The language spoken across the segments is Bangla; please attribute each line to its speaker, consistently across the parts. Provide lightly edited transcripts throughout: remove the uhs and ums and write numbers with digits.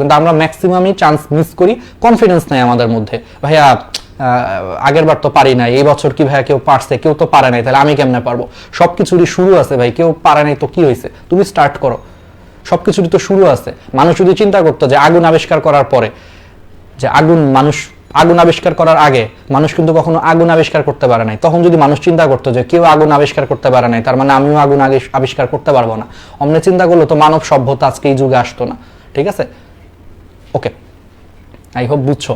Speaker 1: কিন্তু আমরা ম্যাক্সিমামই চান্স মিস করি, কনফিডেন্স নাই আমাদের মধ্যে। ভাইয়া আগের বার তো পারি নাই, এই বছর কি ভাইয়া কেউ পারছে, কেউ তো পারে নাই, তাহলে আমি কেমনে পারবো? সবকিছুরই শুরু আছে ভাই, কেউ পারে নাই তো কি হয়েছে, তুমি স্টার্ট করো। সবকিছুরই তো শুরু আছে। মানুষ যদি চিন্তা করতো যে আগুন আবিষ্কার করার পরে, যে আগুন আবিষ্কার করার আগে মানুষ কিন্তু কখনো আগুন আবিষ্কার করতে পারে নাই, তখন যদি মানুষ চিন্তা করতো যে কেউ আগুন আবিষ্কার করতে পারে নাই, তার মানে আমিও আগুন আবিষ্কার করতে পারবো না, অমনে চিন্তা করলো তো মানব সভ্যতা আজকে এই যুগে আসতো না। ঠিক আছে, ওকে, আই হোপ বুঝছো।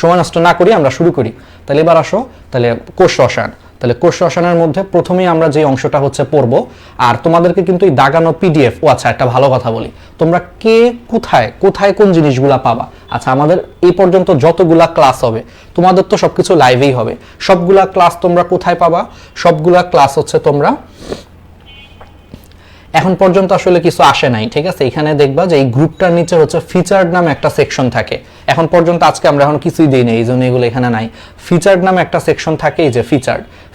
Speaker 1: সময় নষ্ট না করি আমরা শুরু করি। তাহলে এবার আসো, তাহলে কোষ রসায়ন। তাহলে কোষ রসায়নের মধ্যে প্রথমেই আমরা যে অংশটা হচ্ছে পড়বো, আর তোমাদেরকে কিন্তু এই দাগানো পিডিএফ, ও আচ্ছা একটা ভালো কথা বলি, তোমরা কে কোথায় কোথায় কোন জিনিসগুলা পাবা? আচ্ছা, আমাদের এই পর্যন্ত যতগুলা ক্লাস হবে তোমাদের তো সবকিছু লাইভেই হবে, সবগুলা ক্লাস তোমরা কোথায় পাবা? সবগুলা ক্লাস হচ্ছে তোমরা এখন পর্যন্ত আসলে কিছু আসে নাই, ঠিক আছে? এখানে দেখবা যে এই গ্রুপটার নিচে হচ্ছে ফিচার্ড নামে একটা সেকশন থাকে। এখন পর্যন্ত আজকে আমরা এখন কিছুই দেই নাই, এই জন্য এগুলো এখানে নাই। ফিচার্ড নামে একটা সেকশন থাকে, এই যে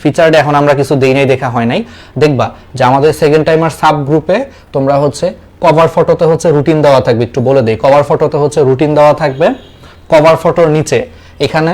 Speaker 1: ফিচার্ডে এখন আমরা কিছু দেই নাই, দেখা হয় নাই। দেখবা যে আমাদের সেকেন্ড টাইমার সাব গ্রুপে তোমরা হচ্ছে কভার ফটোতে হচ্ছে রুটিন দেওয়া থাকবে, একটু বলে দেই, কভার ফটোতে হচ্ছে রুটিন দেওয়া থাকবে। কভার ফটোর নিচে এখানে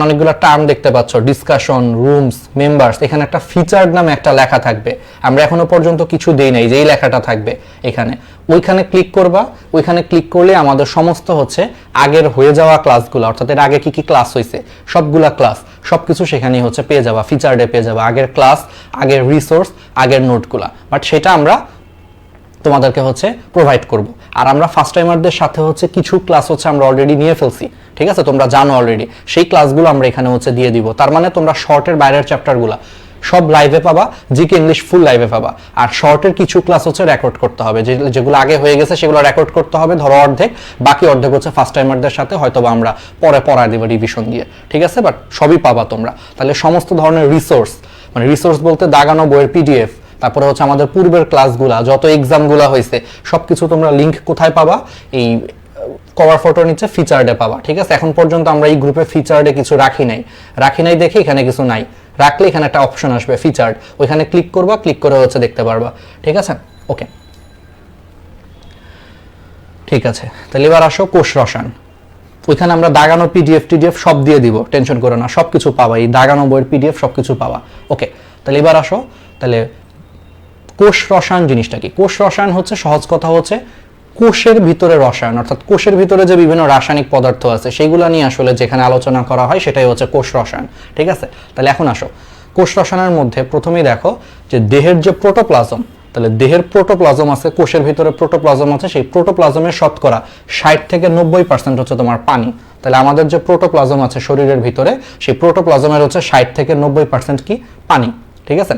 Speaker 1: অনেকগুলো টার্ম দেখতে পাচ্ছ, ডিসকাশন, রুমস, মেম্বার্স, এখানে একটা ফিচার্ড নামে একটা লেখা থাকবে। আমরা এখনো পর্যন্ত কিছু দেই নাই, যেই লেখাটা থাকবে এখানে, ওইখানে ক্লিক করবা। ওইখানে ক্লিক করলে আমাদের সমস্ত হচ্ছে আগের হয়ে যাওয়া ক্লাসগুলো, অর্থাৎ এর আগে কি কি ক্লাস হয়েছে সবগুলা ক্লাস সবকিছু সেখানেই হচ্ছে পেয়ে যাবা, ফিচার্ডে পেয়ে যাবা, আগের ক্লাস, আগের রিসোর্স, আগের নোটগুলা। বাট সেটা আমরা তোমাদেরকে হচ্ছে প্রোভাইড করব। আর আমরা ফার্স্ট টাইমারদের সাথে হচ্ছে কিছু ক্লাস হচ্ছে আমরা অলরেডি নিয়ে ফেলছি, ঠিক আছে? তোমরা জানো অলরেডি, সেই ক্লাসগুলো আমরা এখানে হচ্ছে দিয়ে দিব। তার মানে তোমরা শর্টের বাইরের চ্যাপ্টারগুলো সব লাইভে পাবা, জিকে ইংলিশ ফুল লাইভে পাবা। আর শর্টের কিছু ক্লাস হচ্ছে রেকর্ড করতে হবে, যেগুলো আগে হয়ে গেছে সেগুলো রেকর্ড করতে হবে, ধরো অর্ধেক, বাকি অর্ধেক হচ্ছে ফার্স্ট টাইমারদের সাথে হয়তোবা আমরা পরে পড়ায় দেবো রিভিশন দিয়ে, ঠিক আছে? বাট সবই পাবা তোমরা। তাহলে সমস্ত ধরনের রিসোর্স, মানে রিসোর্স বলতে দাগানো বইয়ের পিডিএফ, তারপরে হচ্ছে আমাদের পূর্বের ক্লাসগুলা, যত এক্সামগুলা হয়েছে সবকিছু তোমরা লিংক কোথায় পাবা? এই কভার ফটোর নিচে ফিচার্ডে পাবা, ঠিক আছে? এখন পর্যন্ত আমরা এই গ্রুপে ফিচার্ডে কিছু রাখি নাই দেখে এখানে কিছু নাই। রাখলে এখানে একটা অপশন আসবে ফিচার্ড, ওইখানে ক্লিক করবা, ক্লিক করে হচ্ছে দেখতে পারবা, ঠিক আছে? ওকে, ঠিক আছে। তাহলে এবার আসো কোষ রসায়ন। ওইখানে আমরা দাগানো টিডিএফ সব দিয়ে দিব, টেনশন করো না, সবকিছু পাবা, এই দাগানো বইয়ের পিডিএফ সবকিছু পাবা। ওকে, তাহলে এবার আসো, তাহলে কোষ রসায়ন জিনিসটা কি? কোষ রসায়ন হচ্ছে, সহজ কথা হচ্ছে, কোষের ভিতরে রসায়ন, অর্থাৎ কোষের ভিতরে যে বিভিন্ন রাসায়নিক পদার্থ আছে সেইগুলো নিয়ে আসলে যেখানে আলোচনা করা হয় সেটাই হচ্ছে কোষ রসায়ন, ঠিক আছে? তাহলে এখন আসো, কোষ রসায়নের মধ্যে প্রথমেই দেখো যে দেহের যে প্রোটোপ্লাজম, তাহলে দেহের প্রোটোপ্লাজম আছে, কোষের ভিতরে প্রোটোপ্লাজম আছে, সেই প্রোটোপ্লাজমের শতকরা 60 থেকে 90% হচ্ছে তোমার পানি। তাহলে আমাদের যে প্রোটোপ্লাজম আছে শরীরের ভিতরে, সেই প্রোটোপ্লাজমের হচ্ছে 60 থেকে 90% কি? পানি, ঠিক আছে?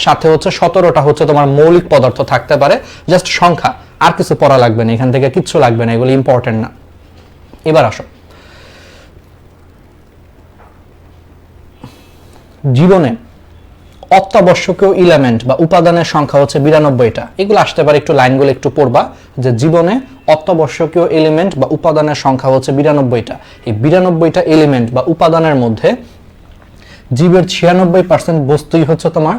Speaker 1: সাথে হচ্ছে 17টা হচ্ছে তোমার মৌলিক পদার্থ থাকতে পারে, জাস্ট সংখ্যা, আর কিছু পড়া লাগবে না, এখান থেকে কিচ্ছু লাগবে না, এগুলো ইম্পর্টেন্ট না। এবার আসো, জীবনে অত্যাবশ্যকীয় এলিমেন্ট বা উপাদানের সংখ্যা হচ্ছে 92টা। এগুলো আসতে পারে, একটু লাইনগুলো একটু পড়বা, যে জীবনে অত্যাবশ্যকীয় এলিমেন্ট বা উপাদানের সংখ্যা হচ্ছে 92টা। এই 92টা এলিমেন্ট বা উপাদানের মধ্যে জীবের 96% বস্তুই হচ্ছে তোমার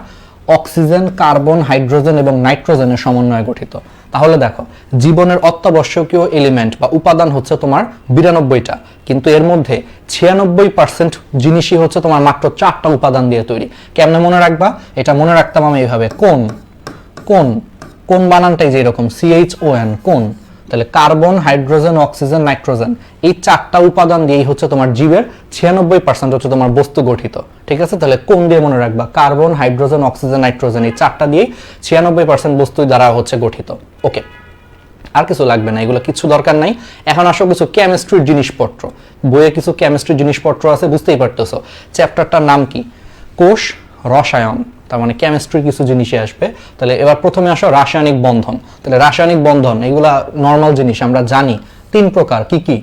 Speaker 1: অক্সিজেন, কার্বন, হাইড্রোজেন এবং নাইট্রোজেনের সমন্বয়ে গঠিত। তাহলে দেখো, জীবনের অত্যাবশ্যকীয় এলিমেন্ট বা উপাদান হচ্ছে তোমার 92টা, কিন্তু এর মধ্যে 96% জিনিসই হচ্ছে তোমার মাত্র 4টা উপাদান দিয়ে তৈরি। কেমনে মনে রাখবা? এটা মনে রাখতাম আমি এইভাবে, কোন বানানটাই যে এরকম CHON, কোন। তাহলে কার্বন, হাইড্রোজেন, অক্সিজেন, নাইট্রোজেন, এই 4টা উপাদান দিয়েই হচ্ছে তোমার জীবের 96% হচ্ছে তোমার বস্তু গঠিত, ঠিক আছে? তাহলে কোন দিয়ে মনে রাখবা? কার্বন, হাইড্রোজেন, অক্সিজেন, নাইট্রোজেন, এই 4টা দিয়েই 96% বস্তু দ্বারা হচ্ছে গঠিত। ওকে, আর কিছু লাগবে না, এগুলো কিছু দরকার নাই। এখন আসো কিছু কেমিস্ট্রির জিনিসপত্র। বইয়ে কিছু কেমিস্ট্রির জিনিসপত্র আছে, বুঝতেই পারতেছো। চ্যাপ্টারটার নাম কি? কোষ রসায়ন, তার মানে কেমিস্ট্রি কিছু জিনিসই আসবে। তাহলে এবার প্রথমে আসো রাসায়নিক বন্ধন। তাহলে রাসায়নিক বন্ধন এগুলা নর্মাল জিনিস, আমরা জানি 3 প্রকার। কি কি?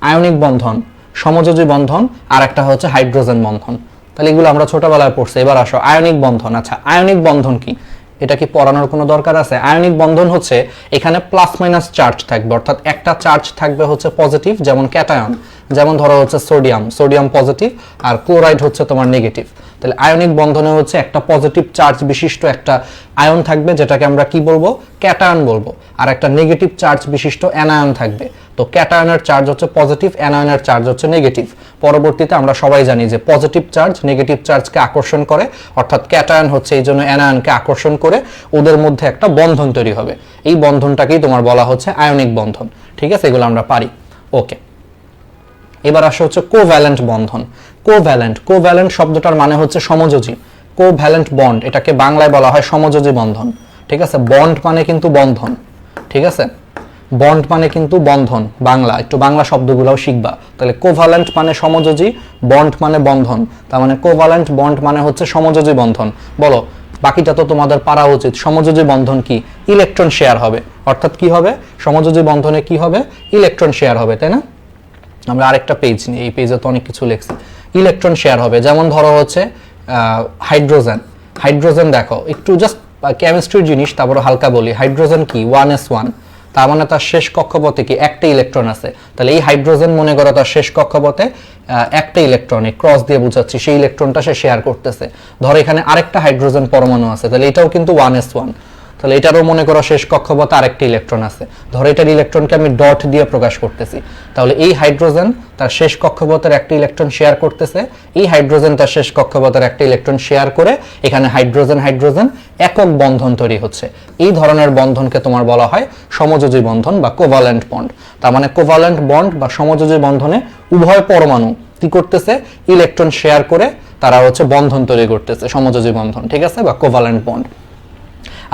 Speaker 1: আয়নিক বন্ধন, সমযোজী বন্ধন, আর একটা হচ্ছে হাইড্রোজেন বন্ধন। তাহলে এগুলো আমরা ছোটবেলায় পড়ছি। এবার আসো আয়নিক বন্ধন। আচ্ছা, আয়নিক বন্ধন কি? এটা কি পড়ানোর কোনো দরকার আছে? আয়নিক বন্ধন হচ্ছে এখানে প্লাস মাইনাস চার্জ থাকবে, অর্থাৎ একটা চার্জ থাকবে হচ্ছে পজিটিভ, যেমন ক্যাটায়ন, যেমন ধরো হচ্ছে সোডিয়াম পজিটিভ, আর ক্লোরাইড হচ্ছে তোমার নেগেটিভ। তাহলে আয়নিক বন্ধনে হচ্ছে একটা পজিটিভ চার্জ বিশিষ্ট একটা আয়ন থাকবে, যেটাকে আমরা কি বলবো? ক্যাটায়ন বলবো, আর একটা নেগেটিভ চার্জ বিশিষ্ট অ্যানায়ন থাকবে। তো ক্যাটায়নের চার্জ হচ্ছে পজিটিভ, অ্যানায়নের চার্জ হচ্ছে নেগেটিভ। পরবর্তীতে আমরা সবাই জানি যে পজিটিভ চার্জ নেগেটিভ চার্জকে আকর্ষণ করে, অর্থাৎ ক্যাটায়ন হচ্ছে এই জন্য অ্যানায়নকে আকর্ষণ করে, ওদের মধ্যে একটা বন্ধন তৈরি হবে। এই বন্ধনটাকেই তোমার বলা হচ্ছে আয়নিক বন্ধন। ঠিক আছে, এগুলো আমরা পারি। ওকে, এবার আসে হচ্ছে কোভ্যালেন্ট বন্ধন। কোভ্যালেন্ট শব্দটার মানে হচ্ছে সমযোজী। কোভ্যালেন্ট বন্ড, এটাকে বাংলায় বলা হয় সমযোজী বন্ধন। ঠিক আছে, বন্ড মানে কিন্তু বন্ধন। ঠিক আছে, বন্ড মানে কিন্তু বন্ধন, বাংলা একটু বাংলা শব্দগুলোও শিখবা। তাহলে কোভ্যালেন্ট মানে সমযোজী, বন্ড মানে বন্ধন। তার মানে কোভ্যালেন্ট বন্ড মানে হচ্ছে সমযোজী বন্ধন। বলো, বাকিটা তো তোমাদের পারা উচিত। সমযোজী বন্ধন কি? ইলেকট্রন শেয়ার হবে। অর্থাৎ কি হবে? সমযোজী বন্ধনে কি হবে? ইলেকট্রন শেয়ার হবে, তাই না? আমরা আরেকটা পেজ নিই, এই পেজে তো অনেক কিছু লিখছি। ইলেকট্রন শেয়ার হবে, যেমন ধরো হচ্ছে হাইড্রোজেন দেখো, একটু জাস্ট কেমিস্ট্রির জিনিস, তারপরে হালকা বলি। হাইড্রোজেন কি? 1s1, তার মানে তার শেষ কক্ষপথে কি একটা ইলেকট্রন আছে। তাহলে এই হাইড্রোজেন মনে করো তার শেষ কক্ষপথে একটা ইলেকট্রন, ক্রস দিয়ে বোঝাচ্ছি, সেই ইলেকট্রনটা সে শেয়ার করতেছে। ধরো এখানে আরেকটা হাইড্রোজেন পরমাণু আছে, তাহলে এটাও কিন্তু 1s1। তাহলে এটারও মনে করো শেষ কক্ষপথে আরেকটা ইলেকট্রন আছে, ধরো এটার ইলেকট্রনকে আমি ডট দিয়ে প্রকাশ করতেছি। তাহলে এই হাইড্রোজেন তার শেষ কক্ষপথের একটা ইলেকট্রন শেয়ার করতেছে, এই হাইড্রোজেন তার শেষ কক্ষপথের একটা ইলেকট্রন শেয়ার করে এখানে হাইড্রোজেন একক বন্ধন তৈরি হচ্ছে। এই ধরনের বন্ধনকে তোমার বলা হয় সমযোজী বন্ধন বা কোভ্যালেন্ট বন্ড। তার মানে কোভ্যালেন্ট বন্ড বা সমযোজী বন্ধনে উভয় পরমাণু কি করতেছে? ইলেকট্রন শেয়ার করে তারা হচ্ছে বন্ধন তৈরি করতেছে, সমযোজী বন্ধন। ঠিক আছে, বা কোভ্যালেন্ট বন্ড।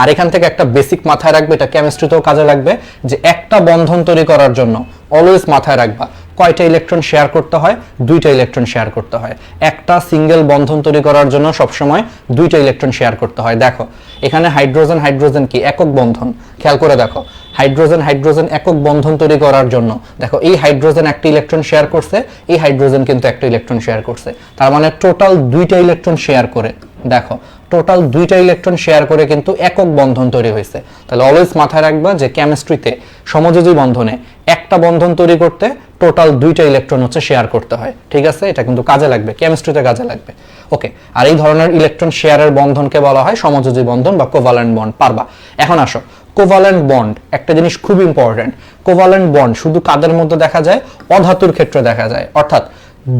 Speaker 1: আর এখান থেকে একটা বেসিক মাথায় রাখবে, এটা কেমিস্ট্রিতেও কাজে লাগবে, যে একটা বন্ধন তৈরি করার জন্য অলওয়েজ মাথায় রাখবা কয়টা ইলেকট্রন শেয়ার করতে হয়? দুইটা ইলেকট্রন শেয়ার করতে হয়। একটা সিঙ্গেল বন্ধন তৈরি করার জন্য সবসময় দুইটা ইলেকট্রন শেয়ার করতে হয়। দেখো এখানে হাইড্রোজেন কি? একক বন্ধন। খেয়াল করে দেখো, হাইড্রোজেন একক বন্ধন তৈরি করার জন্য দেখো এই হাইড্রোজেন একটা ইলেকট্রন শেয়ার করছে, এই হাইড্রোজেন কিন্তু একটা ইলেকট্রন শেয়ার করছে। তার মানে টোটাল দুইটা ইলেকট্রন শেয়ার করে, দেখো টোটাল দুইটা ইলেকট্রন শেয়ার করে কিন্তু একক বন্ধন তৈরি হয়েছে। তাহলে অলওয়েজ মাথায় রাখবা যে কেমিস্ট্রিতে সমযোজী বন্ধনে একটা বন্ধন তৈরি করতে টোটাল দুইটা ইলেকট্রন হচ্ছে শেয়ার করতে হয়। ঠিক আছে, এটা কিন্তু কাজে লাগবে, কেমিস্ট্রিতে কাজে লাগবে। ওকে, আর এই ধরনের ইলেকট্রন শেয়ারের বন্ধনকে বলা হয় সমযোজী বন্ধন বা কোভ্যালেন্ট বন্ড। পারবা। এখন আসো, কোভ্যালেন্ট বন্ড একটা জিনিস খুব ইম্পর্টেন্ট। কোভ্যালেন্ট বন্ড শুধু কাদের মধ্যে দেখা যায়? অধাতুর ক্ষেত্রে দেখা যায়। অর্থাৎ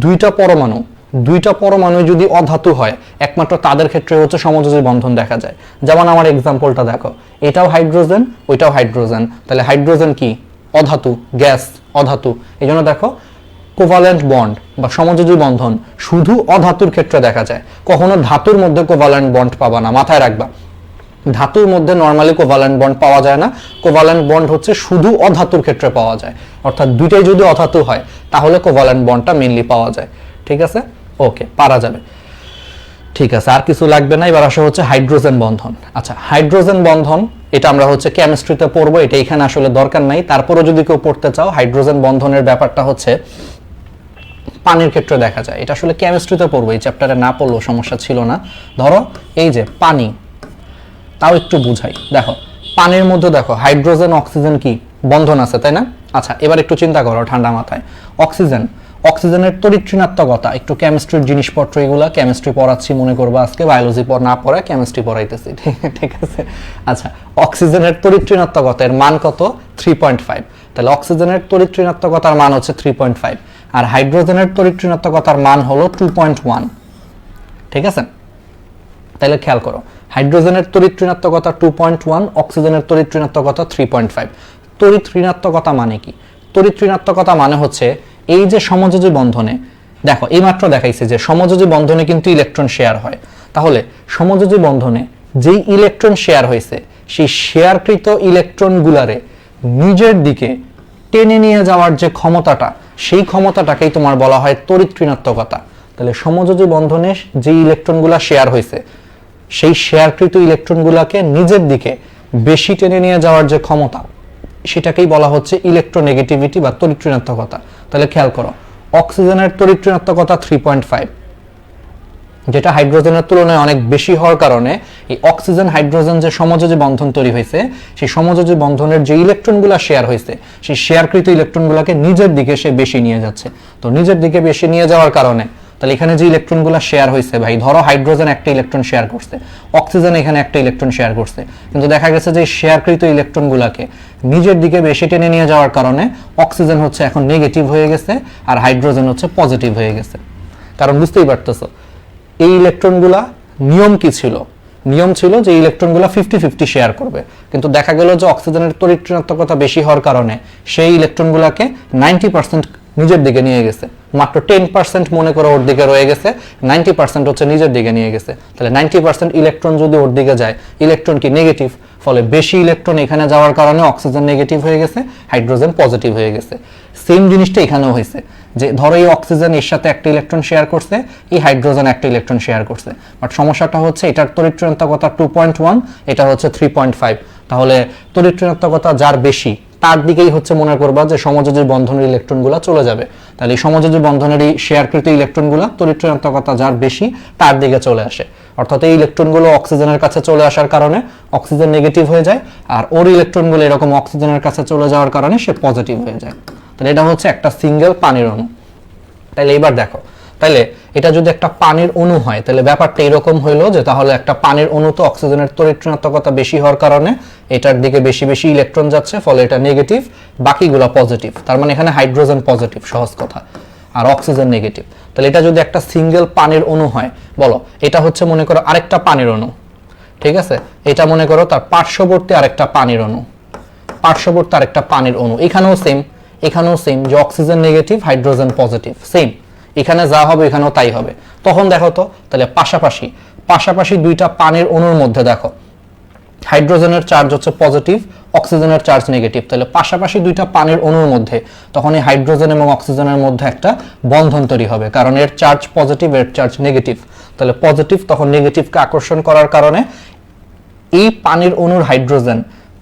Speaker 1: দুইটা পরমাণু যদি অধাতু হয় একমাত্র তাদের ক্ষেত্রে হচ্ছে সমযোজী বন্ধন দেখা যায়। যেমন আমার এক্সাম্পলটা দেখো, এটাও হাইড্রোজেন, ওইটাও হাইড্রোজেন। তাহলে হাইড্রোজেন কি? অধাতু, গ্যাস, অধাতু। এই জন্য দেখো কোভ্যালেন্ট বন্ড বা সমযোজী বন্ধন শুধু অধাতুর ক্ষেত্রে দেখা যায়, কখনো ধাতুর মধ্যে কোভ্যালেন্ট বন্ড পাবা না। মাথায় রাখবা, ধাতুর মধ্যে নরমালি কোভ্যালেন্ট বন্ড পাওয়া যায় না। কোভ্যালেন্ট বন্ড হচ্ছে শুধু অধাতুর ক্ষেত্রে পাওয়া যায়। অর্থাৎ দুইটাই যদি অধাতু হয় তাহলে কোভ্যালেন্ট বন্ডটা মেইনলি পাওয়া যায়। ঠিক আছে, ওকে, পারা যাবে। ঠিক আছে, আর কিছু লাগবে না। এবার আসা হচ্ছে হাইড্রোজেন বন্ধন। আচ্ছা, হাইড্রোজেন বন্ধন এটা আমরা হচ্ছে কেমিস্ট্রিতে পড়বো, এটা এখানে আসলে দরকার নাই। তারপরেও যদি কেউ পড়তে চাও, হাইড্রোজেন বন্ধনের ব্যাপারটা হচ্ছে পানির ক্ষেত্রে দেখা যায়। এটা আসলে কেমিস্ট্রিতে পড়বো, এই চ্যাপ্টারে না পড়লেও সমস্যা ছিল না। ধরো এই যে পানি, তাও একটু বুঝাই। দেখো পানির মধ্যে দেখো হাইড্রোজেন অক্সিজেন কি বন্ধন আছে, তাই না? আচ্ছা, এবার একটু চিন্তা করো ঠান্ডা মাথায়। অক্সিজেনের তড়িৎ ঋণাত্মকতা, একটু কেমিস্ট্রির জিনিসপত্র, এগুলা কেমিস্ট্রি পড়াচ্ছি মনে করবো, আজকে বায়োলজি না পড়া কেমিস্ট্রি পড়াইতেছি। ঠিক আছে, আচ্ছা, অক্সিজেনের তড়িৎ ঋণাত্মকতার মান কত? 3.5। তাহলে অক্সিজেনের তড়িৎ ঋণাত্মকতার মান হচ্ছে 3.5, আর হাইড্রোজেনের তড়িৎ ঋণাত্মকতার মান হলো 2.1। ঠিক আছে, তাহলে খেয়াল করো, হাইড্রোজেনের তড়িৎ ঋণাত্মকতা 2.1, অক্সিজেনের তড়িৎ ঋণাত্মকতা 3.5। তড়িৎ ঋণাত্মকতা মানে কি? তড়িৎ ঋণাত্মকতা মানে হচ্ছে এই যে সমযোজী বন্ধনে, দেখো এইমাত্র দেখাইছে যে সমযোজী বন্ধনে কিন্তু ইলেকট্রন শেয়ার হয়। তাহলে সমযোজী বন্ধনে যেই ইলেকট্রন শেয়ার হয়েছে সেই শেয়ারকৃত ইলেকট্রনগুলারে নিজের দিকে টেনে নিয়ে যাওয়ার যে ক্ষমতাটা, সেই ক্ষমতাটাকেই তোমার বলা হয় তড়িৎ ঋণাত্মকতা। তাহলে সমযোজী বন্ধনে যে ইলেকট্রনগুলা শেয়ার হয়েছে সেই শেয়ারকৃত ইলেকট্রনগুলাকে নিজের দিকে বেশি টেনে নিয়ে যাওয়ার যে ক্ষমতা, সেটাকেই বলা হচ্ছে ইলেকট্রোনেগেটিভিটি বা তড়িৎ ঋণাত্মকতা। তাহলে খেয়াল করো, অক্সিজেনের তড়িৎ ঋণাত্মকতা 3.5, যেটা হাইড্রোজেনের তুলনায় অনেক বেশি হওয়ার কারণে এই অক্সিজেন হাইড্রোজেন যে সমযোজী বন্ধন তৈরি হয়েছে, সেই সমযোজী বন্ধনের যে ইলেকট্রনগুলো শেয়ার হয়েছে সেই শেয়ারকৃত ইলেকট্রনগুলোকে নিজের দিকে সে বেশি নিয়ে যাচ্ছে। তো নিজের দিকে বেশি নিয়ে যাওয়ার কারণে তাহলে এখানে যে ইলেকট্রনগুলো শেয়ার হয়েছে ভাই, ধরো হাইড্রোজেন একটা ইলেকট্রন শেয়ার করছে, অক্সিজেন এখানে একটা ইলেকট্রন শেয়ার করছে, কিন্তু দেখা গেছে যে শেয়ারকৃত ইলেকট্রনগুলোকে নিজের দিকে বেশি টেনে নিয়ে যাওয়ার কারণে অক্সিজেন হচ্ছে এখন নেগেটিভ হয়ে গেছে আর হাইড্রোজেন হচ্ছে পজিটিভ হয়ে গেছে। কারণ বুঝতেই পারতেছো এই ইলেকট্রনগুলা নিয়ম কি ছিল, নিয়ম ছিল যে ইলেকট্রনগুলো 50-50 শেয়ার করবে, কিন্তু দেখা গেল যে অক্সিজেনের তড়িৎ ঋণাত্মকতা বেশি হওয়ার কারণে সেই ইলেকট্রনগুলোকে 90% নিজের দিকে নিয়ে গেছে, মাত্র 10% মনে করো ওর দিকে রয়ে গেছে, 90% হচ্ছে নিজের দিকে নিয়ে গেছে। তাহলে 90% ইলেকট্রন যদি ওর দিকে যায়, ইলেকট্রন কি নেগেটিভ, ফলে বেশি ইলেকট্রন এখানে যাওয়ার কারণে অক্সিজেন নেগেটিভ হয়ে গেছে, হাইড্রোজেন পজিটিভ হয়ে গেছে। সেম জিনিসটা এখানেও হয়েছে, যে ধরো এই অক্সিজেন এর সাথে একটা ইলেকট্রন শেয়ার করছে, এই হাইড্রোজেন একটা ইলেকট্রন শেয়ার করছে, বাট সমস্যাটা হচ্ছে এটার তড়িৎ ঋণাত্মকতা 2.1, এটা হচ্ছে 3.5। তাহলে তড়িৎ ঋণাত্মকতা যার বেশি তার দিকেই হচ্ছে মনে করবা যে সমযোজী বন্ধনের ইলেকট্রনগুলো চলে যাবে। তাহলে এই সমযোজী বন্ধনের এই শেয়ারকৃত ইলেকট্রনগুলো তড়িৎ ঋণাত্মকতা যার বেশি তার দিকে চলে আসে, অর্থাৎ এই ইলেকট্রনগুলো অক্সিজেনের কাছে চলে আসার কারণে অক্সিজেন নেগেটিভ হয়ে যায়, আর ওর ইলেকট্রনগুলো এরকম অক্সিজেনের কাছে চলে যাওয়ার কারণে সে পজিটিভ হয়ে যায়। তাহলে এটা হচ্ছে একটা সিঙ্গেল পানির অণু। তাহলে এবার দেখো, তাহলে এটা যদি একটা পানির অণু হয় তাহলে ব্যাপারটা এরকম হইলো যে তাহলে একটা পানির অণু তো অক্সিজেনের তড়িৎ ঋণাত্মকতা বেশি হওয়ার কারণে এটার দিকে বেশি বেশি ইলেকট্রন যাচ্ছে, ফলে এটা নেগেটিভ, বাকিগুলো পজিটিভ। তার মানে এখানে হাইড্রোজেন পজিটিভ, সহজ কথা, আর অক্সিজেন নেগেটিভ। তাহলে এটা যদি একটা সিঙ্গেল পানির অণু হয়, বলো এটা হচ্ছে মনে করো আরেকটা পানির অণু, ঠিক আছে, এটা মনে করো তার পার্শ্ববর্তী আরেকটা পানির অণু, পার্শ্ববর্তী আরেকটা পানির অণু, এখানেও সেম, এখানেও সেম, যে oxygen negative hydrogen positive, same, এখানে যা হবে এখানেও তাই হবে। তখন দেখো তো, তাহলে পাশাপাশি পাশাপাশি দুইটা পানির অণুর মধ্যে দেখো হাইড্রোজেনের চার্জ হচ্ছে পজিটিভ, অক্সিজেনের চার্জ নেগেটিভ, তাহলে পাশাপাশি দুইটা পানির অণুর মধ্যে তখন এই হাইড্রোজেন এবং অক্সিজেনের মধ্যে একটা বন্ধন তৈরি হবে, কারণ এর চার্জ পজিটিভ, এর চার্জ নেগেটিভ। তাহলে পজিটিভ তখন নেগেটিভকে আকর্ষণ করার কারণে এই পানির অণুর হাইড্রোজেন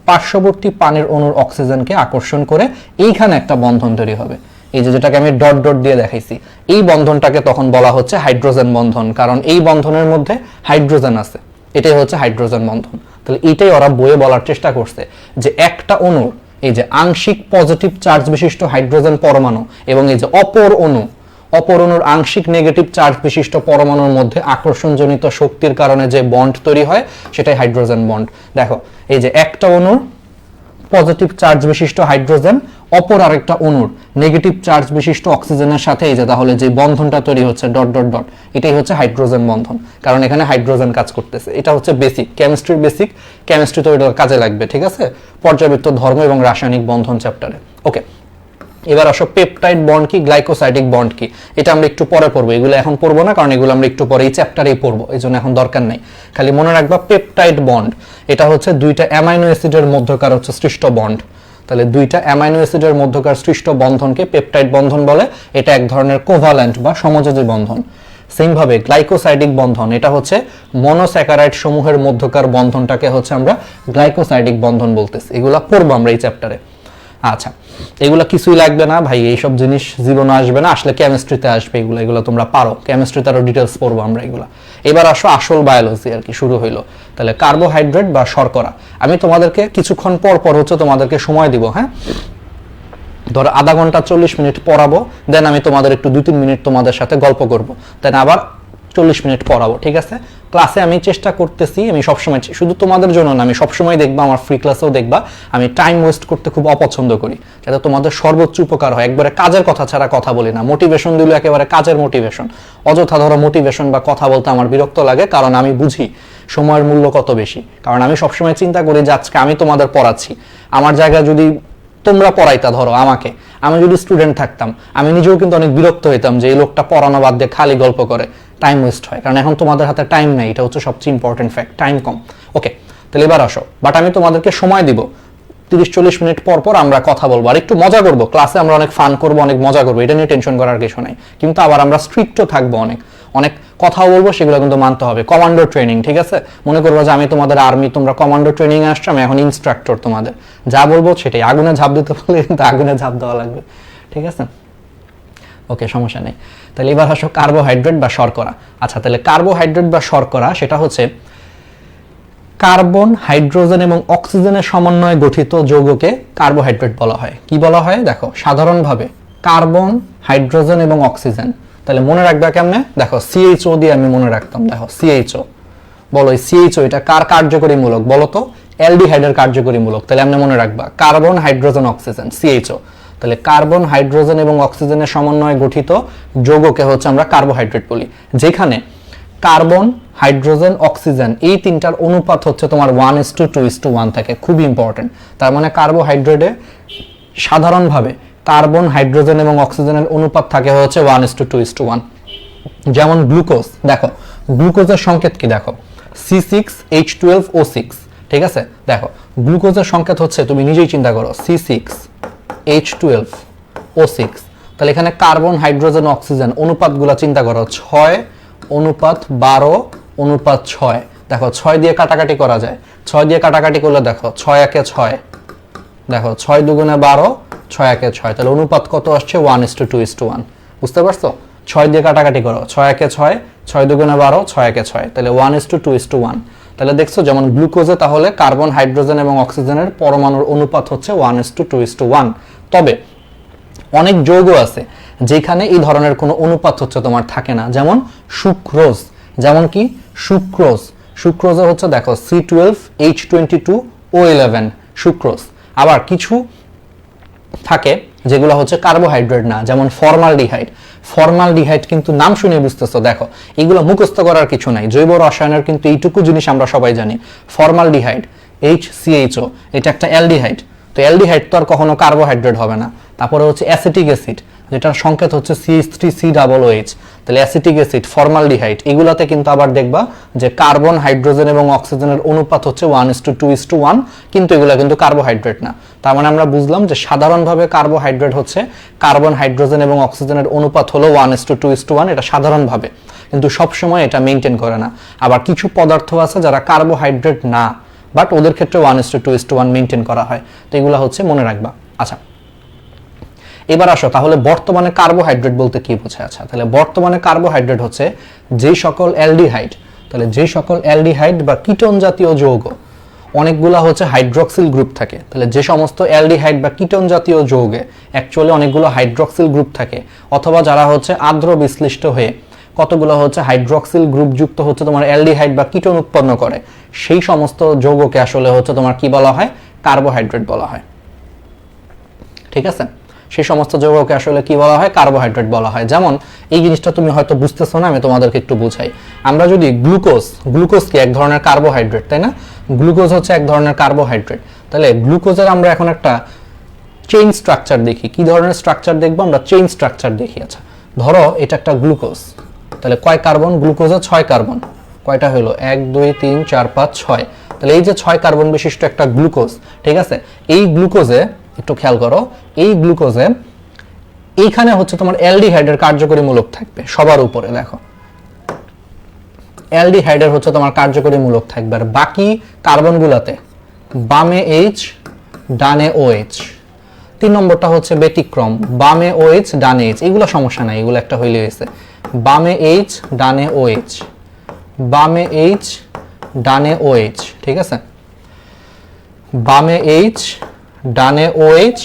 Speaker 1: পার্শ্ববর্তী পানির অণুর অক্সিজেনকে আকর্ষণ করে এইখানে একটা বন্ধন তৈরি হবে। এই যেটাকে আমি ডট ডট দিয়ে দেখাইছি, এই বন্ধনটাকে তখন বলা হচ্ছে হাইড্রোজেন বন্ধন, কারণ এই বন্ধনের মধ্যে হাইড্রোজেন আছে, এটাই হচ্ছে হাইড্রোজেন বন্ধন। তাহলে এটাই ওরা বইয়ে বলার চেষ্টা করছে যে একটা অণুর এই যে আংশিক পজিটিভ চার্জ বিশিষ্ট হাইড্রোজেন পরমাণু এবং এই যে অপর অণুর আংশিক নেগেটিভ চার্জ বিশিষ্ট পরমাণুর মধ্যে আকর্ষণজনিত শক্তির কারণে যে বন্ড তৈরি হয় সেটাই হাইড্রোজেন বন্ড। দেখো এই যে একটা অণুর পজিটিভ চার্জ বিশিষ্ট হাইড্রোজেন অপর আরেকটা অণুর নেগেটিভ চার্জ বিশিষ্ট অক্সিজেনের সাথে এই যে তাহলে যে বন্ধনটা তৈরি হচ্ছে ডট ডট ডট, এটাই হচ্ছে হাইড্রোজেন বন্ধন, কারণ এখানে হাইড্রোজেন কাজ করতেছে। এটা হচ্ছে বেসিক কেমিস্ট্রির বেসিক, কেমিস্ট্রি তো এটা কাজে লাগবে, ঠিক আছে, পর্যাবৃত্ত ধর্ম এবং রাসায়নিক বন্ধন চ্যাপ্টারে। ওকে, এবার আসো পেপটাইড বন্ড কি, গ্লাইকোসাইডিক বন্ড কি, এটা আমরা একটু পরে পড়বো, এগুলো এখন পড়বো না, কারণ এগুলো আমরা একটু পরে এই চ্যাপ্টারেই পড়বো, এই জন্য এখন দরকার নাই। খালি মনে রাখবা পেপটাইড বন্ড এটা হচ্ছে দুইটা অ্যামাইনো অ্যাসিডের মধ্যকার হচ্ছে সৃষ্ট বন্ড। তাহলে দুইটা অ্যামাইনো অ্যাসিডের মধ্যকার সৃষ্ট বন্ধনকে পেপটাইড বন্ধন বলে, এটা এক ধরনের কোভালেন্ট বা সমযোজী বন্ধন। সেম ভাবে গ্লাইকোসাইডিক বন্ধন, এটা হচ্ছে মনোস্যাকারাইড সমূহের মধ্যকার বন্ধনটাকে হচ্ছে আমরা গ্লাইকোসাইডিক বন্ধন বলতেছি, এগুলা পড়বো আমরা এই চ্যাপ্টারে। আচ্ছা, এগুলা কিছুই লাগবে না ভাই, এইসব জিনিস জীবনে আসবে না, আসলে কেমিস্ট্রিতে আসবে, এগুলো তোমরা পারো, কেমিস্ট্রিতে আরো ডিটেলস পড়বো আমরা এগুলা। এবার আসো আসল বায়োলজি আর কি শুরু হইলো। তাহলে কার্বোহাইড্রেট বা শর্করা, আমি তোমাদেরকে কিছুক্ষণ পর পর হচ্ছে তোমাদেরকে সময় দিব, হ্যাঁ, ধরো আধা ঘন্টা 40 মিনিট পড়াবো, দেন আমি তোমাদের একটু 2-3 মিনিট তোমাদের সাথে গল্প করব, দেন আবার 40 মিনিট পড়াবো, ঠিক আছে। ক্লাসে আমি চেষ্টা করতেছি, আমি সবসময়, শুধু তোমাদের জন্য না, আমি সবসময় দেখবা, আমার ফ্রি ক্লাসেও দেখবা, আমি টাইম ওয়েস্ট করতে খুব অপছন্দ করি, যাতে তোমাদের সর্বোচ্চ উপকার হয়। একবারে কাজের কথা ছাড়া কথা বলি না, মোটিভেশন দিলে একেবারে কাজের মোটিভেশন, অযথা ধরো মোটিভেশন বা কথা বলতে আমার বিরক্ত লাগে, কারণ আমি বুঝি সময়ের মূল্য কত বেশি। কারণ আমি সবসময় চিন্তা করি যে আজকে আমি তোমাদের পড়াচ্ছি, আমার জায়গায় যদি তোমরা পড়াইতা, ধরো আমাকে, আমি যদি স্টুডেন্ট থাকতাম, আমি নিজেও কিন্তু অনেক বিরক্ত হইতাম যে এই লোকটা পড়ানো বাদ দিয়ে খালি গল্প করে, টাইম ওয়েস্ট হয়, কারণ এখন তোমাদের হাতে টাইম নেই, এটা হচ্ছে সবচেয়ে ইম্পর্টেন্ট ফ্যাক্ট, টাইম কম। ওকে, তাহলে এবার আসো, বাট আমি তোমাদেরকে সময় দিব, 30-40 মিনিট পর পর আমরা কথা বলবো, আর একটু মজা করবো, ক্লাসে আমরা অনেক ফান করবো, অনেক মজা করবো, এটা নিয়ে টেনশন করার কিছু নাই, কিন্তু আবার আমরা স্ট্রিক্টও থাকবো, অনেক অনেক কথাও বলবো, সেগুলো কিন্তু মানতে হবে। কমান্ডো ট্রেনিং, ঠিক আছে, মনে করবো যে আমি তোমাদের আর্মি, তোমরা কমান্ডো ট্রেনিং এ আসছো, আমি এখন ইনস্ট্রাক্টর, তোমাদের যা বলবো সেটাই, আগুনে ঝাঁপ দিতে বললে কিন্তু আগুনে ঝাঁপ দেওয়া লাগবে, ঠিক আছে। ওকে, সমস্যা নেই। তাহলে এবার আসো কার্বোহাইড্রেট বা শর্করা। আচ্ছা, তাহলে কার্বোহাইড্রেট বা শর্করা সেটা হচ্ছে কার্বন, হাইড্রোজেন এবং অক্সিজেনের সমন্বয়ে গঠিত যৌগকে কার্বোহাইড্রেট বলা হয়। কি বলা হয় দেখো, সাধারণভাবে কার্বন, হাইড্রোজেন এবং অক্সিজেন তাহলে মনে রাখবা কেমনে, দেখো CHO দিয়ে আমি মনে রাখতাম। দেখো CHO, বলো এই CHO এটা কার কার্যকরী মূলক বলো তো? অ্যালডিহাইডের কার্যকরী মূলক। তাহলে আমরা মনে রাখবা কার্বন হাইড্রোজেন অক্সিজেন CHO। তাহলে কার্বন হাইড্রোজেন এবং অক্সিজেনের সমন্বয়ে গঠিত যৌগকে হচ্ছে আমরা কার্বোহাইড্রেট বলি, যেখানে কার্বন হাইড্রোজেন অক্সিজেন এই তিনটার অনুপাত হচ্ছে তোমার 1:2:1 থাকে। খুবই ইম্পর্টেন্ট। তার মানে কার্বোহাইড্রেটে সাধারণভাবে কার্বন হাইড্রোজেন এবং অক্সিজেনের অনুপাত থাকে হচ্ছে 1:2:1। যেমন গ্লুকোজ, দেখো গ্লুকোজের সংকেত কি দেখো, C6H12O6। ঠিক আছে, দেখো গ্লুকোজের সংকেত হচ্ছে, তুমি নিজেই চিন্তা করো, C6H12O6। তাহলে এখানে কার্বন হাইড্রোজেন অক্সিজেন অনুপাতগুলো চিন্তা করো, 6:12:6। দেখো 6 দিয়ে কাটাকাটি করা যায়, 6 দিয়ে কাটাকাটি করলে দেখো 6 একে 6, দেখো 6 দুগুণে 12, 6 একে 6। তাহলে অনুপাত কত আসছে? 1:2:1। বুঝতে পারছো? 6 দিয়ে কাটাকাটি করো, 6 একে 6, 6 দুগুণে 12, 6 একে 6, তাহলে 1:2:1। তাহলে দেখছো যেমন গ্লুকোজে তাহলে কার্বন হাইড্রোজেন এবং অক্সিজেনের পরমাণুর অনুপাত হচ্ছে 1:2:1। তবে অনেক যৌগ আছে যেখানে এই ধরনের কোনো অনুপাত হচ্ছে তোমার থাকে না, যেমন সুক্রোজ। যেমন কি সুক্রোজ, সুক্রোজে হচ্ছে দেখো C12H22O11 সুক্রোজ। আবার কিছু থাকে যেগুলো হচ্ছে কার্বোহাইড্রেট না, যেমন ফর্মালডিহাইড। ফর্মালডিহাইড কিন্তু নাম শুনে বুঝতেছো, দেখো এগুলো মুখস্থ করার কিছু নাই, জৈব রসায়নের কিন্তু এইটুকু জিনিস আমরা সবাই জানি। ফর্মালডিহাইড HCHO, এটা একটা অ্যালডিহাইড। তো অ্যালডিহাইড তো আর কখনো কার্বোহাইড্রেট হবে না। তারপরে হচ্ছে অ্যাসিটিক অ্যাসিড, যেটার সংকেত হচ্ছে CH3COOH। তাহলে অ্যাসিটিক অ্যাসিড, ফর্মালডিহাইড, এগুলাতে কিন্তু আবার দেখবা যে কার্বন হাইড্রোজেন এবং অক্সিজেনের অনুপাত হচ্ছে 1:2:1, কিন্তু এগুলা কিন্তু কার্বোহাইড্রেট না। তার মানে আমরা বুঝলাম যে সাধারণভাবে কার্বোহাইড্রেট হচ্ছে কার্বন হাইড্রোজেন এবং অক্সিজেনের অনুপাত হলো 1:2:1, এটা সাধারণভাবে, কিন্তু সবসময় এটা মেনটেন করে না। আবার কিছু পদার্থ আছে যারা কার্বোহাইড্রেট না, বাট ওদের ক্ষেত্রে 1:2:1 মেনটেন করা হয়। তো এগুলা হচ্ছে মনে রাখবা। আচ্ছা, এবার আসো তাহলে বর্তমানে কার্বোহাইড্রেট বলতে কি বোঝায়? আচ্ছা, তাহলে বর্তমানে কার্বোহাইড্রেট হচ্ছে যে সকল অ্যালডিহাইড, তাহলে যে সকল অ্যালডিহাইড বা কিটোন জাতীয় যৌগ, অনেকগুলা হচ্ছে হাইড্রক্সিল গ্রুপ থাকে। তাহলে যে সমস্ত অ্যালডিহাইড বা কিটোন জাতীয় যৌগে অ্যাকচুয়ালি অনেকগুলো হাইড্রক্সিল গ্রুপ থাকে, অথবা যারা হচ্ছে আর্দ্র বিশ্লিষ্ট হয়ে কতগুলো হচ্ছে হাইড্রক্সিল গ্রুপ যুক্ত হচ্ছে তোমার অ্যালডিহাইড বা কিটোন উৎপন্ন করে, সেই সমস্ত যৌগকে আসলে হচ্ছে তোমার কি বলা হয়? কার্বোহাইড্রেট বলা হয়। ঠিক আছে, সেই সমস্ত যৌগকে আসলে কি বলা হয়? কার্বোহাইড্রেট বলা হয়। যেমন এই জিনিসটা তুমি হয়তো বুঝতেছো না, আমি তোমাদেরকে একটু বুঝাই। আমরা যদি গ্লুকোজ কি এক ধরনের কার্বোহাইড্রেট, তাই না? গ্লুকোজ হচ্ছে এক ধরনের কার্বোহাইড্রেট। তাহলে গ্লুকোজের আমরা এখন একটা চেইন স্ট্রাকচার দেখি। কি ধরনের স্ট্রাকচার দেখবো আমরা? চেইন স্ট্রাকচার দেখি। আচ্ছা, ধরো এটা একটা গ্লুকোজ, তাহলে কয় কার্বন? গ্লুকোজে 6 কার্বন। কয়টা হলো? 1 2 3 4 5 6। তাহলে এই যে 6 কার্বন বিশিষ্ট একটা গ্লুকোজ, ঠিক আছে, এই গ্লুকোজে একটু খেয়াল করো, এই গ্লুকোজে এইখানে হচ্ছে তোমার অ্যালডিহাইডের কার্যকরী মূলক থাকবে সবার উপরে। দেখো অ্যালডিহাইডের হচ্ছে তোমার কার্যকরী মূলক থাকবে, আর বাকি কার্বনগুলোতে বামে H ডানে OH। 3 নম্বরটা হচ্ছে ব্যতিক্রম, বামে OH ডানে H। এগুলো সমস্যা নাই, এগুলো একটা হইলে হয়েছে। বামে H ডানে OH, বামে H ডানে OH। ঠিক আছে, বামে H ডানে OH,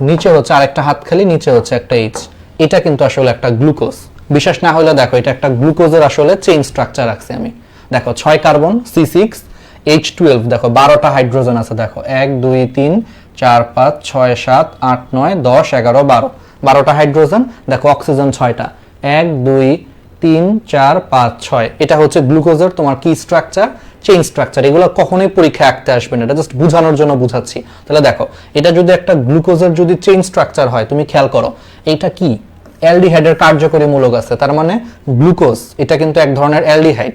Speaker 1: নিচে হচ্ছে আরেকটা হাতখালি, নিচে হচ্ছে একটা H। এটা কিন্তু আসলে একটা গ্লুকোজ। বিশ্বাস না হলে দেখো, এটা একটা গ্লুকোজের আসলে চেইন স্ট্রাকচার রাখছি আমি। দেখো 6 কার্বন C6H12, দেখো 12টা হাইড্রোজেন আছে। দেখো 1 2 3 4 5 6 7 8 9 10 11 12, 12টা হাইড্রোজেন। দেখো অক্সিজেন 6টা, 1 2 3 4 5 6। এটা হচ্ছে গ্লুকোজের তোমার কি স্ট্রাকচার? Chain structure. এগুলো কখনোই পরীক্ষায় আঁকতে আসবে না, এটা জাস্ট বোঝানোর জন্য বুঝাচ্ছি। তাহলে দেখো এটা যদি একটা গ্লুকোজের যদি চেইন স্ট্রাকচার হয়, তুমি খেয়াল করো এটা কি? অ্যালডিহাইডের কার্যকরী মূলক আছে। তার মানে গ্লুকোজ এটা কিন্তু এক ধরনের অ্যালডিহাইড।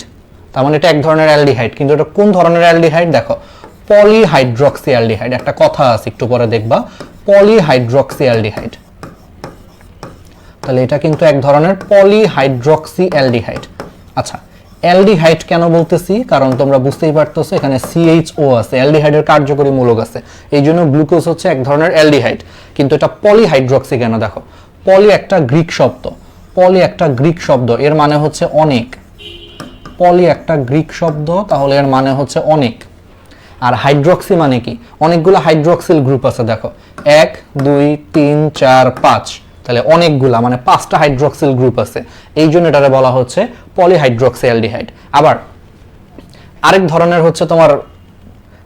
Speaker 1: তার মানে এটা এক ধরনের অ্যালডিহাইড, কিন্তু এটা কোন ধরনের অ্যালডিহাইড? দেখো পলিহাইড্রক্সি অ্যালডিহাইড। একটা কথা আছে একটু পরে দেখবা, পলিহাইড্রক্সি অ্যালডিহাইড। তাহলে এটা কিন্তু এক ধরনের পলিহাইড্রক্সি অ্যালডিহাইড। আচ্ছা, অ্যালডিহাইড কেন বলতেছি? কারণ তোমরা বুঝতেই পারতেছো এখানে CHO আছে, অ্যালডিহাইডের কার্যকরী মূলক আছে, এই জন্য গ্লুকোজ হচ্ছে এক ধরনের অ্যালডিহাইড। কিন্তু এটা পলিহাইড্রক্সি কেন? দেখো পলি একটা গ্রিক শব্দ, পলি একটা গ্রিক শব্দ, এর মানে হচ্ছে অনেক। পলি একটা গ্রিক শব্দ, তাহলে এর মানে হচ্ছে অনেক। আর হাইড্রক্সি মানে কি? অনেকগুলো হাইড্রক্সিল গ্রুপ আছে। দেখো 1 2 3 4 5, তাহলে অনেকগুলা মানে 5টা হাইড্রক্সিল গ্রুপ আছে, এই জন্য এটারে বলা হচ্ছে পলিহাইড্রক্সি অ্যালডিহাইড। আবার আরেক ধরনের হচ্ছে তোমার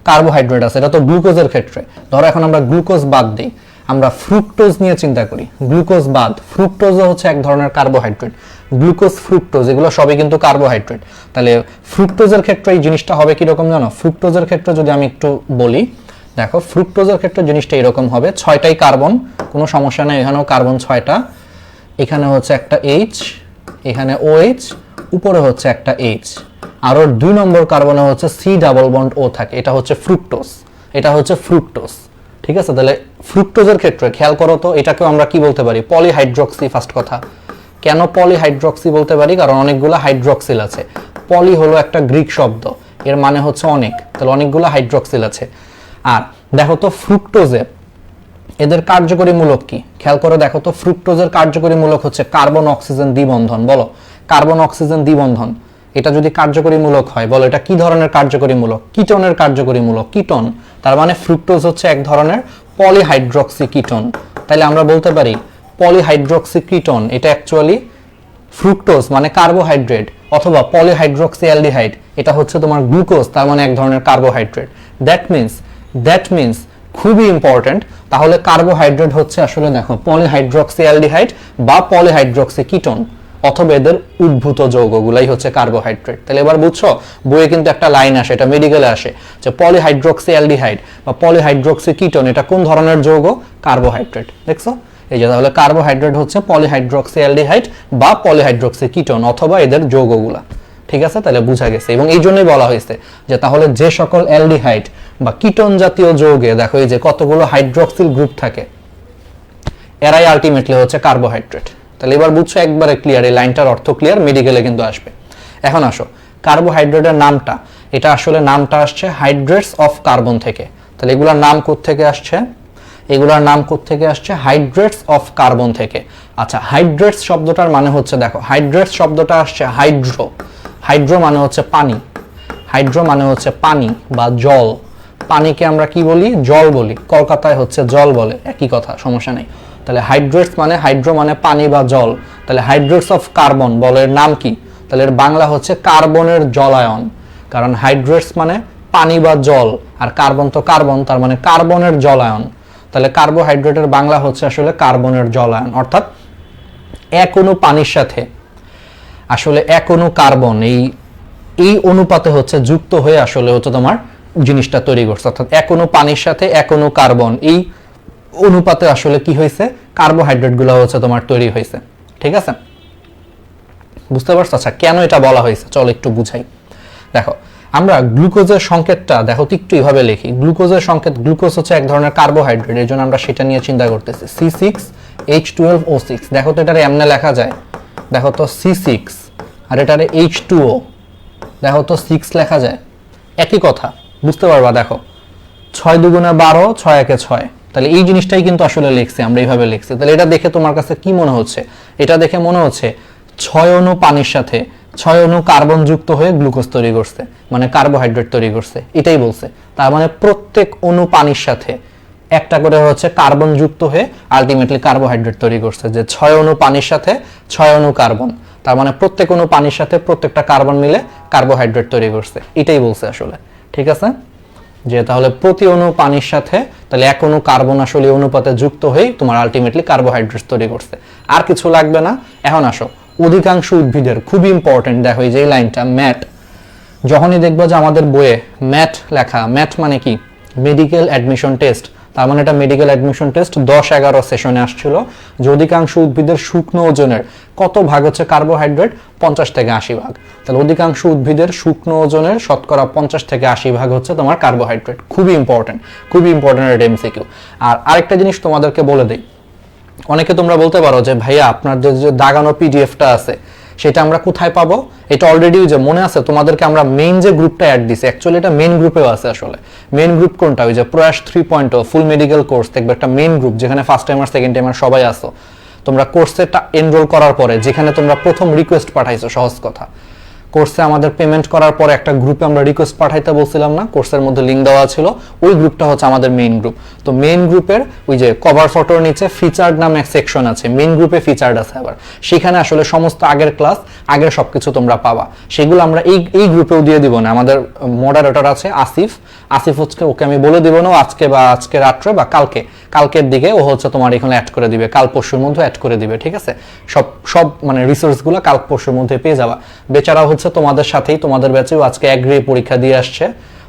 Speaker 1: কার্বোহাইড্রেট আছে, এটা তো গ্লুকোজের ক্ষেত্রে। ধরো এখন আমরা গ্লুকোজ বাদ দিই, আমরা ফ্রুক্টোজ নিয়ে চিন্তা করি, গ্লুকোজ বাদ, ফ্রুক্টোজও হচ্ছে এক ধরনের কার্বোহাইড্রেট, গ্লুকোজ ফ্রুক্টোজ এগুলো সবই কিন্তু কার্বোহাইড্রেট। তাহলে ফ্রুক্টোজের ক্ষেত্রে এই জিনিসটা হবে কিরকম জানো? ফ্রুক্টোজের ক্ষেত্রে যদি আমি একটু বলি, দেখো ফ্রুক্টোজের ক্ষেত্রে জিনিসটা এরকম হবে, 6টাই কার্বন, কোনো সমস্যা নেই, এখানেও কার্বন 6টা, এখানে হচ্ছে একটা এইচ, এখানে OH, উপরে হচ্ছে একটা এইচ, আর ওর 2 নম্বর কার্বনে হচ্ছে C ডাবল বন্ড O থাকে, এটা হচ্ছে ফ্রুক্টোজ, এটা হচ্ছে ফ্রুক্টোজ। ঠিক আছে, তাহলে ফ্রুক্টোজের ক্ষেত্রে খেয়াল করো তো, এটাকেও আমরা কি বলতে পারি? পলিহাইড্রক্সি। ফার্স্ট কথা, কেন পলিহাইড্রক্সি বলতে পারি? কারণ অনেকগুলো হাইড্রক্সিল আছে। পলি হলো একটা গ্রিক শব্দ, এর মানে হচ্ছে অনেক, তাহলে অনেকগুলো হাইড্রক্সিল আছে। আর দেখো তো ফ্রুক্টোজে এদের কার্যকরী মূলক কি? খেয়াল করে দেখো তো, ফ্রুক্টোজের কার্যকরী মূলক হচ্ছে কার্বন অক্সিজেন দ্বিবন্ধন। বলো, কার্বন অক্সিজেন দ্বিবন্ধন, এটা যদি কার্যকরী মূলক হয়, বলো এটা কি ধরনের কার্যকরী মূলক? কিটোনের কার্যকরী মূলক, কিটোন। তার মানে ফ্রুক্টোজ হচ্ছে এক ধরনের পলিহাইড্রক্সি কিটোন। তাহলে আমরা বলতে পারি পলিহাইড্রক্সি কিটোন এটা অ্যাকচুয়ালি ফ্রুক্টোজ মানে কার্বোহাইড্রেট, অথবা পলিহাইড্রক্সি অ্যালডিহাইড এটা হচ্ছে তোমার গ্লুকোজ, তার মানে এক ধরনের কার্বোহাইড্রেট। দ্যাট মিন্স খুবই ইম্পর্টেন্ট। তাহলে কার্বোহাইড্রেট হচ্ছে আসলে দেখো পলিহাইড্রক্সি অ্যালডিহাইড বা পলিহাইড্রক্সি কিটোন, অথবা এদের উদ্ভূত যৌগগুলাই হচ্ছে কার্বোহাইড্রেট। তাহলে এবার বুঝছো, বইয়ে কিন্তু একটা লাইন আসে, এটা মেডিকেলে আসে, যে পলিহাইড্রক্সি অ্যালডিহাইড বা পলিহাইড্রক্সি কিটোন এটা কোন ধরনের যৌগ? কার্বোহাইড্রেট। দেখছো, এই যে তাহলে কার্বোহাইড্রেট হচ্ছে পলিহাইড্রক্সি অ্যালডিহাইড বা পলিহাইড্রক্সি কিটোন অথবা এদের যৌগগুলা। ঠিক আছে, তাহলে বোঝা গেছে। এবং এই জন্যই বলা হয়েছে যে তাহলে যে সকল অ্যালডিহাইড বা কিটোন জাতীয় যৌগে দেখো এই যে কতগুলো হাইড্রক্সিল গ্রুপ থাকে, এরাই আলটিমেটলি হচ্ছে কার্বোহাইড্রেট। তাহলে এবার বুঝছো একবারে ক্লিয়ার, এই লাইনটার অর্থ ক্লিয়ার, মেডিকেলে কিন্তু আসবে। এখন আসো কার্বোহাইড্রেটের নামটা, এটা আসলে নামটা আসছে হাইড্রেটস অফ কার্বন থেকে। তাহলে এগুলার নাম কোত্থেকে আসছে? এগুলার নাম কোত্থেকে আসছে? হাইড্রেটস অফ কার্বন থেকে। আচ্ছা, হাইড্রেটস শব্দটার মানে হচ্ছে, দেখো হাইড্রেটস শব্দটা আসছে হাইড্রো, হাইড্রো মানে হচ্ছে পানি, হাইড্রো মানে হচ্ছে পানি বা জল। পানিকে আমরা কি বলি? জল বলি, কলকাতায় হচ্ছে জল বলে, একই কথা, সমস্যা নেই। তাহলে হাইড্রেটস মানে হাইড্রো মানে পানি বা জল। তাহলে হাইড্রেটস অফ কার্বন বলে এর নাম কি? তাহলে এর বাংলা হচ্ছে কার্বনের জলায়ন, কারণ হাইড্রেটস মানে পানি বা জল, আর কার্বন তো কার্বন, তার মানে কার্বনের জলায়ন। তাহলে কার্বোহাইড্রেটের বাংলা হচ্ছে আসলে কার্বনের জলায়ন, অর্থাৎ এক অণু পানির সাথে আসলে এক অণু কার্বন এই অনুপাতে হচ্ছে যুক্ত হয়ে আসলে হচ্ছে তোমার জিনিসটা তৈরি করছে, অর্থাৎ এক অণু পানির সাথে এক অণু কার্বন এই অনুপাতে আসলে কি হয়েছে? কার্বোহাইড্রেট গুলো হচ্ছে তোমার তৈরি হয়েছে। ঠিক আছে, বুঝতে পারছো? আচ্ছা, কেন এটা বলা হয়েছে চলো একটু বুঝাই। দেখো আমরা গ্লুকোজের সংকেতটা দেখো তো একটু এইভাবে লিখি, গ্লুকোজের সংকেত, গ্লুকোজ হচ্ছে এক ধরনের কার্বোহাইড্রেট, এর জন্য আমরা সেটা নিয়ে চিন্তা করতেছি, C6H12O6। দেখো তো এটারে এমনে লেখা যায়, দেখো তো C6 আর এটারে H2O, দেখো তো 6 লেখা যায়, একই কথা, বুঝতে পারবা। দেখো 6 দুগুণে 12, 6 একে 6, তাহলে এই জিনিসটাই কিন্তু আসলে লিখছি আমরা, এইভাবে লিখছি। তাহলে এটা দেখে তোমার কাছে কি মনে হচ্ছে? এটা দেখে মনে হচ্ছে 6 অণু পানির সাথে 6 অণু কার্বন যুক্ত হয়ে গ্লুকোজ তৈরি করছে, মানে কার্বোহাইড্রেট তৈরি করছে, এটাই বলছে। তার মানে প্রত্যেক অণু পানির সাথে একটা করে হচ্ছে কার্বন যুক্ত হয়ে আলটিমেটলি কার্বোহাইড্রেট তৈরি করছে, যে 6 অণু পানির সাথে 6 অণু কার্বন, তার মানে প্রত্যেক অণু পানির সাথে প্রত্যেকটা কার্বন মিলে কার্বোহাইড্রেট তৈরি করছে, এটাই বলছে আসলে। ঠিক আছে, যে তাহলে প্রতি অণু পানির সাথে তাহলে এক অণু কার্বন আসলে অনুপাতে যুক্ত হয়ে তোমার আলটিমেটলি কার্বোহাইড্রেট তৈরি করছে, আর কিছু লাগবে না। এখন আসো অধিকাংশ উদ্ভিদের, খুবই ইম্পর্টেন্ট, দেখো এই যে লাইনটা ম্যাট, যখনই দেখবো যে আমাদের বইয়ে ম্যাট লেখা, ম্যাট মানে কি? মেডিকেল অ্যাডমিশন টেস্ট, তার মানে এটা মেডিকেল অ্যাডমিশন টেস্ট 10-11 সেশনে আসছিল, যে অধিকাংশ উদ্ভিদের শুকনো ওজনের কত ভাগ হচ্ছে কার্বোহাইড্রেট? 50 থেকে 80 ভাগ। তাহলে অধিকাংশ উদ্ভিদের শুকনো ওজনের শতকরা 50 থেকে 80 ভাগ হচ্ছে তোমার কার্বোহাইড্রেট। খুবই ইম্পর্টেন্ট, খুবই ইম্পর্টেন্ট একটা এমসিকিউ। আর আরেকটা জিনিস তোমাদেরকে বলে দেই, অনেকে তোমরা বলতে পারো যে ভাইয়া আপনার যে দাগানো পিডিএফটা আছে সেটা আমরা কোথায় পাবো? এটা অলরেডি যে মনে আছে তোমাদেরকে আমরা মেইন যে গ্রুপটা অ্যাড দিছি, অ্যাকচুয়ালি এটা মেইন গ্রুপেও আছে। আসলে মেইন গ্রুপ কোনটা? ওই যে প্রয়াস 3.0 ফুল মেডিকেল কোর্স, দেখবে একটা মেইন গ্রুপ যেখানে ফার্স্ট টাইমার সেকেন্ড টাইমার সবাই আসো। তোমরা কোর্সে এনরোল করার পরে যেখানে তোমরা প্রথম রিকোয়েস্ট পাঠাইছো, সহজ কথা কোর্সে আমাদের পেমেন্ট করার পরে একটা গ্রুপে আমরা রিকোয়েস্ট পাঠাইতে বলছিলাম না, কোর্সের মধ্যে লিংক দেওয়া ছিল, ওই গ্রুপটা হচ্ছে আমাদের মেইন গ্রুপ। তো মেইন গ্রুপের ওই যে কভার ফটোর নিচে ফিচার্ড নামে এক সেকশন আছে, মেইন গ্রুপে ফিচার্ড আছে আবার, সেখানে আসলে সমস্ত আগের ক্লাস আগের সবকিছু তোমরা পাবা। সেগুলো আমরা এই গ্রুপেও দিয়ে দিব না। আমাদের মডারেটর আছে আসিফ হচ্ছে, ওকে আমি বলে দিব না আজকে বা আজকে রাত্রে বা কালকের দিকে ও হচ্ছে তোমার এখানে অ্যাড করে দিবে, কাল পরশুর মধ্যে অ্যাড করে দিবে, ঠিক আছে? সব মানে রিসোর্সগুলো কাল পরশুর মধ্যে পেয়ে যাবা। বেচারা হচ্ছে তোমাদের সাথেই, তোমাদের ব্যাচেও আজকে এগ্রি পরীক্ষা দিয়ে আসছে,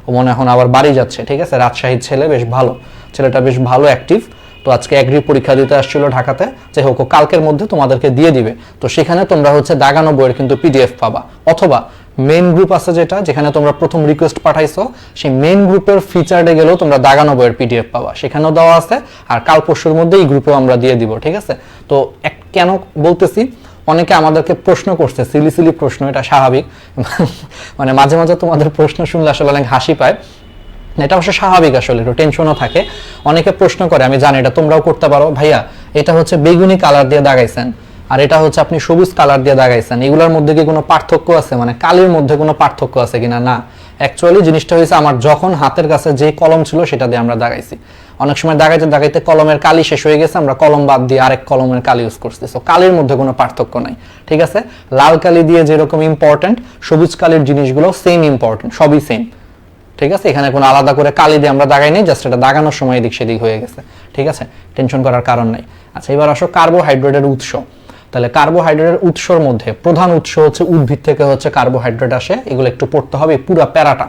Speaker 1: ও মনে এখন আবার বাড়ি যাচ্ছে, ঠিক আছে? রাজশাহীর ছেলে, বেশ ভালো ছেলেটা, বেশ ভালো অ্যাক্টিভ। তো আজকে এগ্রি পরীক্ষা দিতে আসছিল ঢাকাতে, যাই হোক কালকের মধ্যে তোমাদেরকে দিয়ে দিবে। তো সেখানে তোমরা হচ্ছে দাগানো বইয়ের কিন্তু পিডিএফ পাবা, অথবা মেইন গ্রুপ আছে যেখানে তোমরা প্রথম রিকোয়েস্ট পাঠাইছো, সেই মেইন গ্রুপের ফিচার্ডে গেলেও তোমরা দাগানো বইয়ের পিডিএফ পাবা, সেখানেও দেওয়া আছে। আর কাল পরশুর মধ্যে এই গ্রুপেও আমরা দিয়ে দিব, ঠিক আছে? তো কেন বলতেছি, অনেকে আমাদেরকে প্রশ্ন করছে, সিলি প্রশ্ন, এটা স্বাভাবিক। মানে মাঝে মাঝে তোমাদের প্রশ্ন শুনলে আসলে অনেক হাসি পায়, এটা অবশ্য স্বাভাবিক, আসলে একটু টেনশনও থাকে। অনেকে প্রশ্ন করে, আমি জানি এটা তোমরাও করতে পারো, ভাইয়া এটা হচ্ছে বেগুনি কালার দিয়ে দাগাইছেন আর এটা হচ্ছে আপনি সবুজ কালার দিয়ে দাগাইছেন, এগুলোর মধ্যে কি কোনো পার্থক্য আছে, মানে কালির মধ্যে কোনো পার্থক্য আছে কিনা? না, অ্যাকচুয়ালি জিনিসটা হয়েছে আমার যখন হাতের কাছে যে কলম ছিল সেটা দিয়ে আমরা দাগাইছি। অনেক সময় দাগাইতে কলমের কালি শেষ হয়ে গেছে, আমরা কলম বাদ দিয়ে আরেক কলমের কালি ইউজ করছি। সো কালির মধ্যে কোনো পার্থক্য নাই, ঠিক আছে? লাল কালি দিয়ে যেরকম ইম্পর্টেন্ট, সবুজ কালির জিনিসগুলো সেম ইম্পর্টেন্ট, সবই সেম, ঠিক আছে? এখানে কোনো আলাদা করে কালি দিয়ে আমরা দাগাই নেই, জাস্ট এটা দাগানোর সময় এদিক সেদিক হয়ে গেছে, ঠিক আছে? টেনশন করার কারণ নাই। আচ্ছা, এবার আসো কার্বোহাইড্রেটের উৎস। তাহলে কার্বোহাইড্রেটের উৎসর মধ্যে প্রধান উৎস হচ্ছে উদ্ভিদ থেকে হচ্ছে কার্বোহাইড্রেট আসে, এগুলো একটু পড়তে হবে পুরো প্যারাটা।